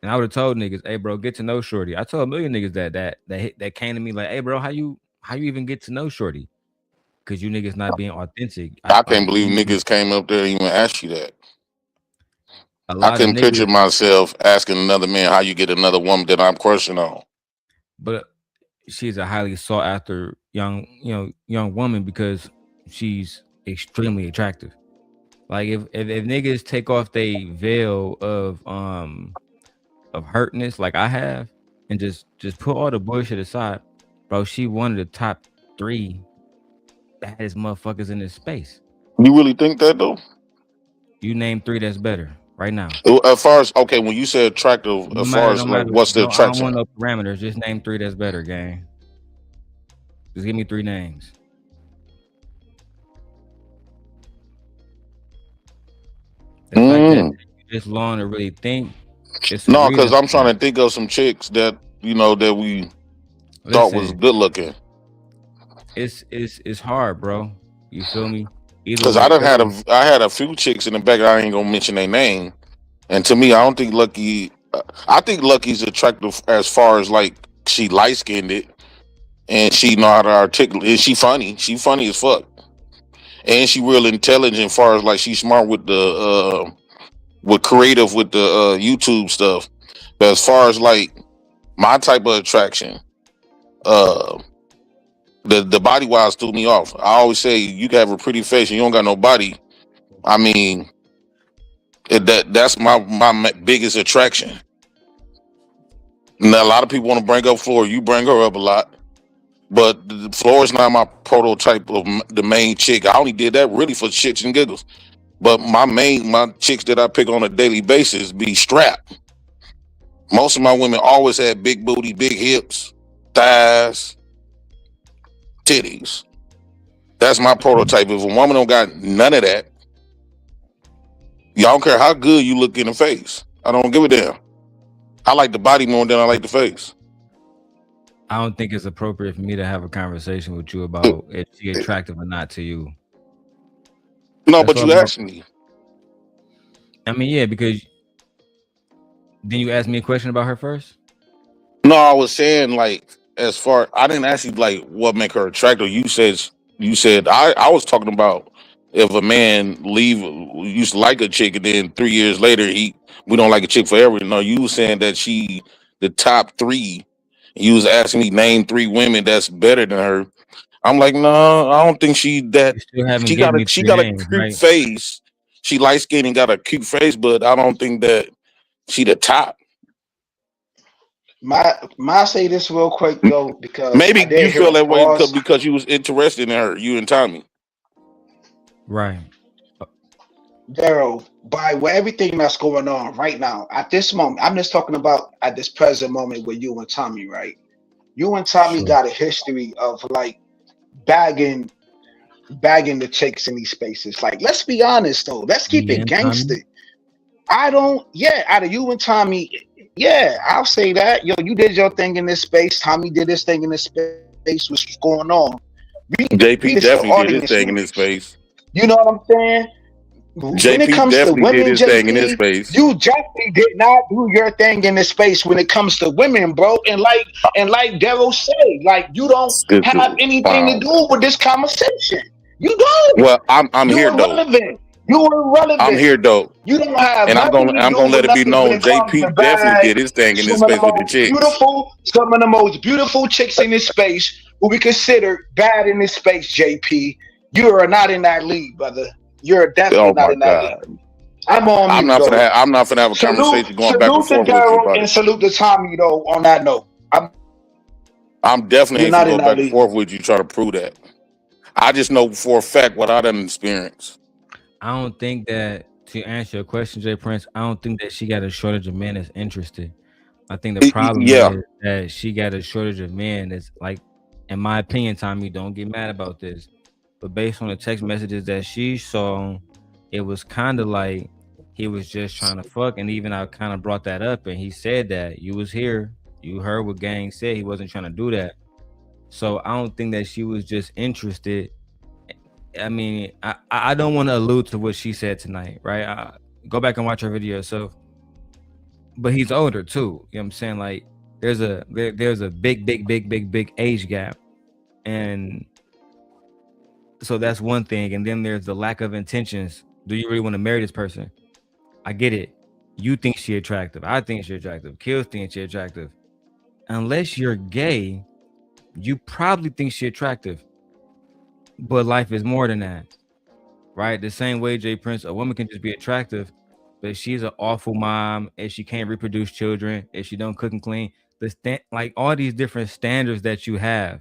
and I would have told niggas, hey, bro, get to know Shorty. I told a million niggas that came to me like, hey, bro, how you even get to know Shorty? Because you niggas not being authentic. I can't believe niggas came up there and even asked you that. I couldn't picture myself asking another man how you get another woman that I'm crushing on. But she's a highly sought after young woman because she's extremely attractive. Like if niggas take off their veil of hurtness like I have and just put all the bullshit aside, bro, she one of the top 3 baddest motherfuckers in this space. You really think that though? You name 3 that's better right now. As far as when you say attractive, as far as like what's the attraction? I don't want no parameters. Just name 3 that's better, gang. Just give me 3 names. The fact that it takes you this long to really think. No, because I'm trying to think of some chicks that that we thought was good looking. It's hard, bro. You feel me? Because I had a few chicks in the back. I ain't gonna mention their name. And to me, I don't think Lucki. I think Lucki's attractive as far as like she light skinned it, and she know how to articulate. And she funny. She funny as fuck, and she real intelligent. As far as like she's smart with the creative with the YouTube stuff. But as far as like my type of attraction, the body wise threw me off. I always say you can have a pretty face and you don't got no body. I mean, that's my biggest attraction. Now, a lot of people want to bring up Flora. You bring her up a lot, but Flora's not my prototype of the main chick. I only did that really for shits and giggles. But my chicks that I pick on a daily basis be strapped. Most of my women always had big booty, big hips, thighs, titties. That's my prototype. If a woman don't got none of that, y'all don't care how good you look in the face. I don't give a damn. I like the body more than I like the face. I don't think it's appropriate for me to have a conversation with you about if she attractive or not to you. No, but you asked me. I mean, yeah, because then you asked me a question about her first? No, I was saying like as far I didn't ask you like what make her attractive. You said I was talking about if a man used to like a chick and then 3 years later we don't like a chick forever. No, you was saying that she the top 3. You was asking me name 3 women that's better than her. I'm like, no, I don't think she that. She got a cute face. She light skinned and got a cute face, but I don't think that she the top. My say this real quick though, because maybe you feel that way because you was interested in her, you and Tommy. Right. Darrel, by everything that's going on right now, at this moment, I'm just talking about at this present moment with you and Tommy, right? You and Tommy got a history of like bagging the chicks in these spaces. Like, let's be honest though. Let's keep it gangster. Out of you and Tommy, I'll say that. Yo, you did your thing in this space. Tommy did his thing in this space. What's going on? JP definitely did his thing in his space. You know what I'm saying? When it comes to women, JP, you definitely did not do your thing in this space when it comes to women, bro. And like Darrel said, like you don't have anything to do with this conversation. You don't. Well, I'm here though. You were irrelevant. I'm here though. You don't have. And I'm gonna let it be known. JP definitely did his thing in this space with the chicks. Some of the most beautiful chicks in this space will be considered bad in this space. JP, you are not in that league, brother. You're definitely not in that league. I'm not gonna have a conversation going back and forth with you, buddy. And salute to Tommy though. On that note, I'm I'm definitely You're ain't not gonna in go that back and league. forth with you trying to prove that. I just know for a fact what I done experienced. I don't think that, to answer your question, Jay Prince, I don't think that she got a shortage of men that's interested. I think the problem Yeah, is that she got a shortage of men that's like, in my opinion, Tommy, don't get mad about this, but based on the text messages that she saw, it was kind of like he was just trying to fuck. And even I kind of brought that up, and he said that you was here, you heard what Gang said, he wasn't trying to do that. So I don't think that she was just interested. I mean, I don't want to allude to what she said tonight, right? Go back and watch her video yourself. But he's older too. You know what I'm saying? Like there's a big age gap. And so that's one thing. And then there's the lack of intentions. Do you really want to marry this person? I get it. You think she attractive. I think she attractive. Kills think she attractive. Unless you're gay, you probably think she attractive. But life is more than that. Right? The same way, Jay Prince, a woman can just be attractive, but she's an awful mom if she can't reproduce children, if she don't cook and clean. Like all these different standards that you have,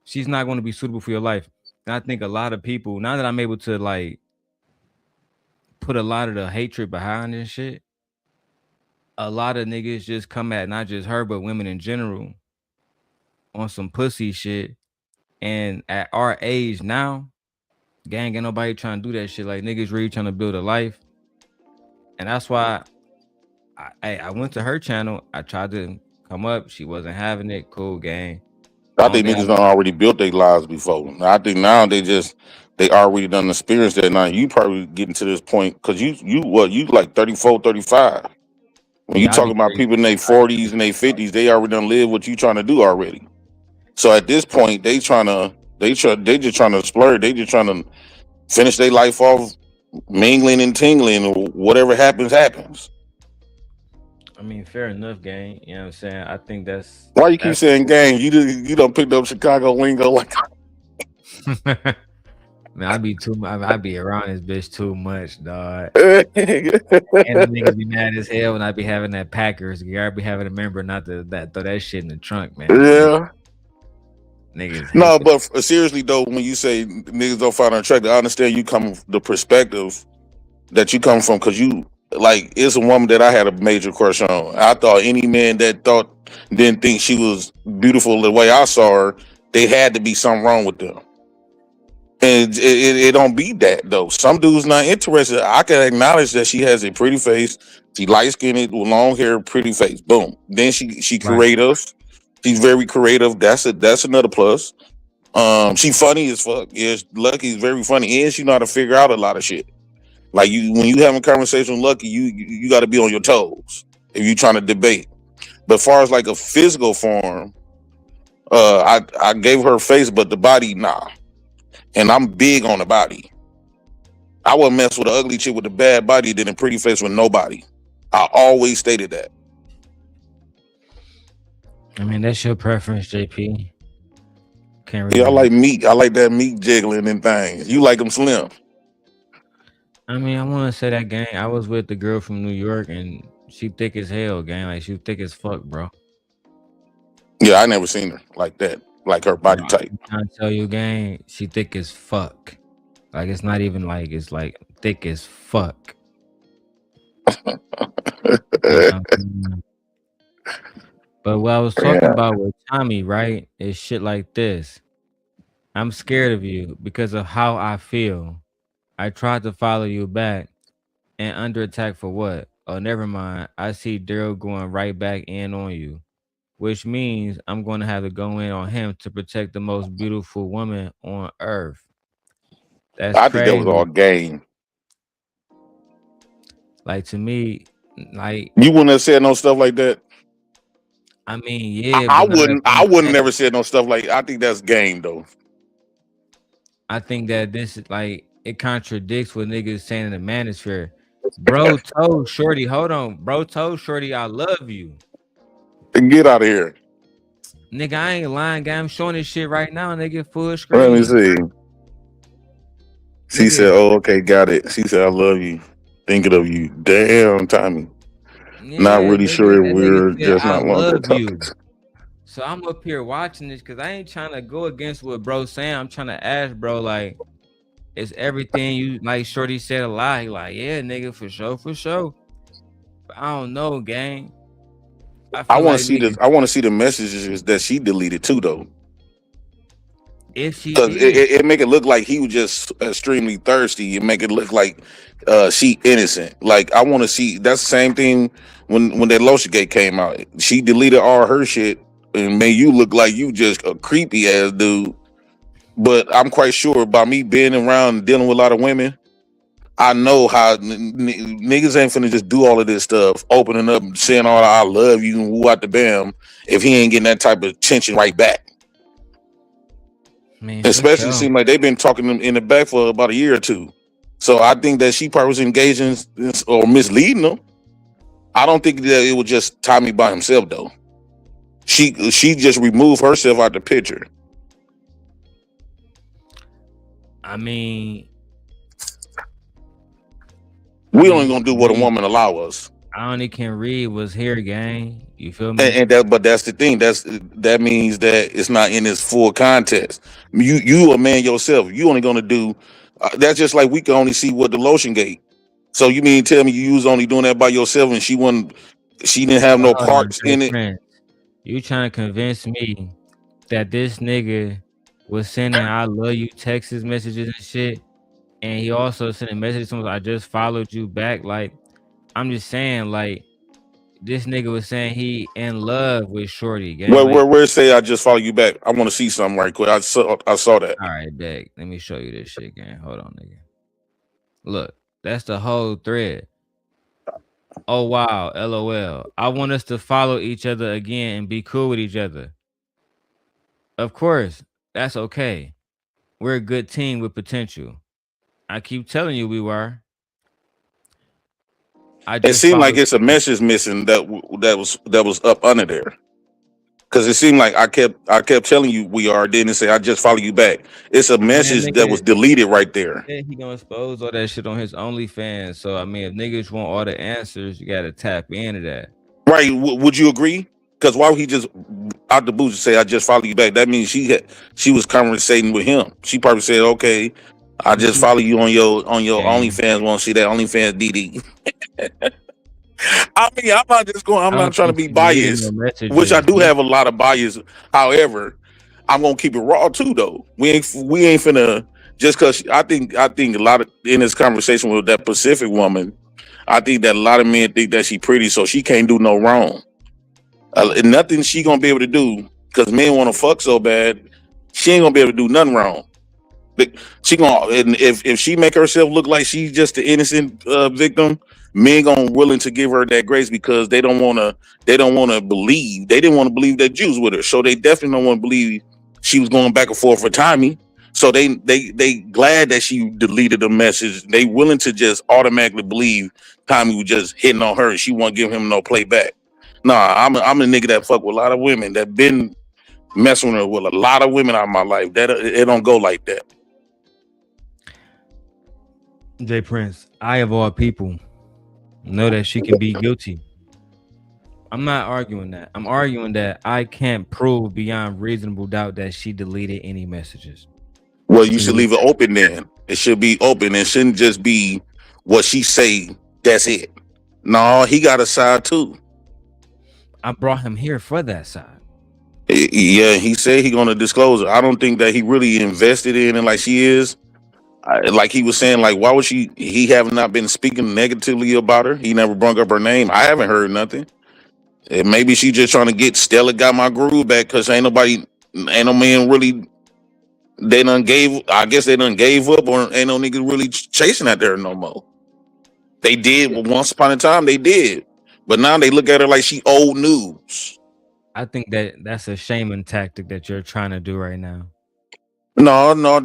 she's not going to be suitable for your life. And I think a lot of people, now that I'm able to like put a lot of the hatred behind this shit, a lot of niggas just come at not just her, but women in general on some pussy shit. And at our age now, gang, ain't nobody trying to do that shit. Like niggas really trying to build a life. And that's why I went to her channel. I tried to come up. She wasn't having it. Cool, gang. I think niggas done already built their lives before. I think now they already done experienced that. Now you probably getting to this point because you like 34, 35. When you talking about people in their 40s and their 50s, they already done live what you trying to do already. So at this point, they just trying to splurge. They just trying to finish their life off mingling and tingling, or whatever happens. I mean, fair enough, gang. You know what I'm saying? I think that's Why you keep saying gang? You done picked up Chicago lingo like man, I be around this bitch too much, dog. And the niggas be mad as hell when I be having that Packers gear. I be having a member not to throw that shit in the trunk, man. Yeah. Niggas. No, but seriously though, when you say niggas don't find her attractive, I understand you come from the perspective that you come from, because you like it's a woman that I had a major crush on. I thought any man that didn't think she was beautiful the way I saw her, they had to be something wrong with them. And it don't be that though. Some dudes not interested. I can acknowledge that she has a pretty face. She light skinned with long hair, pretty face. Boom. Then she creative. She's very creative. That's another plus. She funny as fuck. Yes, Lucki's very funny, and she know how to figure out a lot of shit. Like when you having a conversation with Lucki, you got to be on your toes if you trying to debate. But as far as like a physical form, I gave her face, but the body, nah. And I'm big on the body. I wouldn't mess with an ugly chick with a bad body than a pretty face with no body. I always stated that. I mean, that's your preference, JP. Can't really. Yeah, I like meat. I like that meat jiggling and things. You like them slim. I mean, I want to say that, gang. I was with the girl from New York, and she thick as hell, gang. Like, she thick as fuck, bro. Yeah, I never seen her like that. Like her body type. I tell you, gang, she thick as fuck. Like, it's not even like, it's like thick as fuck. But what I was talking about with Tommy, right, is shit like this. I'm scared of you because of how I feel. I tried to follow you back and under attack for what? Oh, never mind. I see Darrel going right back in on you, which means I'm going to have to go in on him to protect the most beautiful woman on earth. That's I crazy. think that was all game. Like, to me, like, you wouldn't have said no stuff like that. I mean, yeah, I wouldn't never said no stuff like. I think that's game though. I think that this is like, it contradicts what niggas saying in the manosphere. Bro told Shorty, hold on. Bro told Shorty, I love you. Get out of here. Nigga, I ain't lying, guy. I'm showing this shit right now, nigga. Full screen. Let me see. She said, "Oh, okay, got it." She said, "I love you. Thinking of you." Damn, Tommy. Yeah, not really sure if we're just not long topics. So I'm up here watching this because I ain't trying to go against what bro saying. I'm trying to ask bro, like, is everything you like? Shorty said a lie. He like, yeah, nigga, for sure, for sure. But I don't know, gang. I I feel want like to see nigga, I want to see the messages that she deleted too, though, if she because did, it make it look like he was just extremely thirsty. It make it look like she innocent. Like I want to see. That's the same thing when that lotion gate came out. She deleted all her shit and made you look like you just a creepy ass dude. But I'm quite sure by me being around and dealing with a lot of women, I know how niggas ain't finna just do all of this stuff, opening up and saying all I love you and woo out the bam if he ain't getting that type of attention right back. man, for Especially sure. seem like they've been talking in the back for about a year or two. So I think that she probably was engaging or misleading them. I don't think that it was just Tommy by himself though. She just removed herself out the picture. I mean, We only only he gonna do can what a read. woman allow us. I only can read what's here, gang. You feel me? And that, but that's the thing. That means that it's not in its full context. You a man yourself. You only gonna do. That's just like we can only see what the lotion gate. So you mean tell me you was only doing that by yourself and she wasn't? She didn't have But no hold on, parts Jay in it. Prince. You trying to convince me that this nigga was sending "I love you" text messages and shit, and he also sent a message to him, "I just followed you back." Like, I'm just saying, like, this nigga was saying he in love with Shorty, gang. Like, Where say I just follow you back? I want to see something right quick. I saw that. all right, back. Let me show you this shit, gang. Hold on, nigga. Look, that's the whole thread. Oh wow, LOL. I want us to follow each other again and be cool with each other. Of course, that's okay. We're a good team with potential. I keep telling you we were. I It just seemed like followed it's a you. message missing that was up under there. Because it seemed like I kept telling you we are. Then it say I just follow you back. It's a Man, message that nigga was deleted right there. said he gonna expose all that shit on his OnlyFans. So I mean, if niggas want all the answers, you gotta tap into that. Right? Would you agree? Because why would he just out the boots say I just follow you back? That means she was conversating with him. She probably said, "Okay, I But just you follow you on your gang, OnlyFans. Want to see that OnlyFans DD?" I mean, I'm not just going. I'm I not don't trying to think be she deleted no biased, which I messages. do have a lot of bias. However, I'm gonna keep it raw too, though. We ain't finna just because I think a lot of in this conversation with that Pacific woman, I think that a lot of men think that she pretty, so she can't do no wrong. Nothing she gonna be able to do because men want to fuck so bad. She ain't gonna be able to do nothing wrong. She gonna and if she make herself look like she's just the innocent victim, men gonna willing to give her that grace because they don't want to believe they didn't want to believe that Jews with her, so they definitely don't want to believe she was going back and forth for Tommy. So they glad that she deleted the message. They willing to just automatically believe Tommy was just hitting on her and she won't give him no playback. Nah, I'm a nigga that fuck with a lot of women that been messing with a lot of women out of my life. That it don't go like that. Jay Prince, I of all people know that she can be guilty. I'm not arguing that. I'm arguing that I can't prove beyond reasonable doubt that she deleted any messages. Well, you To me, should leave it open then. It should be open. It shouldn't just be what she say. That's it. No, he got a side too. I brought him here for that side. Yeah, he said he gonna disclose it. I don't think that he really invested in it like she is. Like he was saying, like why would she? He have not been speaking negatively about her. He never brung up her name. I haven't heard nothing. And maybe she just trying to get Stella got my groove back because ain't no man really. They done gave. I guess they done gave up, or ain't no niggas really chasing out there no more. They did once upon a time. They did, but now they look at her like she old news. I think that's a shaming tactic that you're trying to do right now. No, no.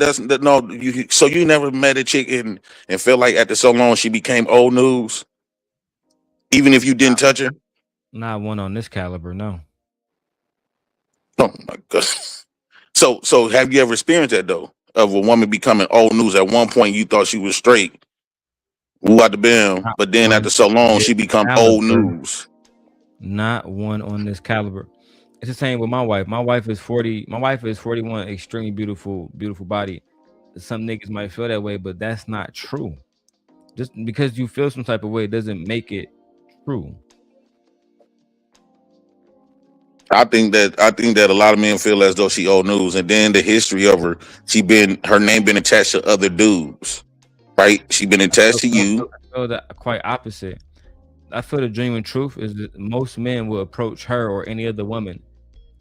So you never met a chick and felt like after so long she became old news, even if you didn't touch her. Not one on this caliber, no. Oh my god. So have you ever experienced that though? Of a woman becoming old news. At one point you thought she was straight, woo out the bim, Not but then one after so on long this she become old caliber. news. Not one on this caliber. It's the same with my wife. My wife is 40. My wife is 41. Extremely beautiful, beautiful body. Some niggas might feel that way, but that's not true. Just because you feel some type of way doesn't make it true. I think that a lot of men feel as though she old news, and then the history of her, her name been attached to other dudes, right? She been attached to you. I feel that quite opposite. I feel the genuine truth is that most men will approach her or any other woman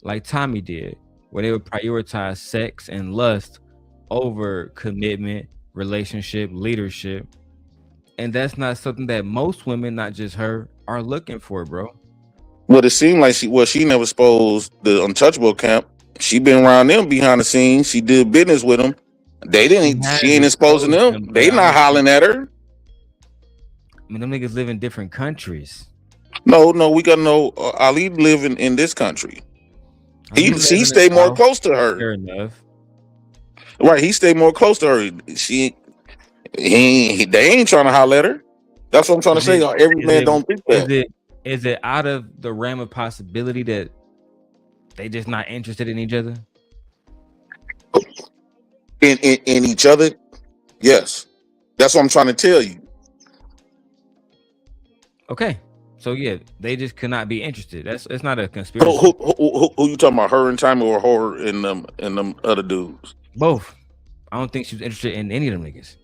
like Tommy did, where they would prioritize sex and lust over commitment, relationship, leadership. And that's not something that most women, not just her, are looking for, bro. Well, it seemed like she never exposed the untouchable camp. She been around them behind the scenes. She did business with them. She ain't exposing them. They not hollering at her. I mean, them niggas live in different countries. No, we gotta know Ali living in this country. He stayed more close to her. Fair enough. Right, he stayed more close to her. They ain't trying to holler at her. That's what I'm trying to say. Every man don't think that. Is it out of the realm of possibility that they just not interested in each other? In each other? Yes. That's what I'm trying to tell you. Okay. So yeah, they just could not be interested. It's not a conspiracy. Who you talking about? Her and Tommy, or her and them other dudes? Both. I don't think she was interested in any of them niggas.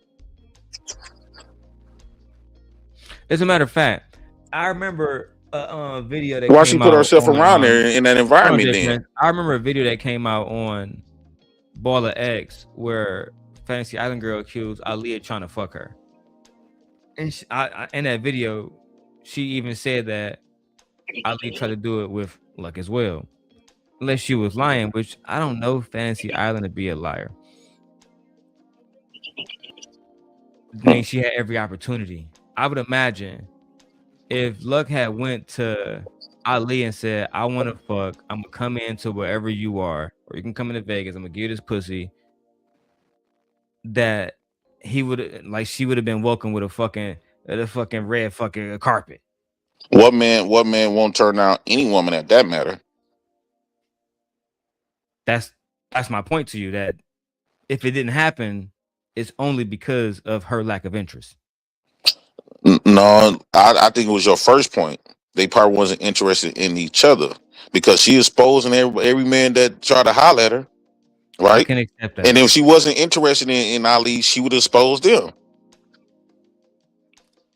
As a matter of fact, I remember a video that why she put herself around there in that environment. Then I remember a video that came out on Baller X where Fantasy Island girl accused Ali of trying to fuck her, and in that video, she even said that Ali tried to do it with Luck as well, unless she was lying, which I don't know Fantasy Island to be a liar. I mean, she had every opportunity. I would imagine if Luck had went to Ali and said, I want to fuck, I'm gonna come into wherever you are, or you can come into Vegas, I'm gonna give you this pussy, that he would, like, she would have been welcome with a fucking red fucking carpet. What man won't turn down any woman at that matter? That's my point to you, that if it didn't happen, it's only because of her lack of interest. No, I think it was your first point. They probably wasn't interested in each other because she exposing every man that tried to holler at her, right? I can accept that. And if she wasn't interested in Ali, she would expose them.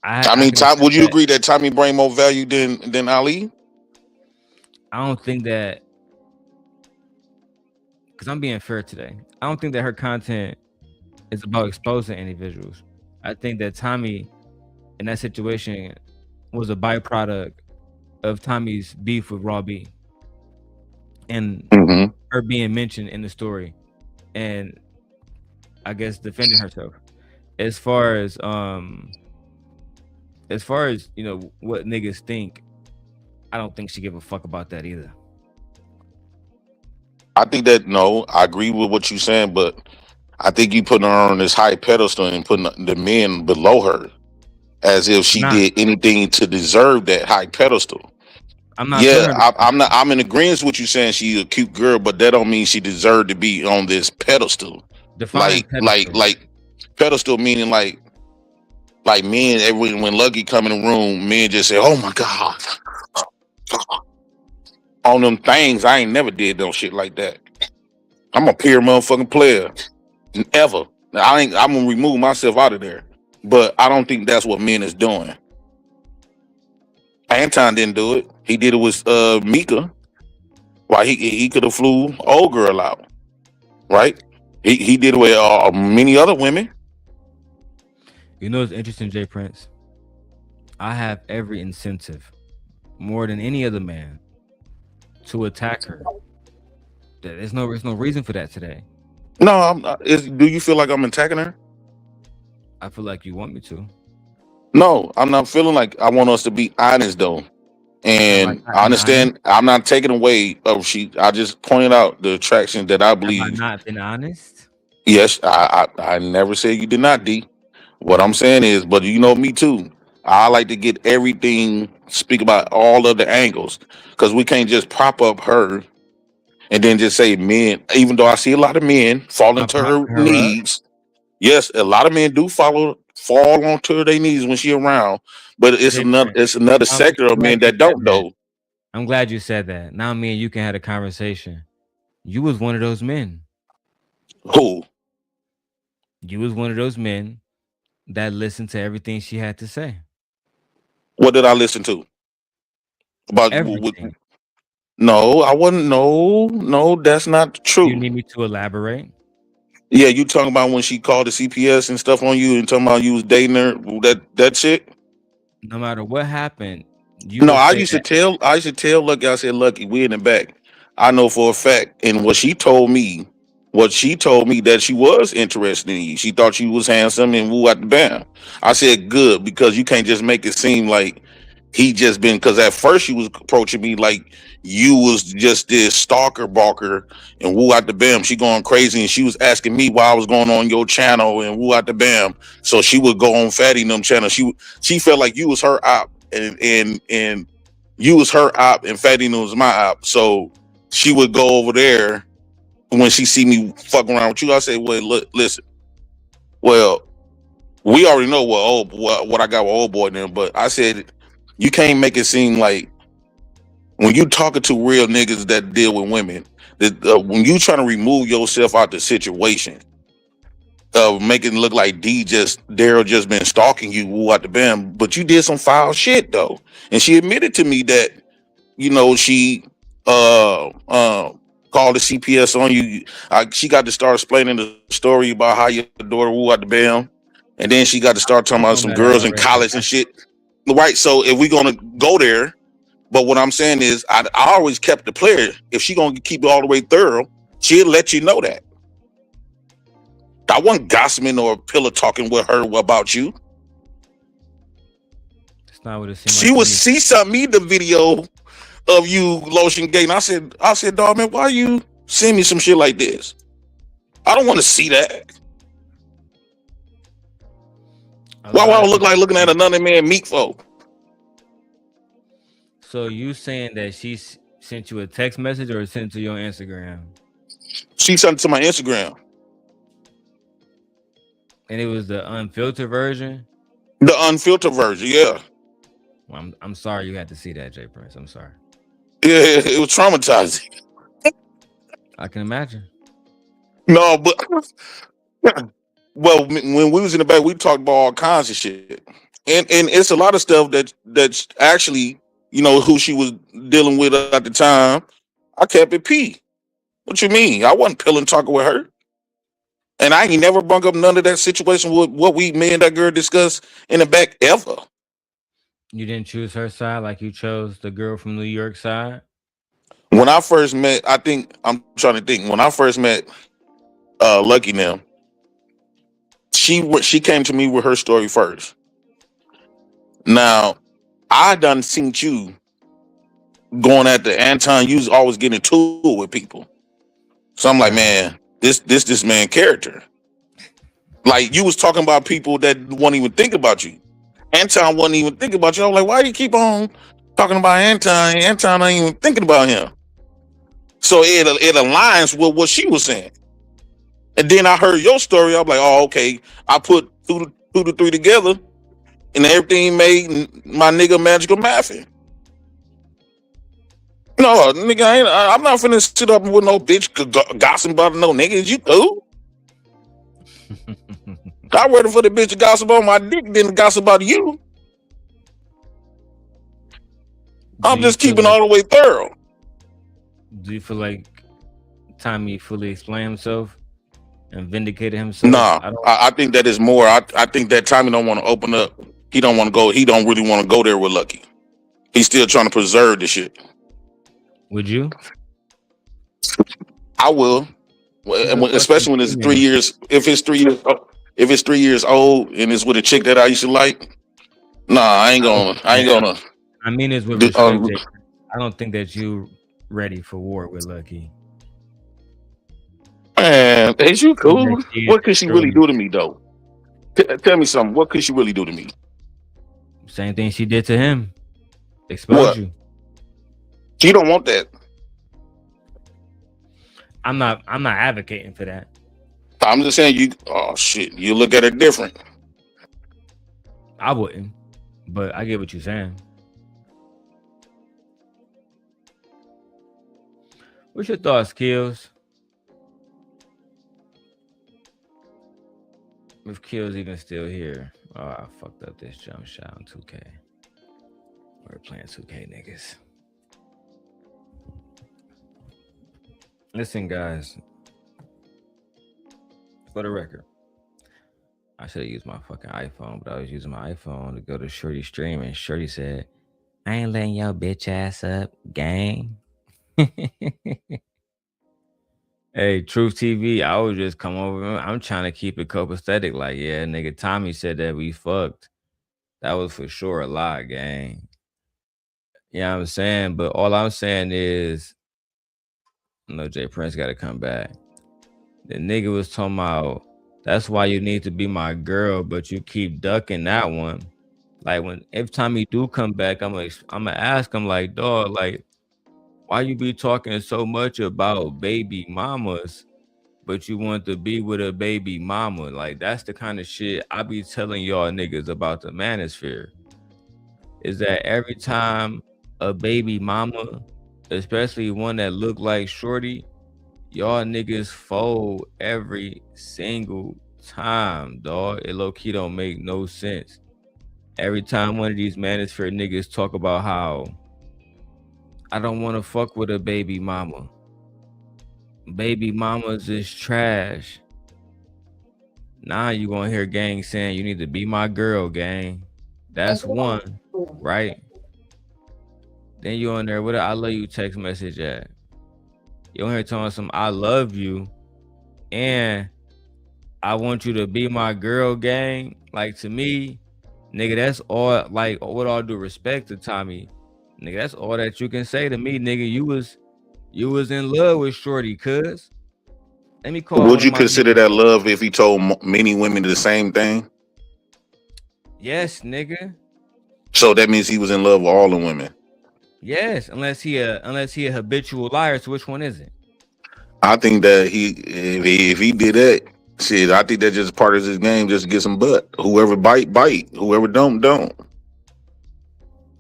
I mean, would you agree that Tommy bring more value than Ali? I don't think that, because I'm being fair today, I don't think that her content is about exposing individuals. I think that Tommy in that situation was a byproduct of Tommy's beef with Raw B and her being mentioned in the story, and I guess defending herself. As far as you know what niggas think, I don't think she give a fuck about that either. I think that I agree with what you're saying, but I think you putting her on this high pedestal and putting the men below her, as if she did anything to deserve that high pedestal. I'm not. Yeah, I'm in agreement with you saying she's a cute girl, but that don't mean she deserved to be on this pedestal. Like pedestal meaning like men. When Lucky come in the room, men just say, "Oh my god." On them things, I ain't never did no shit like that. I'm a pure motherfucking player. Ever. I'm gonna remove myself out of there. But I don't think that's what men is doing. Anton didn't do it. He did it with Mika. Why he could have flew old girl out. Right? He did it with many other women. You know, it's interesting, Jay Prince. I have every incentive, more than any other man, to attack her. There's no reason for that today. No, do you feel like I'm attacking her? I feel like you want me to. No, I'm not feeling like I want us to be honest though. And I understand I'm not taking away I just pointed out the attraction that I believe. Have I not been honest? Yes, I never said you did not, D. What I'm saying is, but you know me too. I like to get everything, speak about all of the angles, because we can't just prop up her and then just say men. Even though I see a lot of men fall Not into her propping her up. needs. Yes, a lot of men do fall onto their knees when she around, but Jay it's another I'm sector of glad men you that said don't that. though. I'm glad you said that. Now me and you can have a conversation. You was one of those men. Who? You was one of those men that listened to everything she had to say. What did I listen to? About Everything. no, I wasn't. No, that's not You true. need me to elaborate? Yeah, you talking about when she called the CPS and stuff on you and talking about you was dating her, that shit? No matter what happened, you No, will say that. I used to tell Lucky, I said, Lucky, we in the back. I know for a fact, and what she told me that she was interested in you. She thought you was handsome and woo at the bam. I said, good, because you can't just make it seem like he just been, because at first she was approaching me like you was just this stalker barker and woo out the bam. She going crazy and she was asking me why I was going on your channel and woo out the bam. So she would go on Fatty and them channel. She felt like you was her op and you was her op and Fatty was my op. So she would go over there when she see me fucking around with you. I say, well, look, listen. Well, we already know what I got with old boy there, but I said you can't make it seem like when you talking to real niggas that deal with women, that when you trying to remove yourself out the situation, making it look like Darrel just been stalking you woo out the bam, but you did some foul shit though, and she admitted to me that she called the CPS on you. She got to start explaining the story about how your daughter woo out the bam, and then she got to start talking I about know some that girls in already. college and shit. Right. So if we gonna go there, but what I'm saying is, I always kept the player. If she gonna keep it all the way thorough, she'll let you know that. I wasn't gossiping or pillow talking with her about you. It's not what it seemed like to me. She sent me the video of you lotion gate. And I said, dog, man, why you send me some shit like this? I don't want to see that. A Why would lot I of look like looking at another man meat for? So you saying that she sent you a text message or sent it to your Instagram? She sent it to my Instagram. And it was the unfiltered version? The unfiltered version, yeah. Well, I'm sorry you had to see that, Jay Prince. I'm sorry. Yeah, it was traumatizing. I can imagine. No, but well, when we was in the back, we talked about all kinds of shit, and it's a lot of stuff that's actually who she was dealing with at the time. I kept it P. What you mean? I wasn't pilling talking with her, and I ain't never brought up none of that situation with what me and that girl discussed in the back ever. You didn't choose her side like you chose the girl from New York side? When I first met, I'm trying to think. When I first met Lucky now, she came to me with her story first. Now, I done seen you going at the Anton. You was always getting into it with people. So I'm like, Right. man, this man character. Like you was talking about people that won't even think about you. Anton wasn't even thinking about you. I was like, why do you keep on talking about Anton? Anton ain't even thinking about him. So it aligns with what she was saying. And then I heard your story. I'm like, oh, okay. I put two to three together, and everything made my nigga Magical Maffin. No, nigga, I'm not finna sit up with no bitch gossip about no niggas. You cool? I ready for the bitch to gossip on my dick than to gossip about you. I'm just keeping all the way thorough. Do you feel like Tommy fully explained himself and vindicated himself? Nah, I think that is more. I think that Tommy don't want to open up. He don't want to go. He don't really want to go there with Lucky. He's still trying to preserve the shit. Would you? I will, especially when it's 3 years. If it's 3 years old and it's with a chick that I used to like, nah, I ain't gonna. I mean, it's with respect. Jay. I don't think that you ready for war with Lucky. Man, is you cool? What could she really do to me though? Tell me something. What could she really do to me? Same thing she did to him. Exposed What? you. She don't want that. I'm not advocating for that. I'm just saying you. Oh shit, you look at it different. I wouldn't, but I get what you're saying. What's your thoughts, Kills? If Kills even still here. Oh, I fucked up this jump shot on 2K. We're playing 2K, niggas. Listen, guys. For the record, I should have used my fucking iPhone, but I was using my iPhone to go to Shorty's stream, and Shorty said, I ain't letting your bitch ass up, gang. Hey, Truth TV, I would just come over. I'm trying to keep it copacetic. Like, yeah, nigga, Tommy said that we fucked. That was for sure a lie, gang. You know what I'm saying? But all I'm saying is, Jay Prince got to come back. The nigga was talking about, that's why you need to be my girl, but you keep ducking that one. Like, every time he do come back, I'm gonna ask him, like, dog, like, why you be talking so much about baby mamas, but you want to be with a baby mama? Like, that's the kind of shit I be telling y'all niggas about the manosphere. Is that every time a baby mama, especially one that look like Shorty, y'all niggas fold every single time, dog. It low-key don't make no sense. Every time one of these manosphere niggas talk about how I don't want to fuck with a baby mama. Baby mamas is trash. Now you gonna hear gang saying you need to be my girl, gang. That's one, right? Then you on there with a I love you text message at. You on here telling some I love you and I want you to be my girl, gang. Like, to me, nigga, that's all. Like, with all due respect to Tommy, nigga, that's all that you can say to me, nigga. You was in love with Shorty, cuz. Let me call Would one you of my consider niggas. that love if he told many women the same thing? Yes, nigga. So that means he was in love with all the women. Yes, unless he a habitual liar. So which one is it? I think that if he did that, shit, I think that's just part of his game, just to get some butt. Whoever bite. Whoever don't.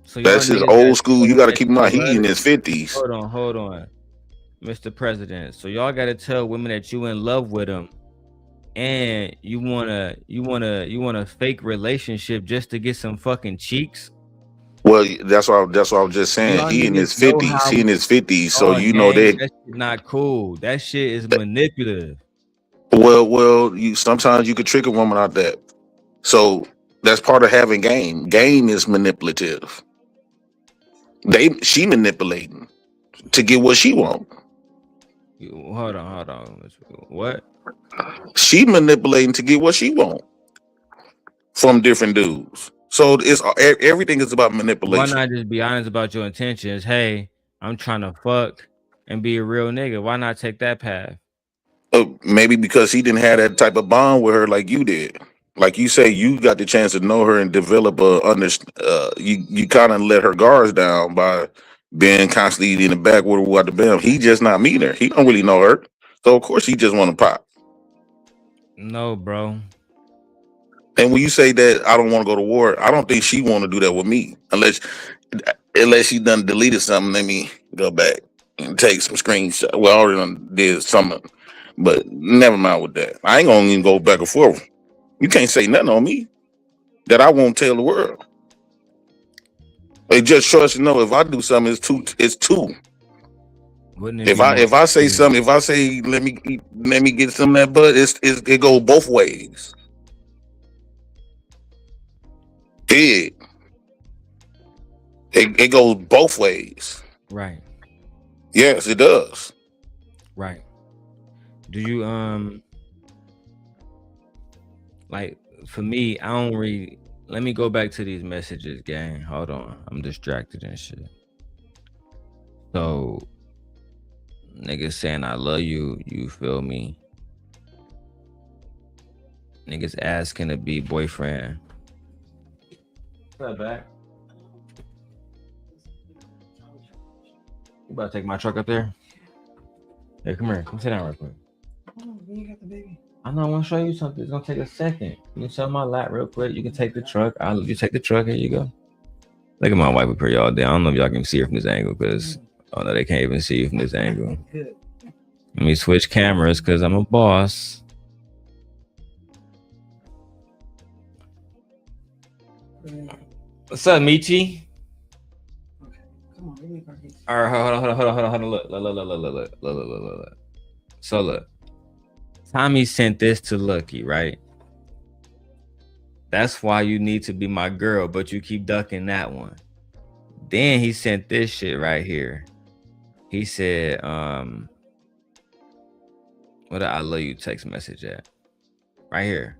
So y'all That's his niggas old got school. You got to keep in mind, he in his 50s. Hold on, Mr. President. So y'all got to tell women that you in love with them, and you want a fake relationship just to get some fucking cheeks. Well, that's what I was just saying. Y'all He in his niggas know 50s. how He in his 50s. So Oh, you know gang, that. that shit not cool. That shit is manipulative. Well, you sometimes you could trick a woman out that. So that's part of having game. Game is manipulative. She manipulating to get what she want. Hold on. What? She manipulating to get what she want from different dudes. So it's everything is about Why manipulation. not just be honest about your intentions? Hey, I'm trying to fuck and be a real nigga. Why not take that path? Maybe because he didn't have that type of bond with her like you did. Like you say, you got the chance to know her and develop you kind of let her guards down by being constantly in the back with her at the bam. He just not meet her. He don't really know her. So of course he just want to pop. No, bro. And when you say that I don't want to go to war, I don't think she want to do that with me unless she done deleted something. Let me go back and take some screenshots. Well, I already done did something, but never mind with that. I ain't gonna even go back and forth. You can't say nothing on me that I won't tell the world. It just trust to know if I do something, it's two. If I say something, if I say let me get some of that butt, it goes both ways. It goes both ways. Right. Yes, it does. Right. Do you like, for me, I don't really. Let me go back to these messages, gang. Hold on. I'm distracted and shit. So niggas saying I love you, you feel me? Niggas asking to be boyfriend. What's up, back? You about to take my truck up there? Hey, come here. Come sit down real quick. You got the baby. I know. I want to show you something. It's gonna take a second. You can sit on my lap real quick. You can take the truck. You take the truck. Here you go. Look at my wife up here, y'all. I don't know if y'all can see her from this angle because oh no, they can't even see you from this angle. Let me switch cameras because I'm a boss. What's up, Michi? All right, hold on. Look. So look, Tommy sent this to Lucki, right? That's why you need to be my girl, but you keep ducking that one. Then he sent this shit right here. He said, what I love you text message at? Right here.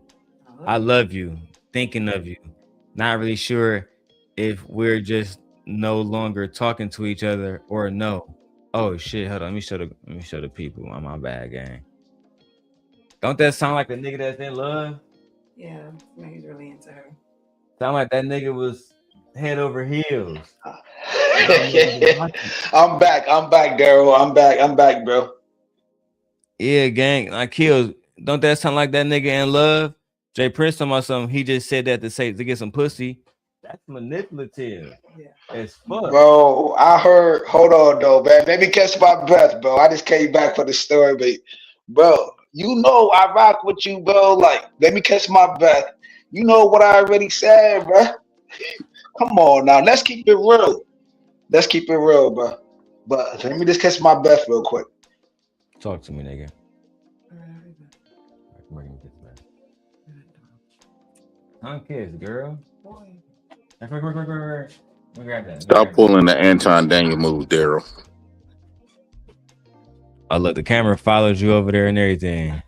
I love you, thinking of you. Not really sure if we're just no longer talking to each other or no. Oh shit, hold on. Let me show the people on my bad gang. Don't that sound like a nigga that's in love? Yeah, nigga's really into her. Sound like that nigga was head over heels. I'm back, Darrel. I'm back, bro. Yeah, gang. Like Kills. Don't that sound like that nigga in love? Jay Prince talking about something. He just said that to get some pussy. That's manipulative. Yeah. As fuck. Bro, I heard. Hold on, though, man. Let me catch my breath, bro. I just came back for the story, but bro, you know I rock with you, bro. Like, let me catch my breath. You know what I already said, bro. Come on now, let's keep it real. Let's keep it real, bro. But let me just catch my breath real quick. Talk to me, nigga. Tongue kiss, girl. Grab that. Stop pulling the Anton Daniel move, Darrel. Oh, look, the camera follows you over there and everything.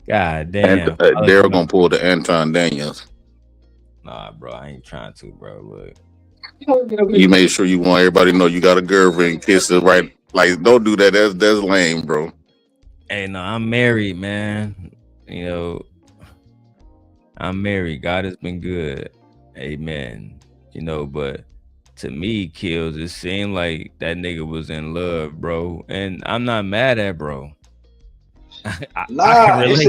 God damn. Darrel gonna pull the Anton Daniels. Nah, bro, I ain't trying to, bro. Look. You made sure you want everybody to know you got a girlfriend. Kiss her right. Like, don't do that. That's lame, bro. Hey, no, I'm married, man. You know, I'm married. God has been good. Amen. You know, but to me, Kills, it seemed like that nigga was in love, bro. And I'm not mad at bro. It's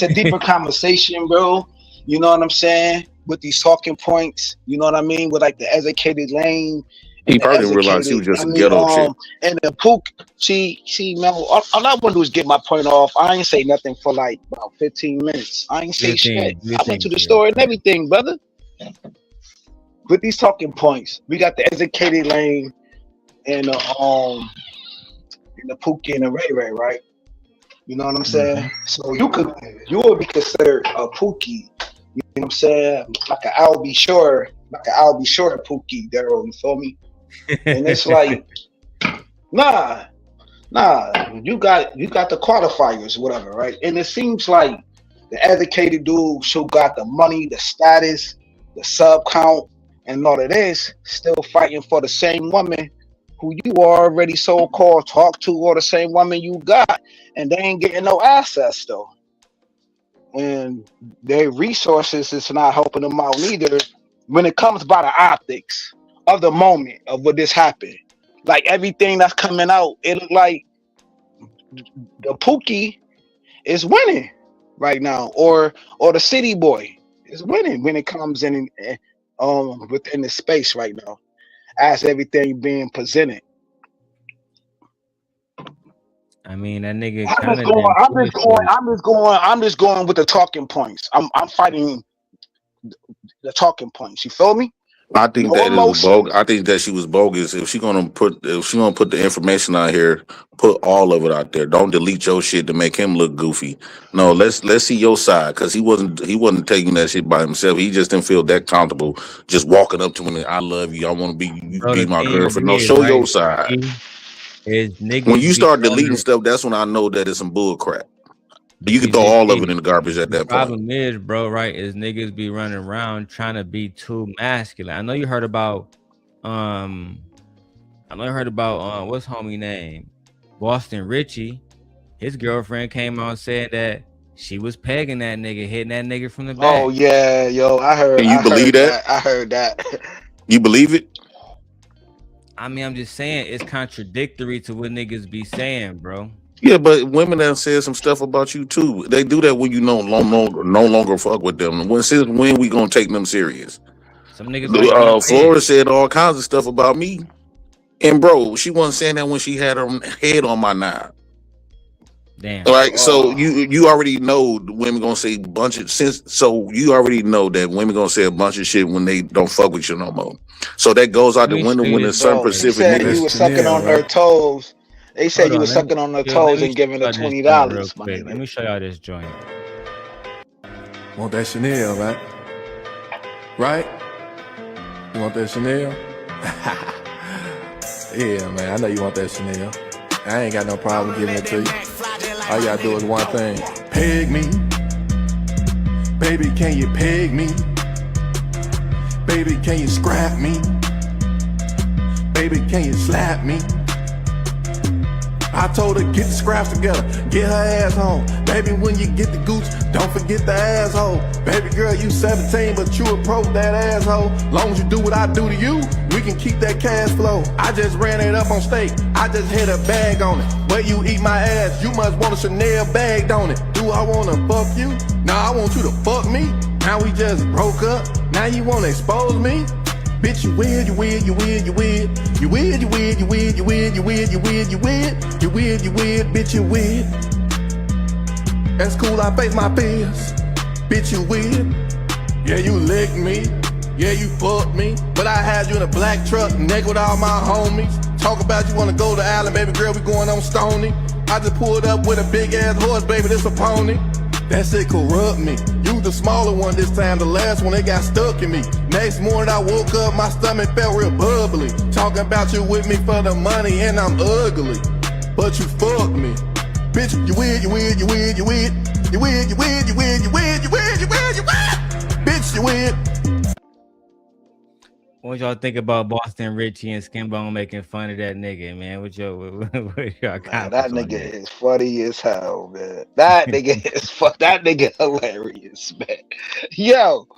a deeper conversation, bro. You know what I'm saying? With these talking points, you know what I mean? With like the educated lane. He probably didn't realize he was just a ghetto chick. And the pook, see, man, all I want to do is get my point off. I ain't say nothing for like about 15 minutes. I ain't say shit. I went to the store and everything, brother. With these talking points, we got the educated lane and the Pookie and the Ray Ray, right? You know what I'm saying? So you would be considered a Pookie. You know what I'm saying? Like an I'll be sure Pookie, Darrel, you feel me? And it's like, nah, you got the qualifiers, whatever, right? And it seems like the educated dude who got the money, the status, the sub count, and all of this, still fighting for the same woman who you already so-called talk to, or the same woman you got, and they ain't getting no access though. And their resources is not helping them out neither when it comes by the optics of the moment of what this happened. Like everything that's coming out, it look like the Pookie is winning right now, or the city boy is winning when it comes in within the space right now, as everything being presented. I mean, that nigga I'm just going with the talking points. I'm fighting the talking points. You feel me? I think that is bogus. I think that she was bogus. If she gonna put the information out here, put all of it out there. Don't delete your shit to make him look goofy. No, let's see your side, because he wasn't taking that shit by himself. He just didn't feel that comfortable just walking up to him and I love you. I want to be my girlfriend. No, show your side. When you start deleting stuff, that's when I know that it's some bull crap. You can throw all of it in the garbage at that point. The problem is, bro, right, is niggas be running around trying to be too masculine. I know you heard about what's homie name? Boston Richie. His girlfriend came out and said that She was pegging that nigga, hitting that nigga from the back. Oh yeah, yo, I heard. And you believe that? I heard that. You believe it? I mean, I'm just saying it's contradictory to what niggas be saying, bro. Yeah, but women have said some stuff about you too. They do that when you no longer fuck with them. Since when we gonna take them serious? Some niggas like Flora said all kinds of stuff about me, and bro, she wasn't saying that when she had her head on my knob. Damn. Right, so you already know the women gonna say a bunch of you already know that women gonna say a bunch of shit when they don't fuck with you no more. So that goes out the window when the sun Pacific niggas. You were sucking on her toes. They said you were sucking on her toes and giving her $20. Let me show y'all this joint. Want that Chanel, right? Right? You want that Chanel? Yeah, man. I know you want that Chanel. I ain't got no problem giving it to you. All you gotta do is one thing. Peg me. Baby, can you peg me? Baby, can you scrap me? Baby, can you slap me? I told her get the scraps together, get her ass home. Baby, when you get the gooch, don't forget the asshole. Baby girl, you 17, but you approach that asshole. Long as you do what I do to you, we can keep that cash flow. I just ran it up on steak, I just hit a bag on it. Where you eat my ass, you must want a Chanel bag, don't it? Do I wanna fuck you? Nah, I want you to fuck me. Now we just broke up, now you wanna expose me? Bitch, you weird, you weird, you weird, you weird. You weird, you weird, you weird, you weird, you weird, you weird, you weird. You weird, you weird, bitch, you weird. That's cool, I face my fears. Bitch, you weird. Yeah, you licked me. Yeah, you fucked me. But I had you in a black truck, naked with all my homies. Talk about you wanna go to Island, baby girl, we going on Stony. I just pulled up with a big ass horse, baby, this a pony. That shit corrupt me. You the smaller one this time, the last one, they got stuck in me. Next morning I woke up, my stomach felt real bubbly. Talking about you with me for the money and I'm ugly. But you fucked me. Bitch, you weird, you weird, you weird, you weird. You weird, you weird, you weird, you weird, you weird, you weird, you weird. Bitch, you weird. What y'all think about Boston Richie and Skinbone making fun of that nigga, man? What y'all that nigga is funny as hell, man. That nigga is that nigga hilarious, man. Yo.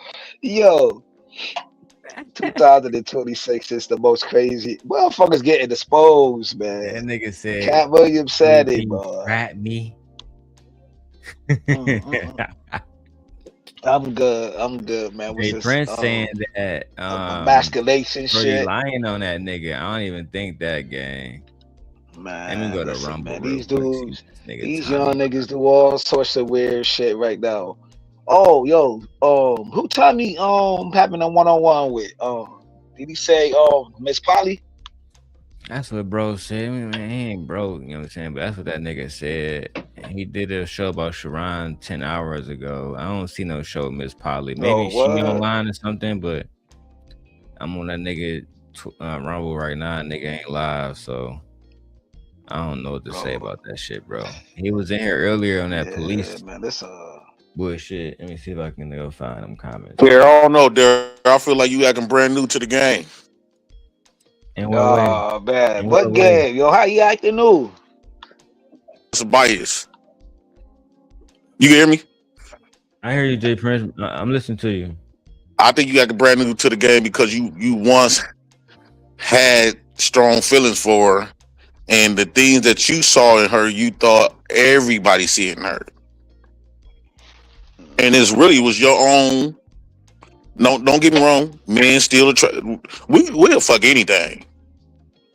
2026 is the most crazy. Motherfuckers getting exposed, man. That nigga said Cat Williams said it, bro. Rat me. I'm good, man. Hey, Prince saying that emasculation shit. Lying on that nigga. I don't even think that gang. Man, let me go to Rumble. Man, these dudes, these young niggas do all sorts of weird shit right now. Oh, yo, who Tommy having a one-on-one with? Did he say Miss Polly? That's what bro said. I mean, man, he ain't broke, you know what I'm saying? But that's what that nigga said. He did a show about Sharon 10 hours ago. I don't see no show with Miss Polly. Maybe she online or something, but I'm on that nigga Rumble right now. Nigga ain't live, so I don't know what to say about that shit, bro. He was in here earlier on that police. Man, this bullshit. Let me see if I can go find them comments. Yeah, I don't know, Darrel. I feel like you acting brand new to the game. Oh man, what game? Yo, how you acting new? It's a bias. You hear me? I hear you, Jay Prince. I'm listening to you. I think you got brand new to the game because you once had strong feelings for her, and the things that you saw in her, you thought everybody see in her, and it really was your own. No, don't get me wrong. Men still we'll fuck anything.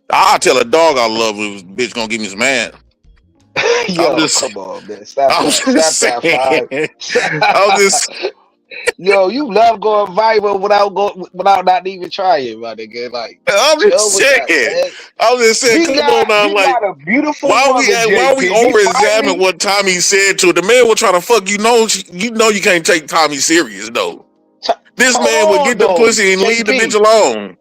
I'll tell a dog I love if this bitch gonna give me some ass. Yo, come on, man. Stop that. Yo, you love going viral without not even trying, my nigga. Like, I'm just saying. Come on now, like, why we over-examine what Tommy said to the man? Was trying to fuck you. Know you can't take Tommy serious though. This man would get the pussy and leave the bitch alone.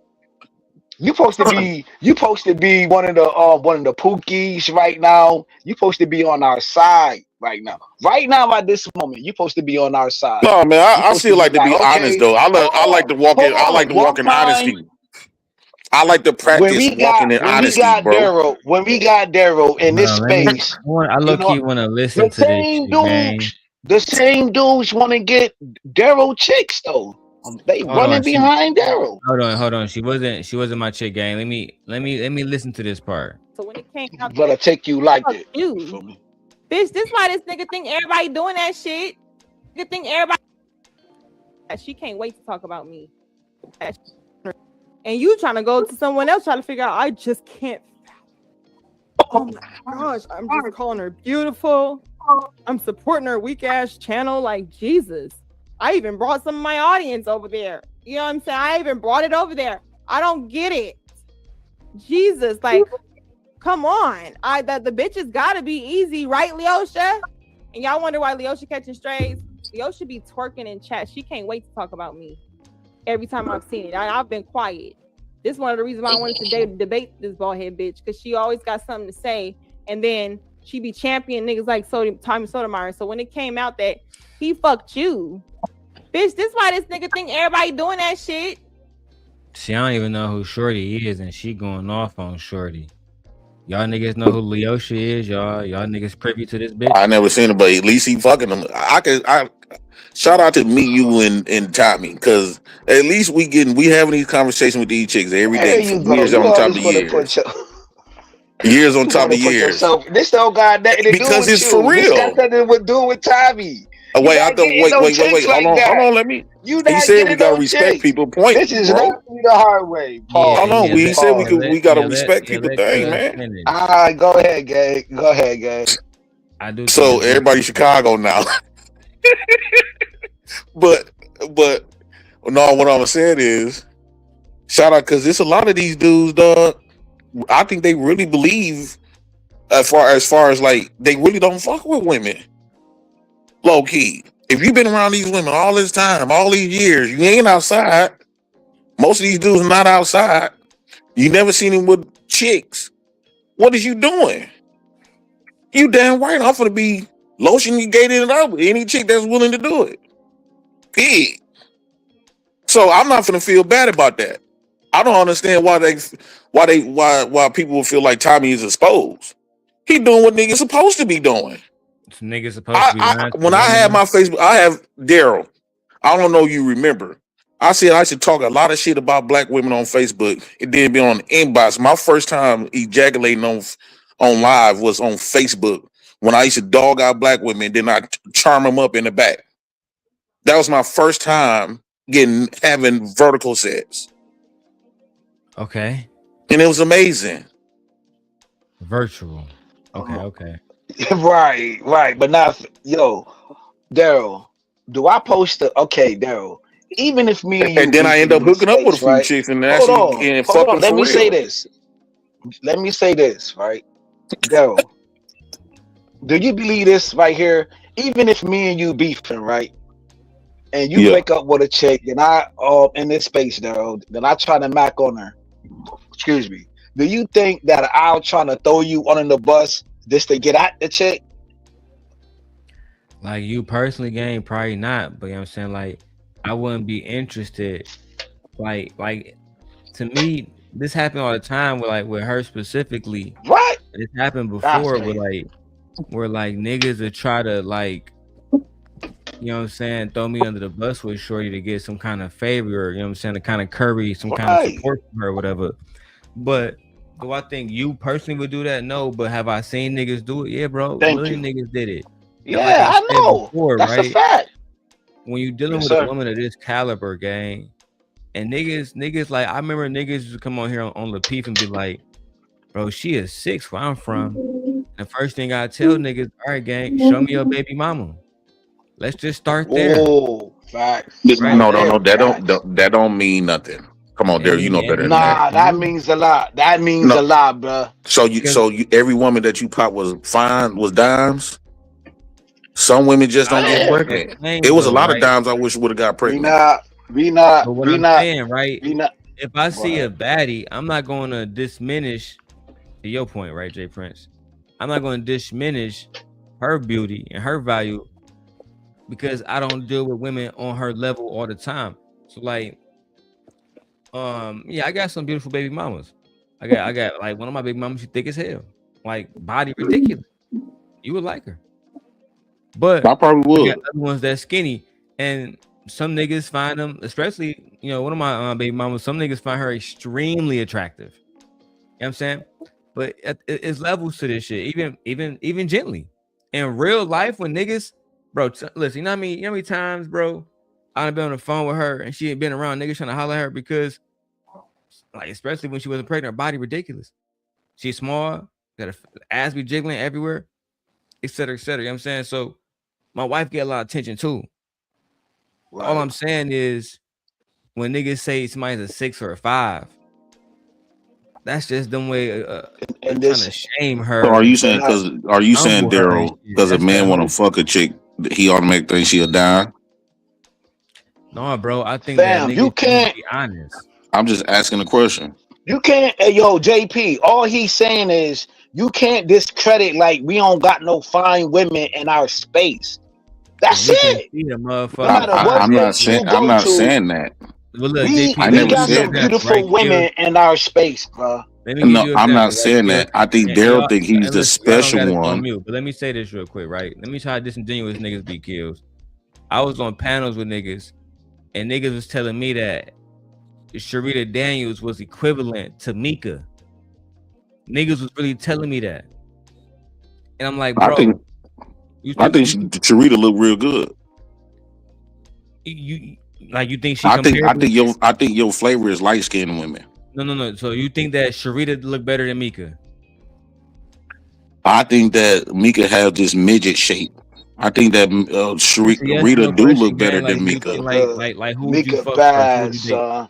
You supposed to be one of the pookies right now. You supposed to be on our side right now. Right now at this moment, you supposed to be on our side. No, man, I still like to be honest though. I like to walk in. I like to walk in honesty. I like to practice walking in honesty, bro. When we got Darrel in this space, I low-key want to listen to this, man. The same dudes want to get Darrel chicks though. They Hold running on, behind Darrel. hold on. She wasn't my chick, gang. Let me listen to this part. So when it came out, But I take you like fuck it. you, bitch. This why this nigga think everybody doing that shit. Nigga think everybody. She can't wait to talk about me. And you trying to go to someone else trying to figure out. I just can't. Oh my gosh, I'm just calling her beautiful. I'm supporting her weak ass channel. Like, Jesus. I even brought some of my audience over there. You know what I'm saying? I even brought it over there. I don't get it. Jesus, like, come on. The bitches gotta be easy, right, Leosha? And y'all wonder why Leosha catching strays? Leosha be twerking in chat. She can't wait to talk about me. Every time I've seen it. I've been quiet. This is one of the reasons why I wanted to debate this bald head bitch, because she always got something to say, and then she be champion niggas like Tommy Sotomayor. So when it came out that he fucked you, bitch, this why this nigga think everybody doing that shit. See, I don't even know who Shorty is, and she going off on Shorty. Y'all niggas know who Leosha is, y'all niggas privy to this bitch. I never seen it, but at least he fucking them. I shout out to me, you, and Tommy, because at least we having these conversations with these chicks every day for years on top of years. Years on top of years. This don't got nothing to do with you. Because it's for real. This got nothing to do with Tommy. Wait, hold on. Let me. He said we gotta respect people. Point. This is not the hard way. Paul. Hold on. We said we gotta respect people. Thing, man. All right, go ahead, gang. I do. So everybody in Chicago now. but no, what I'm saying is, shout out, because it's a lot of these dudes, dog. I think they really believe, as far as like, they really don't fuck with women. Low key. If you've been around these women all this time, all these years, you ain't outside. Most of these dudes are not outside. You never seen him with chicks. What is you doing? You damn right. I'm gonna be lotioning it up with any chick that's willing to do it. Pig. So I'm not gonna feel bad about that. I don't understand why people would feel like Tommy is exposed. He doing what niggas supposed to be doing. Niggas supposed to be when I had my Facebook, I have Darrel. I don't know if you remember. I said I should talk a lot of shit about black women on Facebook. It didn't be on the inbox. My first time ejaculating on live was on Facebook when I used to dog out black women, then I charm them up in the back. That was my first time having vertical sex. Okay. And it was amazing. Virtual. Okay. Right. But now, Darrel, do I post Darrel, even if me and you, and then I end up hooking up with a few chicks and actually hold on. Let me say this, right? Darrel, do you believe this right here? Even if me and you beefing, right? And you wake up with a chick, and I in this space, Darrel, then I try to mac on her. Excuse me. Do you think that I'll try to throw you under the bus just to get at the chick? Like you personally, gang, probably not. But you know what I'm saying? Like, I wouldn't be interested. Like to me, this happened all the time with her specifically. What? This happened before where niggas would try to you know what I'm saying, throw me under the bus with Shorty to get some kind of favor, you know what I'm saying, to kind of curry some kind of support from her or whatever. But do I think you personally would do that? No, but have I seen niggas do it? Yeah, bro. Million niggas did it. Yeah, like I know. Before, that's right? A fact. When you're dealing with a woman of this caliber, gang, and niggas like, I remember niggas used to come on here on Lapeef and be like, bro, she is 6 where I'm from. The first thing I tell niggas, all right, gang, show me your baby mama. Let's just start there. Oh, fact. Right? No. That don't mean nothing. Come on, Darrel, you know better than that. That means a lot. That means a lot, bro. So every woman that you pop was fine, was dimes. Some women just don't get pregnant. It was a lot of dimes I wish would have got pregnant. We not. Saying, right? If I see a baddie, I'm not going to diminish. To your point, right, Jay Prince? I'm not going to diminish her beauty and her value because I don't deal with women on her level all the time. So I got some beautiful baby mamas. I got like one of my baby mamas, she thick as hell, like body ridiculous. You would like her, But I probably you would. got other ones that's skinny, and some niggas find them, especially one of my baby mamas. Some niggas find her extremely attractive. You know what I'm saying? But it's levels to this shit. Even gently in real life, when niggas, bro, listen, you know how many times, bro, I've been on the phone with her and she ain't been around niggas trying to holler at her because, like, especially when she wasn't pregnant, her body ridiculous. She's small, got her ass be jiggling everywhere, et cetera, et cetera. You know what I'm saying? So my wife get a lot of attention too. Right. All I'm saying is when niggas say somebody's a 6 or a 5, that's just them way And trying this, to shame her. So are you and saying humble her and Darrell, shit. because a That's man that want to whole fuck a chick, he automatically think she a dime? no, bro. I think that fam, niggas you need to can't, be honest. I'm just asking a question. hey, yo, JP, all he's saying is you can't discredit like we don't got no fine women in our space. And That's we can it. see the No motherfucker matter what I'm not space saying you go to, that. Well, look, we JP, I we never got said some that. right? beautiful women in our space, bro. Let me give No, you an I'm not example, right, saying Kills? that. I think And Darrell y'all, think he's and the listen, y'all don't special gotta go on one. mute, but let me say this real quick, right? Let me try how disingenuous niggas be, Kills. I was on panels with niggas, and niggas was telling me that Sharita Daniels was equivalent to Mika. Niggas was really telling me that, and I'm like, I bro, think Sharita look real good. you like, you think she compared? I think your flavor is light skinned women. No. So you think that Sharita look better than Mika? I think that Mika has this midget shape. I think that Rita do look better than Mika. Like who would you Mika fuck first? Who would bad, you date? son.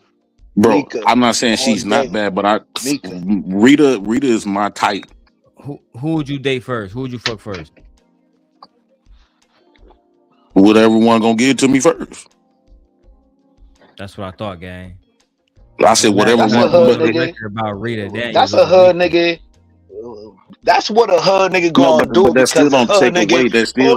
Bro, Mika, I'm not saying she's all not day. bad, but Mika. Rita is my type. Who would you date first? Who would you fuck first? Whatever one gonna give it to me first. That's what I thought, gang. I said whatever That's one. a hood nigga. About Rita Daniels. That's a hood nigga. That's what a hood nigga gonna do, but that still because the don't hood take nigga. away. That still.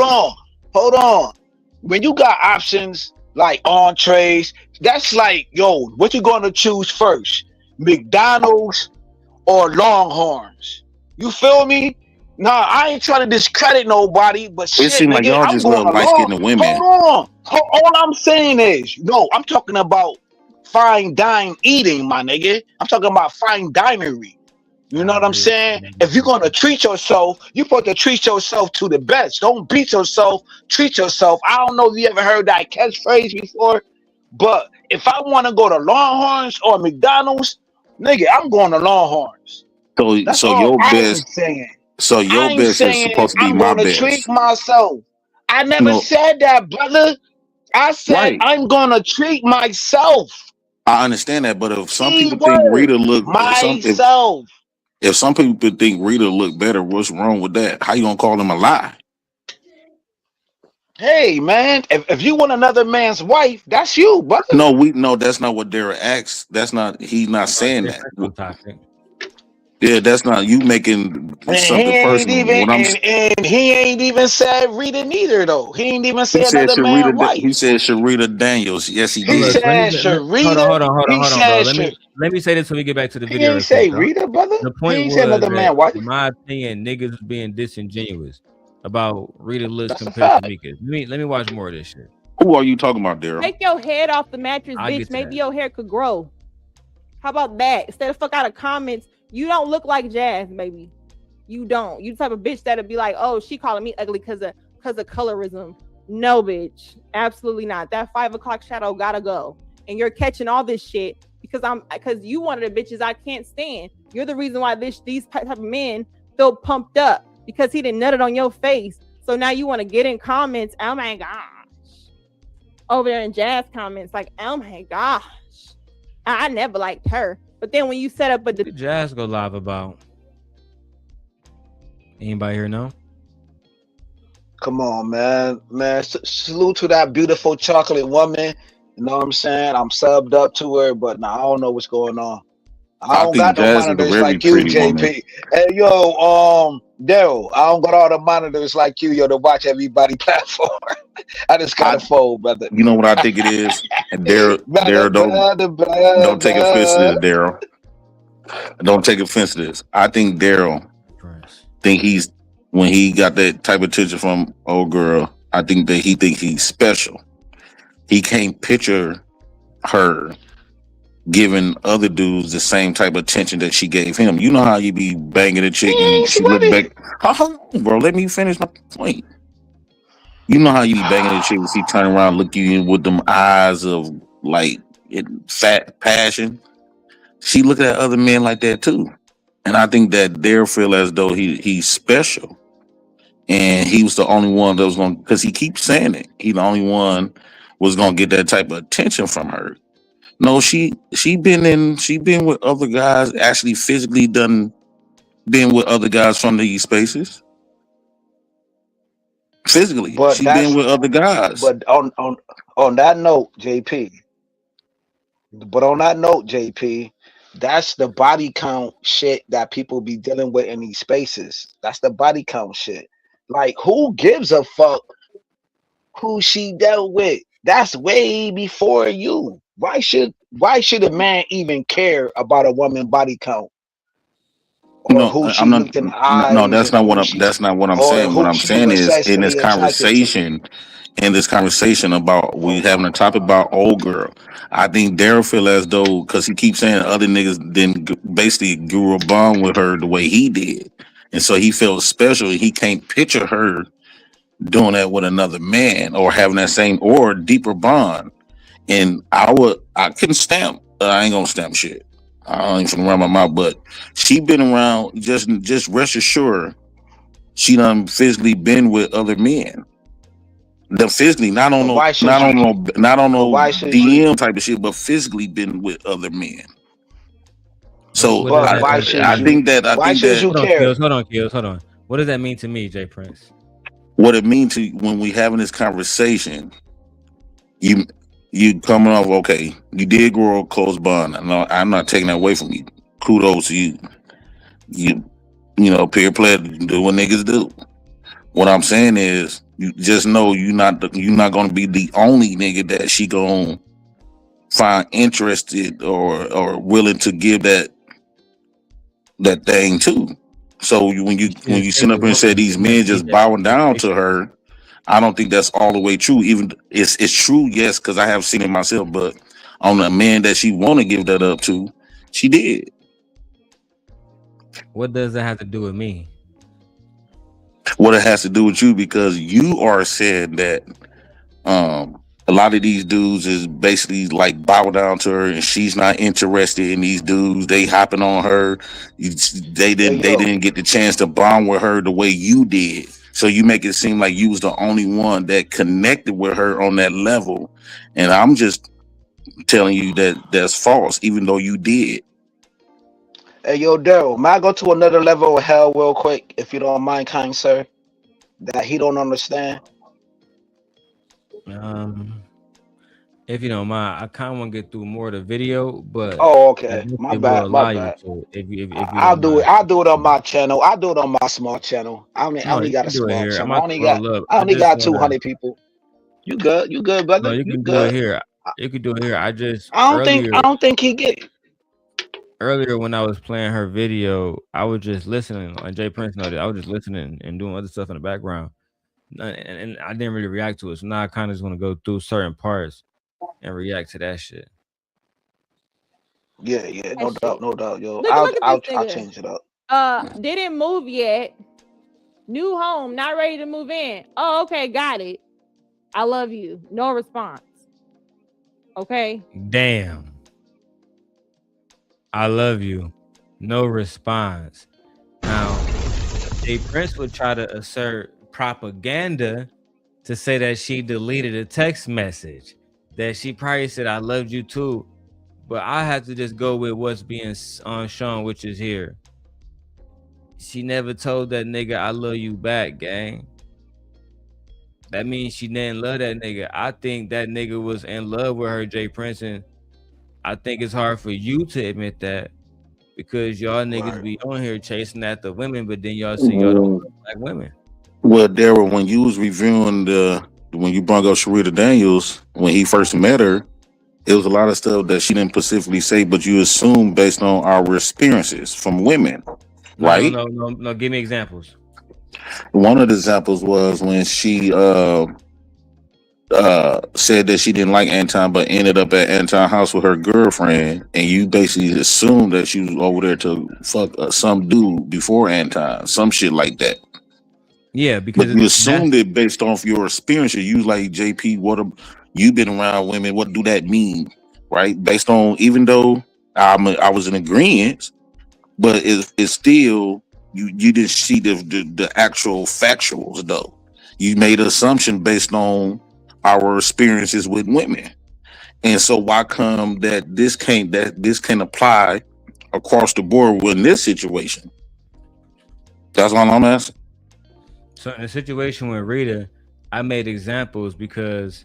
Hold on. When you got options like entrees, that's like, yo, what you gonna choose first? McDonald's or Longhorns? You feel me? Nah, I ain't trying to discredit nobody, but It shit, seems like nigga, y'all I'm just going love light along. skinned women. Hold on. All I'm saying is, no, I'm talking about fine dine eating, my nigga. I'm talking about fine dinery. You know what I'm saying? If you're gonna treat yourself, you're supposed to treat yourself to the best. Don't beat yourself, treat yourself. I don't know if you ever heard that catchphrase before, but if I want to go to Longhorns or McDonald's, nigga, I'm going to Longhorns. That's So all your I best. ain't saying. So your I ain't best is saying supposed to be I'm my gonna treat best. myself. I never No, said that, brother. I said right. I'm gonna treat myself. I understand that, but if some Key people think word, Rita look myself. if some people think Rita look better, what's wrong with that? How you gonna call them a lie? Hey man, if you want another man's wife, that's you, brother. No, that's not what Darrell asks. He's not saying that. Yeah, that's not you making And something personal. What I'm and he ain't even said Rita neither though. He ain't even he say said another man's wife. he said Sharita Daniels. Yes, he But did. look, said Sharita. hold on, bro. Said Let me say this when we get back to the he video. ain't say Rita, brother. The He point ain't say was another that, man's wife. in my opinion, niggas was being disingenuous about Rita looks That's a compared to fact. Mika. Let me watch more of this shit. Who are you talking about, Darrell? Take your head off the mattress, I'll get bitch. to Maybe that. your hair could grow. How about that? Instead of fuck out of comments, you don't look like Jazz, baby. You don't. You the type of bitch that'd be like, oh, she calling me ugly because of colorism. No, bitch. Absolutely not. That 5 o'clock shadow gotta go. And you're catching all this shit because you one of the bitches I can't stand. You're the reason why these type of men feel pumped up because he didn't nut it on your face. So now you want to get in comments. Oh my gosh. Over there in Jazz comments, like, oh my gosh. I never liked her. But then when you set up What did Jazz go live about? Anybody here know? Come on, man. Salute to that beautiful chocolate woman. You know what I'm saying? I'm subbed up to her, but I don't know what's going on. I don't got no Jazz is a monitors very like you, pretty JP. woman. Hey, yo, Darrell, I don't got all the monitors like you, to watch everybody platform. I just got a phone, brother. You know what I think it is? And Darrell, don't take offense to this, Darrell. Don't take offense to this. I think Darrell think when he got that type of attention from old girl, I think that he thinks he's special. He can't picture her giving other dudes the same type of attention that she gave him. You know how you be banging a chick and she look back. Hold on, bro. Let me finish my point. You know how you be banging a chick and she turn around, look you in with them eyes of like fat passion. She look at other men like that too. And I think that Darrel feel as though he's special. And he was the only one that was going, because he keeps saying it. He the only one was gonna get that type of attention from her. No, she been with other guys, actually physically been with other guys from these spaces. Physically, But she been with other guys. But on that note, JP. But on that note, JP, that's the body count shit that people be dealing with in these spaces. That's the body count shit. Like, who gives a fuck who she dealt with? That's way before you. Why should a man even care about a woman body count? Or No, who she I'm not. looked in the No, eyes, that's and not what who I'm. That's not what I'm or saying. What who I'm she saying was is in this sexually attracted to. conversation about we having a topic about old girl. I think Darrel feel as though because he keeps saying other niggas didn't basically grew a bond with her the way he did, and so he felt special. He can't picture her doing that with another man or having that same or deeper bond. And I couldn't stamp. I ain't gonna stamp shit. I ain't finna run my mouth, but she been around. Just rest assured, she done physically been with other men. The physically, not on But no, why should you? not on But no why should you? DM type of shit, but physically been with other men. So What does But that why mean? should I you? think that Why should you care? Hold on, Kills. Hold on. What does that mean to me, Jay Prince? what it means to when we having this conversation, you coming off okay. You did grow a close bond. I'm not taking that away from you. Kudos to you. You know, peer play, do what niggas do. What I'm saying is, you just know you're not going to be the only nigga that she gonna find interested or willing to give that thing to. So when you sit up here and say these men just bowing down to her, I don't think that's all the way true. Even it's true, yes, because I have seen it myself. But on a man that she want to give that up to, she did. What does that have to do with me? What it has to do with you because you are saying that a lot of these dudes is basically like bow down to her and she's not interested in these dudes. They hopping on her. They didn't get the chance to bond with her the way you did. So you make it seem like you was the only one that connected with her on that level. And I'm just telling you that that's false, even though you did. Hey, yo, Darrel, may I go to another level of hell real quick, if you don't mind, kind sir? That he don't understand. If you don't mind, I kind of want to get through more of the video, but Okay, my bad, my bad. If I'll do it. I'll do it on my channel. I'll do it on my small channel. I only you got a can do it small here. channel. I'm not roll up. I only got 200 people. You good, brother? No, you can do it here. You can do it here. I don't think he get it. Earlier when I was playing her video, I was just listening. And Jay Prince noted, I was just listening and doing other stuff in the background, and I didn't really react to it. So now I kind of just want to go through certain parts and react to that shit. Yeah, no doubt, yo. Look I'll at this nigga. change it up. Didn't move yet. New home, not ready to move in. Oh, okay, got it. I love you. No response. Okay. Damn. I love you. No response. Now, Jay Prince would try to assert propaganda to say that she deleted a text message, that she probably said, I loved you too. But I have to just go with what's being shown, which is here. She never told that nigga, I love you back, gang. That means she didn't love that nigga. I think that nigga was in love with her, Jay Prince, and I think it's hard for you to admit that because y'all niggas be on here chasing after women, but then y'all see y'all don't love black women. Well, Darrel, when you was reviewing when you brought up Sharita Daniels, when he first met her, it was a lot of stuff that she didn't specifically say, but you assume based on our experiences from women, right? No. Give me examples. One of the examples was when she said that she didn't like Anton, but ended up at Anton's house with her girlfriend, and you basically assumed that she was over there to fuck some dude before Anton, some shit like that. Yeah, because But you assumed it based off your experience. You was like, JP, you've been around women? What do that mean, right? Based on, even though I was in agreement, but it's still you didn't see the actual factuals though. You made an assumption based on our experiences with women, and so why come that this can't apply across the board in this situation? That's all I'm asking. So in the situation with Rita, I made examples because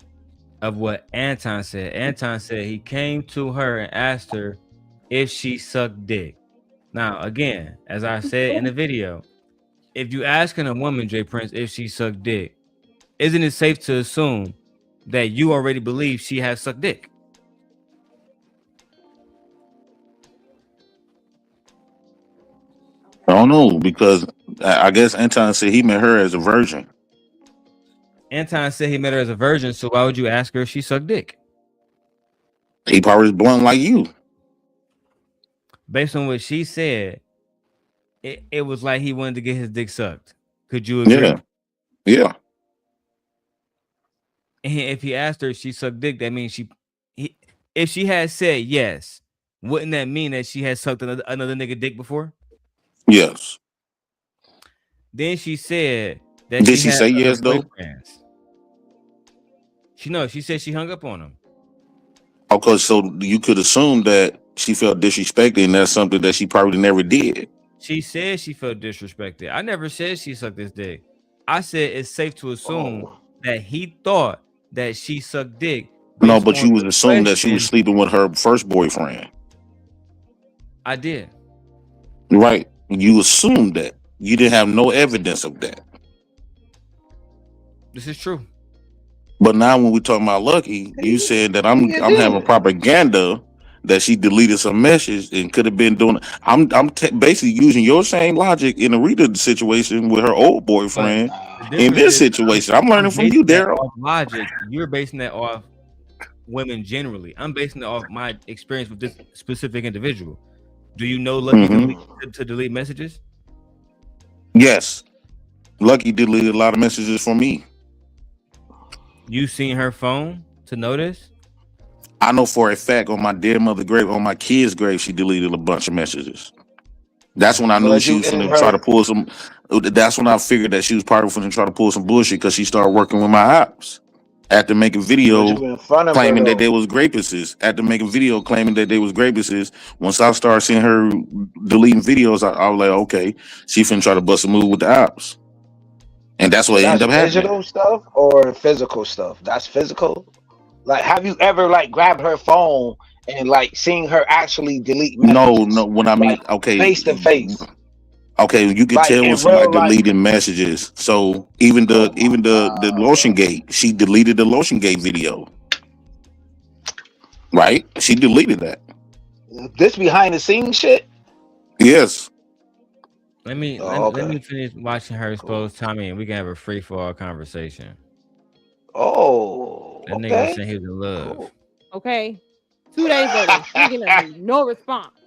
of what Anton said. Anton said he came to her and asked her if she sucked dick. Now, again, as I said in the video, if you asking a woman, J Prince, if she sucked dick, isn't it safe to assume that you already believe she has sucked dick? I don't know, because I guess Anton said he met her as a virgin. Anton said he met her as a virgin, so why would you ask her if she sucked dick? He probably was blunt like you. Based on what she said, it was like he wanted to get his dick sucked. Could you agree? Yeah. And if he asked her if she sucked dick, that means if she had said yes, wouldn't that mean that she had sucked another nigga dick before? Yes. Then she said that Did she say yes though? She said she hung up on him. Okay, so you could assume that she felt disrespected, and that's something that she probably never did. She said she felt disrespected. I never said she sucked his dick. I said it's safe to assume that he thought that she sucked dick. No, but you was assuming that she was sleeping with her first boyfriend. I did. Right. You assumed that. You didn't have no evidence of that. This is true. But now when we talking about Lucki, you said that I'm having propaganda that she deleted some message and could have been doing. I'm basically using your same logic in the Rita situation with her old boyfriend. In this situation, I'm learning from you, Darrel. Logic. You're basing that off women generally. I'm basing it off my experience with this specific individual. Do you know Lucki to delete messages? Yes. Lucki deleted a lot of messages from me. You seen her phone to notice? I know for a fact on my dead mother grave, on my kid's grave, she deleted a bunch of messages. That's when I knew she was going to try to pull some. That's when I figured that she was probably going to try to pull some bullshit because she started working with my ops. After making video claiming that they was grapists. After making video claiming that they was grapists. Once I started seeing her deleting videos, I was like, okay, she finna try to bust a move with the ops. And that's what ended up happening. Digital stuff or physical stuff? That's physical. Like, have you ever like grabbed her phone and like seen her actually delete messages? No. When I mean, like, okay, face to face. Okay, you can tell when somebody deleting messages. So even the Lotion Gate, she deleted the Lotion Gate video. Right? She deleted that. This behind the scenes shit? Yes. Let me finish watching her expose Tommy, and we can have a free for all conversation. Oh, that nigga was saying he was in love. Cool. Okay, 2 days later, thinking of me, no response,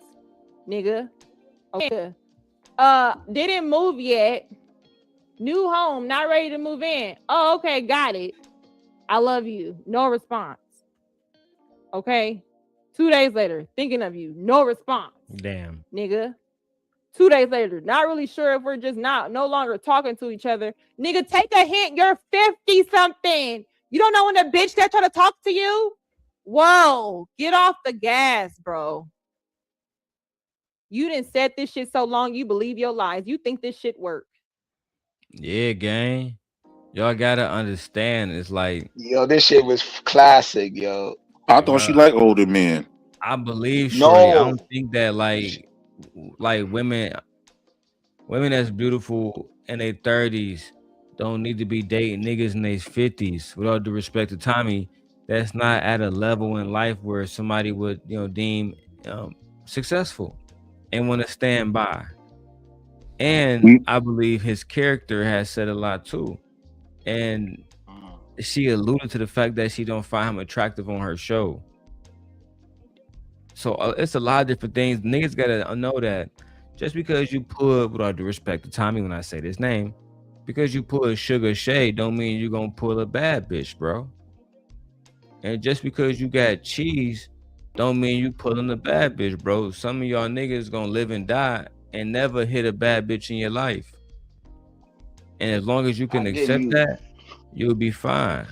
nigga. Okay, didn't move yet. New home, not ready to move in. Oh, okay, got it. I love you. No response. Okay, 2 days later, thinking of you, no response. Damn, nigga. 2 days later, not really sure if we're just no longer talking to each other. Nigga, take a hint. You're 50 something. You don't know when the bitch that trying to talk to you? Whoa, get off the gas, bro. You didn't said this shit so long, you believe your lies. You think this shit work. Yeah, gang. Y'all gotta understand. It's like, yo, this shit was classic, yo. I thought she liked older men. I believe Shorty. I don't think that like women that's beautiful in their 30s don't need to be dating niggas in their 50s. With all due respect to Tommy, that's not at a level in life where somebody would deem successful and want to stand by. And I believe his character has said a lot too. And she alluded to the fact that she don't find him attractive on her show. So it's a lot of different things. Niggas gotta know that just because you put, with all due respect to Tommy when I say this name, because you pull a Sugar Shade don't mean you're gonna pull a bad bitch, bro. And just because you got cheese don't mean you pulling a bad bitch, bro. Some of y'all niggas gonna live and die and never hit a bad bitch in your life. And as long as you can accept that, you'll be fine.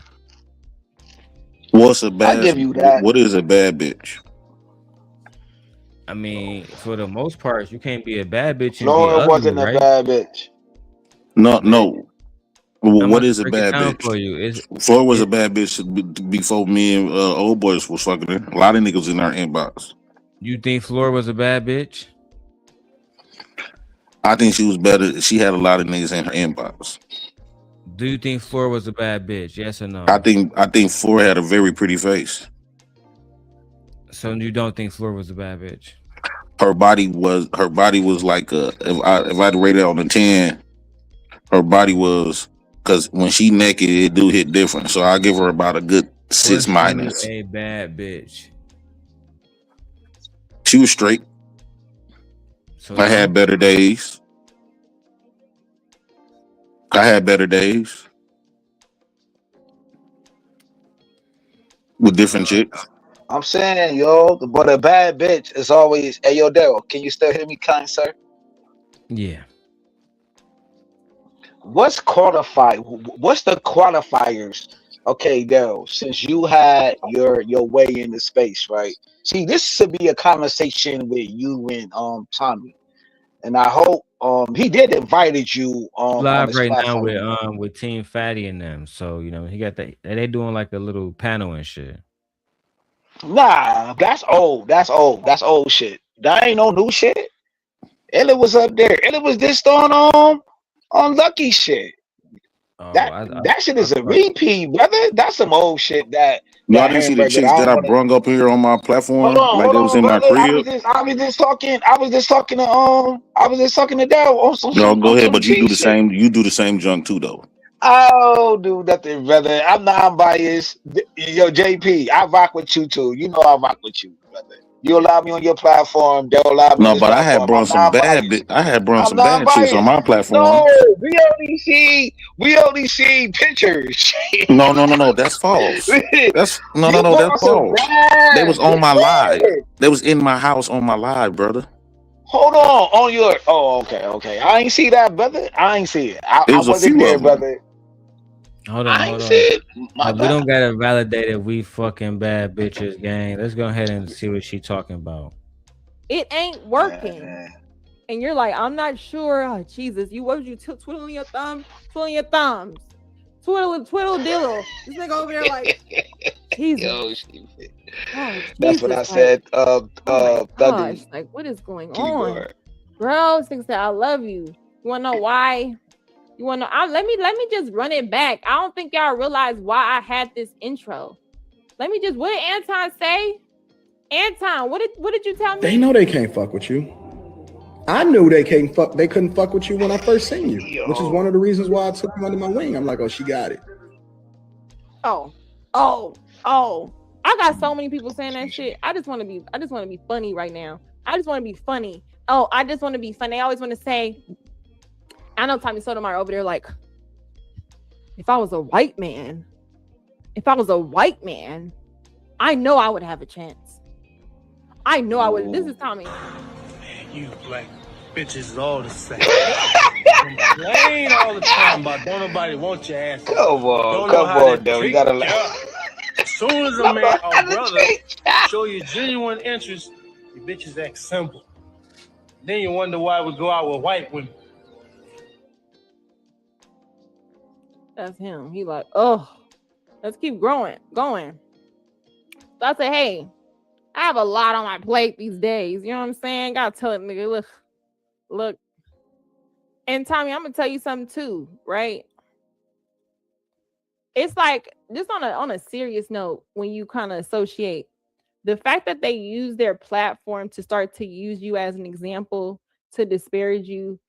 What's a bad? give you that. What is a bad bitch? I mean, for the most part, you can't be a bad bitch and be Flora ugly, wasn't a right? bad bitch. No. I'm What gonna is a break it bad down bitch? for you. Floyd was a bad bitch before me and old boys was fucking her. A lot of niggas in our inbox. You think Flora was a bad bitch? I think she was better. She had a lot of niggas in her inbox. Do you think Flora was a bad bitch? Yes or no? I think Flora had a very pretty face. So you don't think Flora was a bad bitch? Her body was like if I'd rate it on a 10, her body was, because when she naked it do hit different. So I give her about a good 6 minus. A bad bitch. She was straight. So I had better days. With different chicks. I'm saying, yo, but a bad bitch is always. Hey, yo, Darrel, can you still hear me, kind sir? Yeah. What's the qualifiers? Okay, Darrel, since you had your way into space, right? See, this should be a conversation with you and Tommy, and I hope he did invited you on Live this right now platform. with Team Fatty and them. So you know he got that. They doing like a little panel and shit. Nah, that's old. That's old shit. That ain't no new shit. Ella was up there. Ella was just on Lucki shit. Oh, that shit is a repeat, brother. That's some old shit. That Y'all didn't see the hamburger. chicks I that don't I want to. brung up here on my platform, like Hold it was on, in my brother. I was crib. just talking to Darrel on No, go ahead, some but you G do the shit. same. You do the same junk too, though. I don't do nothing, brother. I'm non-biased. Yo, JP, I rock with you too. You know I rock with you, brother. You allow me on your platform. They'll allow me on No, this but I had platform. brung I'm some bad. non-biased. I had brung I'm some bad chicks on non-biased. my platform. No, we only see pictures. No. That's false. That's You no. That's brought some false. They was bad. on my live. They was in my house on my live, brother. Hold on your. Oh, okay. I ain't see that, brother. I ain't see it. It I was a wasn't few there, of them. brother. Hold I on. ain't see it. My We bad. don't gotta validate it. We fucking bad bitches, gang. Let's go ahead and see what she talking about. It ain't working. And you're like, I'm not sure. Oh, Jesus, what was you twiddling your thumbs? Twiddling your thumbs. Twiddle diddle. This nigga over there like, Jesus. Yo, oh, that's what I Jesus, said. oh my gosh, Thuggy. like what is going Keyboard. on? Bro, this nigga said, I love you. You wanna know why? You wanna know? Let me just run it back. I don't think y'all realize why I had this intro. What did Anton say? Anton, what did you tell me? They know they can't fuck with you. I knew they couldn't fuck with you when I first seen you, which is one of the reasons why I took you under my wing. I'm like, oh, she got it. Oh. I got so many people saying that shit. I just want to be funny right now. I just want to be funny. Oh, I just want to be funny. They always want to say, I know Tommy Sotomayor over there like, if I was a white man, I know I would have a chance. I know I would. This is Tommy. Man, you black bitches is all the same. Complain all the time about don't nobody want your ass. Come on, though. You gotta laugh. As soon as a man or brother show you genuine interest, you bitches act simple. Then you wonder why we go out with white women. That's him. He like, oh, let's keep going. So I say, hey, I have a lot on my plate these days. You know what I'm saying? Gotta tell it, nigga, look. And Tommy, I'm gonna tell you something too, right? It's like just on a serious note, when you kind of associate the fact that they use their platform to start to use you as an example to disparage you,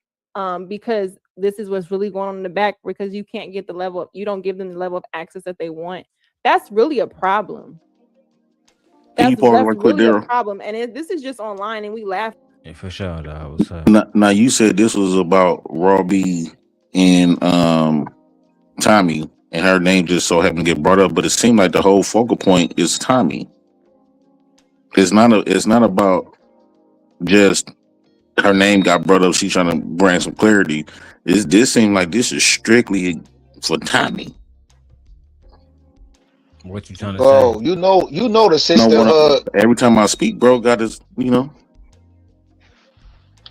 because this is what's really going on in the back, because you can't get the level of, you don't give them the level of access that they want. That's really a problem. Can you That's pause right quick, really a Darrel? problem. And this is just online and we laugh. Yeah, for sure, dog. What's up? Now you said this was about Robbie and Tommy, and her name just so happened to get brought up, but it seemed like the whole focal point is Tommy. It's not about just her name got brought up. She's trying to bring some clarity. This seemed like this is strictly for Tommy. What you trying to Bro, say? you know the No, sisterhood. every time I speak, bro, got this, You know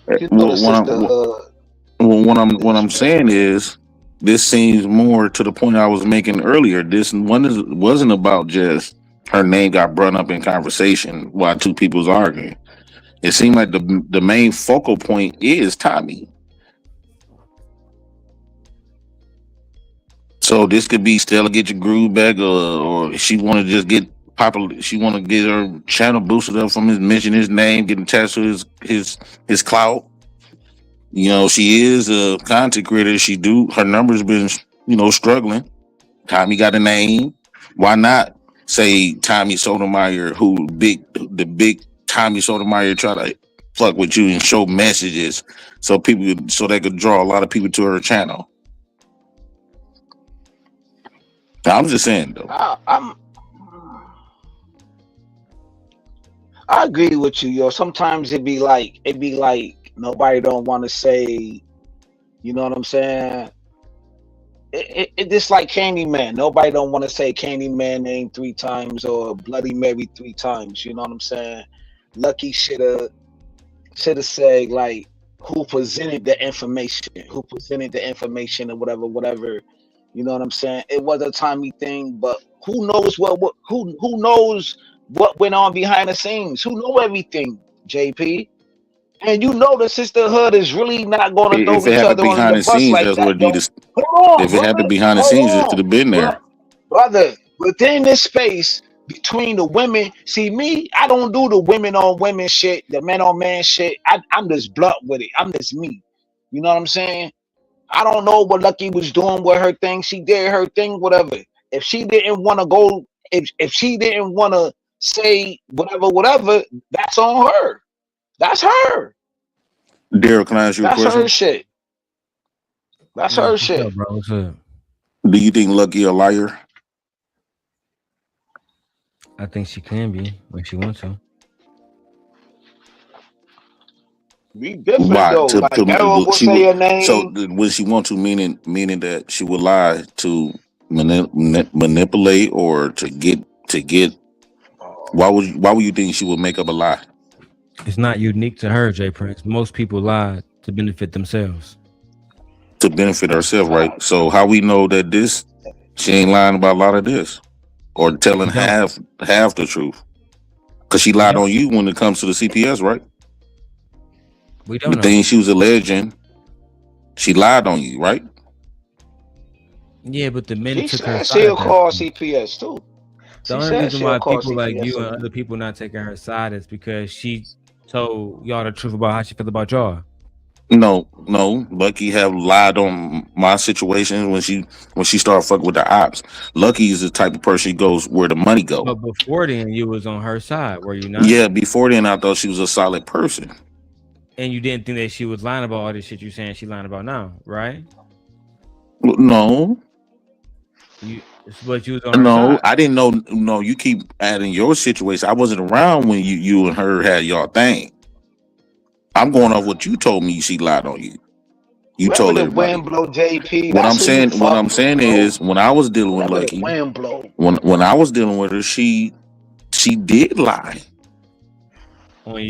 the What sisterhood. what I'm saying is, this seems more to the point I was making earlier. This wasn't about just her name got brought up in conversation while two people was arguing. It seemed like the main focal point is Tommy. So this could be Stella get your groove back, or she want to just get popular. She want to get her channel boosted up from his mention his name, get attached to his clout. You know, she is a content creator. Her numbers been struggling. Tommy got a name. Why not say Tommy Sotomayor, the big Tommy Sotomayor try to fuck with you and show messages so they could draw a lot of people to her channel. I'm just saying though. I agree with you, yo. Sometimes it be like nobody don't want to say, you know what I'm saying? It just like Candyman. Nobody don't want to say Candyman name 3 times or Bloody Mary 3 times. You know what I'm saying? Lucki should have said like who presented the information and whatever. You know what I'm saying? It was a Tommy thing, but who knows who knows what went on behind the scenes? Who know everything, JP? And you know the sisterhood is really not going to throw If it each happened other under behind the the bus scenes, like that's where that. it needed. Hold on, If it happened behind the hold scenes, it on. could have been there. Brother, within this space between the women, see me, I don't do the women on women shit, the men on man shit. I'm just blunt with it. I'm just me. You know what I'm saying? I don't know what Lucki was doing with her thing. She did her thing, whatever. If she didn't want to go, if she didn't want to say whatever, that's on her. That's her. Darrel, can I ask you a That's question? her shit. That's her shit. Bro, what's up? Do you think Lucki a liar? I think she can be when she wants to. Be different though. Like Darrel will say your name. So when she want to, meaning that she would lie to manipulate or to get. Why would you think she would make up a lie? It's not unique to her, J Prince. Most people lie to benefit themselves. To benefit herself, right? So how we know that she ain't lying about a lot of this, or telling half the truth? Because she lied on you when it comes to the CPS, right? We don't know. The thing she was alleging, she lied on you, right? Yeah, but the men She took her said side. she'll call CPS too. The only reason why people like you and other people not taking her side is because she told y'all the truth about how she felt about y'all. No. Lucki have lied on my situation when she started fucking with the ops. Lucki is the type of person who goes where the money go. But before then, you was on her side, were you not? Yeah, before then, I thought she was a solid person. And you didn't think that she was lying about all this shit you saying she lying about now, right? No. But you was on her side. I didn't know. No, you keep adding your situation. I wasn't around when you and her had y'all thing. I'm going off what you told me. She lied on you. You told everybody. Wind blow JP. What I'm saying is, when I was dealing with Lucki, when I was dealing with her, she did lie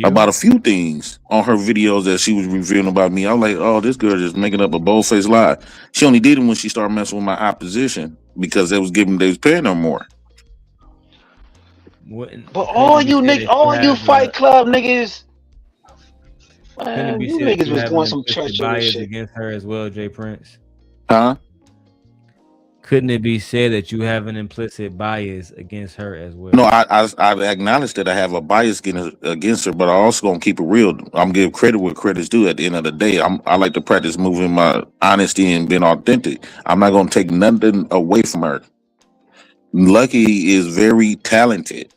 about a few things on her videos that she was revealing about me. I was like, oh, this girl just making up a bold-faced lie. She only did it when she started messing with my opposition because they was paying her more. But all you Fight Club niggas, man, you niggas was doing some treacherous shit against her as well, J Prince. Huh? couldn't it be said that you have an implicit bias against her as well? No, I've acknowledged that I have a bias against her, but I also gonna keep it real. I'm give credit where credit's due. At the end of the day, I like to practice moving my honesty and being authentic. I'm not gonna take nothing away from her. Lucki is very talented,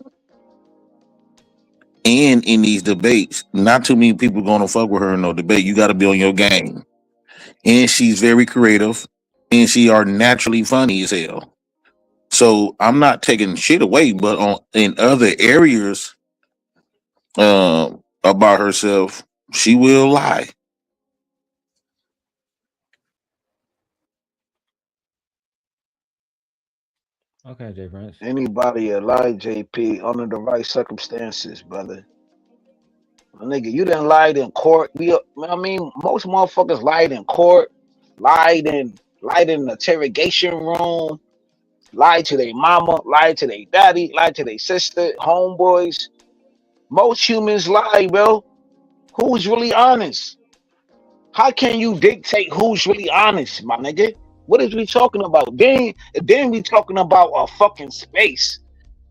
and in these debates, not too many people gonna fuck with her in no debate. You got to be on your game, and she's very creative, and she are naturally funny as hell. So I'm not taking shit away, but in other areas about herself, she will lie. Okay, J. Prince. Anybody a lie, JP, under the right circumstances, brother. Nigga, you done lied in court. I mean, most motherfuckers lied in court, lied in the interrogation room, lied to their mama, lied to their daddy, lied to their sister, homeboys. Most humans lie, bro. Who's really honest? How can you dictate who's really honest, my nigga? What is we talking about? Then we talking about a fucking space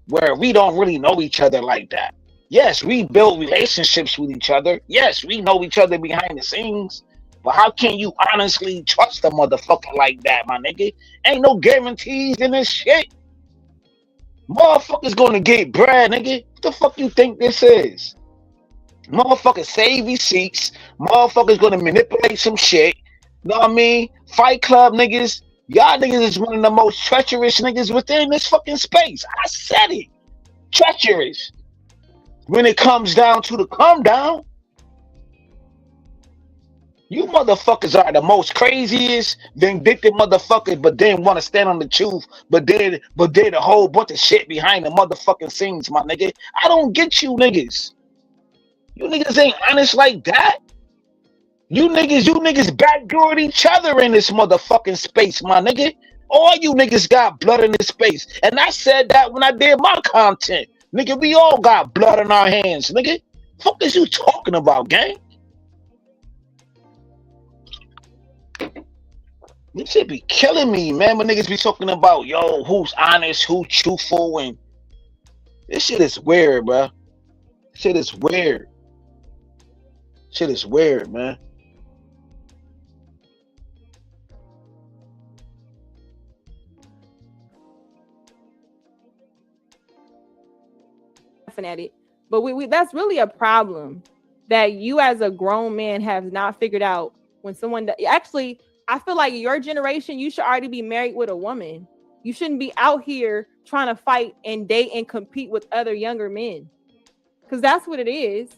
where we don't really know each other like that. Yes, we build relationships with each other. Yes, we know each other behind the scenes. But how can you honestly trust a motherfucker like that, my nigga? Ain't no guarantees in this shit. Motherfuckers gonna get bread, nigga. What the fuck you think this is? Motherfuckers save receipts. Motherfuckers gonna manipulate some shit. Know what I mean? Fight Club niggas. Y'all niggas is one of the most treacherous niggas within this fucking space. I said it. Treacherous. When it comes down to the come down, you motherfuckers are the most craziest, vindictive motherfuckers, but then want to stand on the truth, but did a whole bunch of shit behind the motherfucking scenes, my nigga. I don't get you niggas. You niggas ain't honest like that. You niggas backdoored each other in this motherfucking space, my nigga. All you niggas got blood in this space. And I said that when I did my content. Nigga, we all got blood in our hands, nigga. Fuck is you talking about, gang? This shit be killing me, man, when niggas be talking about, yo, who's honest, who's truthful, and this shit is weird, bro. Shit is weird. Shit is weird, man. At it, but we that's really a problem that you as a grown man have not figured out. When someone actually, I feel like your generation, you should already be married with a woman. You shouldn't be out here trying to fight and date and compete with other younger men, because that's what it is.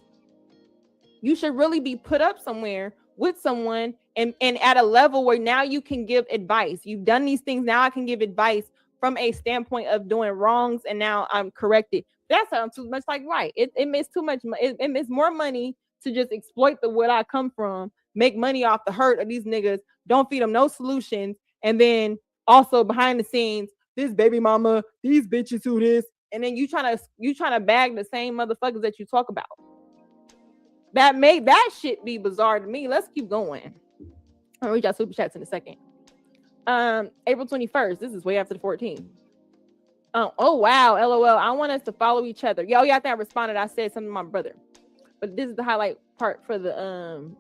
You should really be put up somewhere with someone and at a level where now you can give advice. You've done these things, now I can give advice from a standpoint of doing wrongs, and now I'm corrected. That sounds too much like right. It makes too much. It makes more money to just exploit the what I come from, make money off the hurt of these niggas, don't feed them no solutions, and then also behind the scenes, this baby mama, these bitches who this, and then you trying to bag the same motherfuckers that you talk about. That made that shit be bizarre to me. Let's keep going. I'll read y'all super chats in a second. April 21st. This is way after the 14th. Oh wow, LOL. I want us to follow each other. Yo, yeah, I think I responded. I said something to my brother, but this is the highlight part for the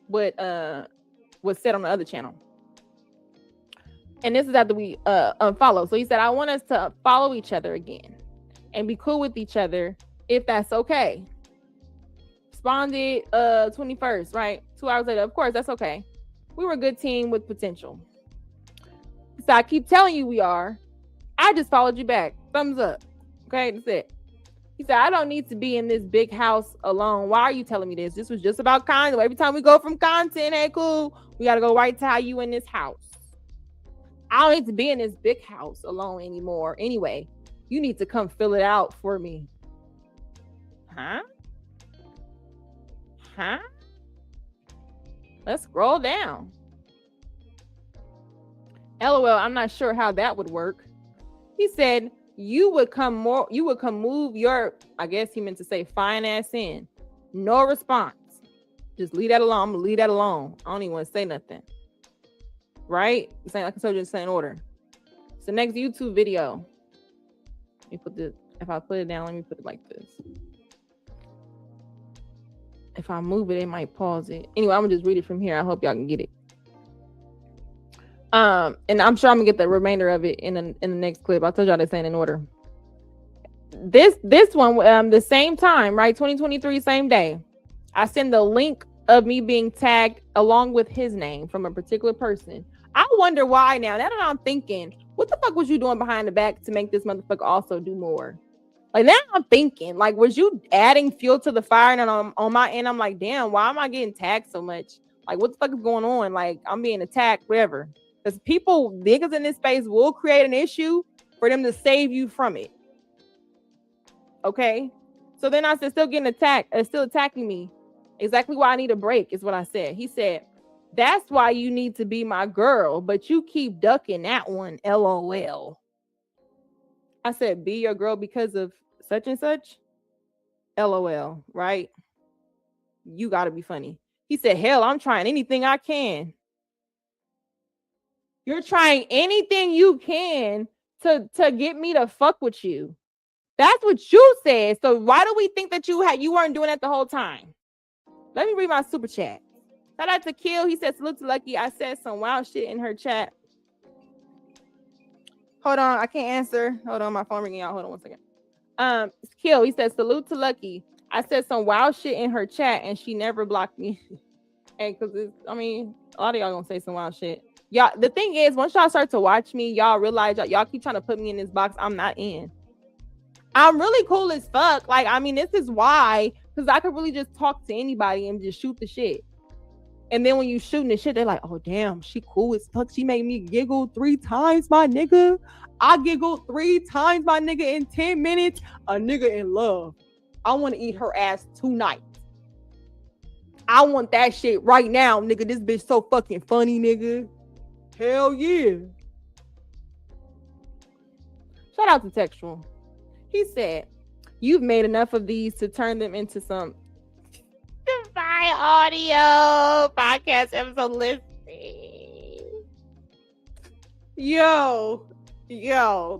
what was said on the other channel. And this is after we unfollow. So he said, I want us to follow each other again and be cool with each other if that's okay. Responded 21st, right? 2 hours later. Of course, that's okay. We were a good team with potential. So I keep telling you we are. I just followed you back. Thumbs up. Okay, that's it. He said, I don't need to be in this big house alone. Why are you telling me this? This was just about content. Every time we go from content, hey, cool, we got to go right to how you in this house. I don't need to be in this big house alone anymore. Anyway, you need to come fill it out for me. Huh? Let's scroll down. LOL, I'm not sure how that would work. He said, you would come move your, I guess he meant to say fine ass in. No response. Just leave that alone. I'm gonna leave that alone. I don't even want to say nothing. Right? It's like I told you, it's in order. It's the next YouTube video. Let me put this. If I put it down, let me put it like this. If I move it, it might pause it. Anyway, I'm gonna just read it from here. I hope y'all can get it. And I'm sure I'm gonna get the remainder of it in the next clip. I told y'all this ain't in order. This one, the same time, right? 2023, same day. I send the link of me being tagged along with his name from a particular person. I wonder why now. Now that I'm thinking, what the fuck was you doing behind the back to make this motherfucker also do more? Like now I'm thinking, like, was you adding fuel to the fire? And on my end, I'm like, damn, why am I getting tagged so much? Like, what the fuck is going on? Like, I'm being attacked, whatever. Because niggas in this space will create an issue for them to save you from it. Okay? So then I said, still getting attacked, still attacking me. Exactly why I need a break is what I said. He said, that's why you need to be my girl, but you keep ducking that one, LOL. I said, be your girl because of such and such? LOL, right? You gotta be funny. He said, hell, I'm trying anything I can. You're trying anything you can to get me to fuck with you. That's what you said. So why do we think that you weren't doing that the whole time? Let me read my super chat. Shout out to Kill. He said, salute to Lucki. I said some wild shit in her chat. Hold on, I can't answer. Hold on, my phone ringing out. Hold on 1 second. Kill. He said, salute to Lucki. I said some wild shit in her chat and she never blocked me. And because a lot of y'all gonna say some wild shit. Y'all, the thing is, once y'all start to watch me, y'all realize y'all keep trying to put me in this box I'm not in. I'm really cool as fuck. Like, this is why, because I could really just talk to anybody and just shoot the shit. And then when you shooting the shit, they're like, oh, damn, she cool as fuck. She made me giggle 3 times, my nigga. I giggled 3 times, my nigga, in 10 minutes. A nigga in love. I want to eat her ass tonight. I want that shit right now, nigga. This bitch so fucking funny, nigga. Hell yeah. Shout out to Textual. He said, you've made enough of these to turn them into some Divine Audio podcast episode listening. Yo,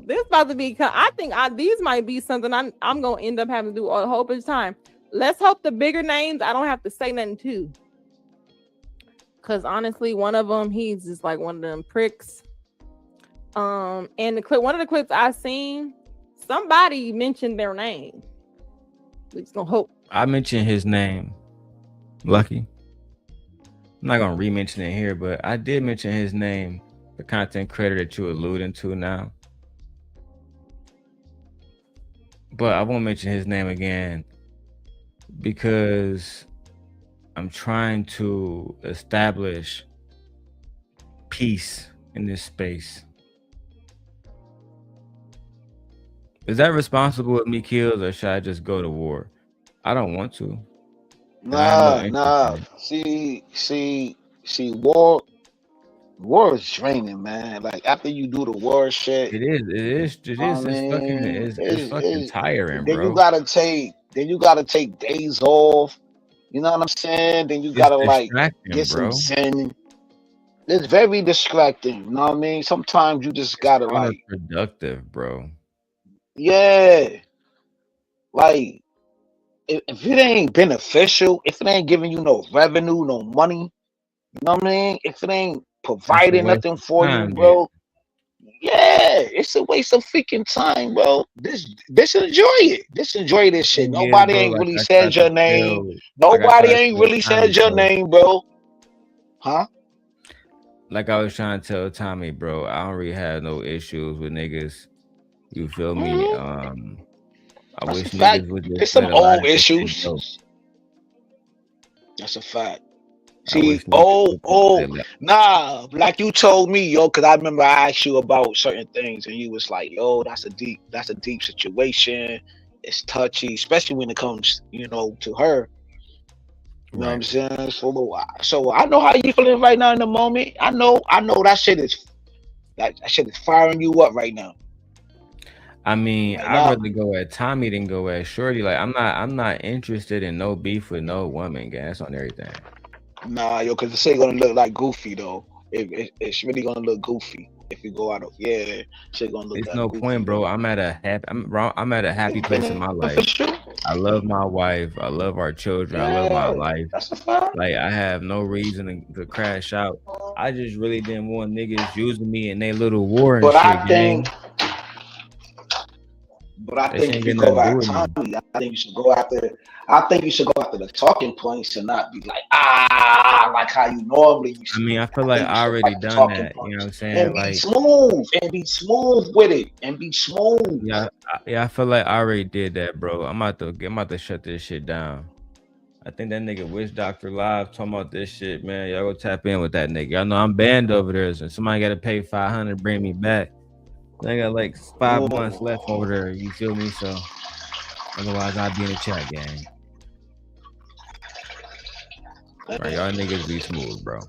this about to be, I think these might be something I'm going to end up having to do a whole bunch of time. Let's hope the bigger names, I don't have to say nothing to. Because honestly, one of them, he's just like one of them pricks. And one of the clips I seen, somebody mentioned their name. We just gonna hope. I mentioned his name, Lucki. I'm not gonna re-mention it here, but I did mention his name, the content creator that you're alluding to now. But I won't mention his name again because I'm trying to establish peace in this space. Is that responsible with me, Kills, or should I just go to war? I don't want to. Nah. See, war is draining, man. Like after you do the war shit, it is. It's fucking tiring, then bro. You gotta take days off. You know what I'm saying? Then you gotta like get some zen. It's very distracting. You know what I mean? Sometimes you just gotta like productive, bro. Yeah. Like if it ain't beneficial, if it ain't giving you no revenue, no money, you know what I mean? If it ain't providing nothing for you, bro. Yeah, it's a waste of freaking time, bro. Just enjoy it. Just enjoy this shit. Nobody ain't really said your name. Nobody ain't really said your name, bro. Huh? Like I was trying to tell Tommy, bro, I don't really have no issues with niggas. You feel me? I wish niggas would just. There's some old issues. That's a fact. See, nah, like you told me, yo, because I remember I asked you about certain things, and you was like, yo, that's a deep situation. It's touchy, especially when it comes, to her. You know what I'm saying? So I know how you feeling right now in the moment. I know that shit is firing you up right now. I'd rather go at Tommy than go at Shorty. Like I'm not interested in no beef with no woman, gang. That's on everything. Nah, yo, because it's gonna look like goofy though. It's really gonna look goofy. If you go out of shit gonna look. It's that no goofy. point, bro. I'm at a happy place in my life. I love my wife. I love our children. I love my life. That's a fact. Like I have no reason to crash out. I just really didn't want niggas using me in their little war and But shit, I gang. think, but I That think shit if you ain't go got nothing to do at with me. Tommy, I think you should go after. I think you should go after the talking points and not be like like how you normally used to. I mean, be. I feel like think I you should already fight the done talking that. You know points what I'm saying? and be smooth with it, and be smooth. Yeah, I feel like I already did that, bro. I'm about to shut this shit down. I think that nigga Witch Doctor Live talking about this shit, man. Y'all go tap in with that nigga. Y'all know I'm banned over there, so somebody got to pay $500 to bring me back. I got like 5 months left over there. You feel me? So otherwise, I'll be in the chat, gang. Right, y'all niggas be smooth, bro.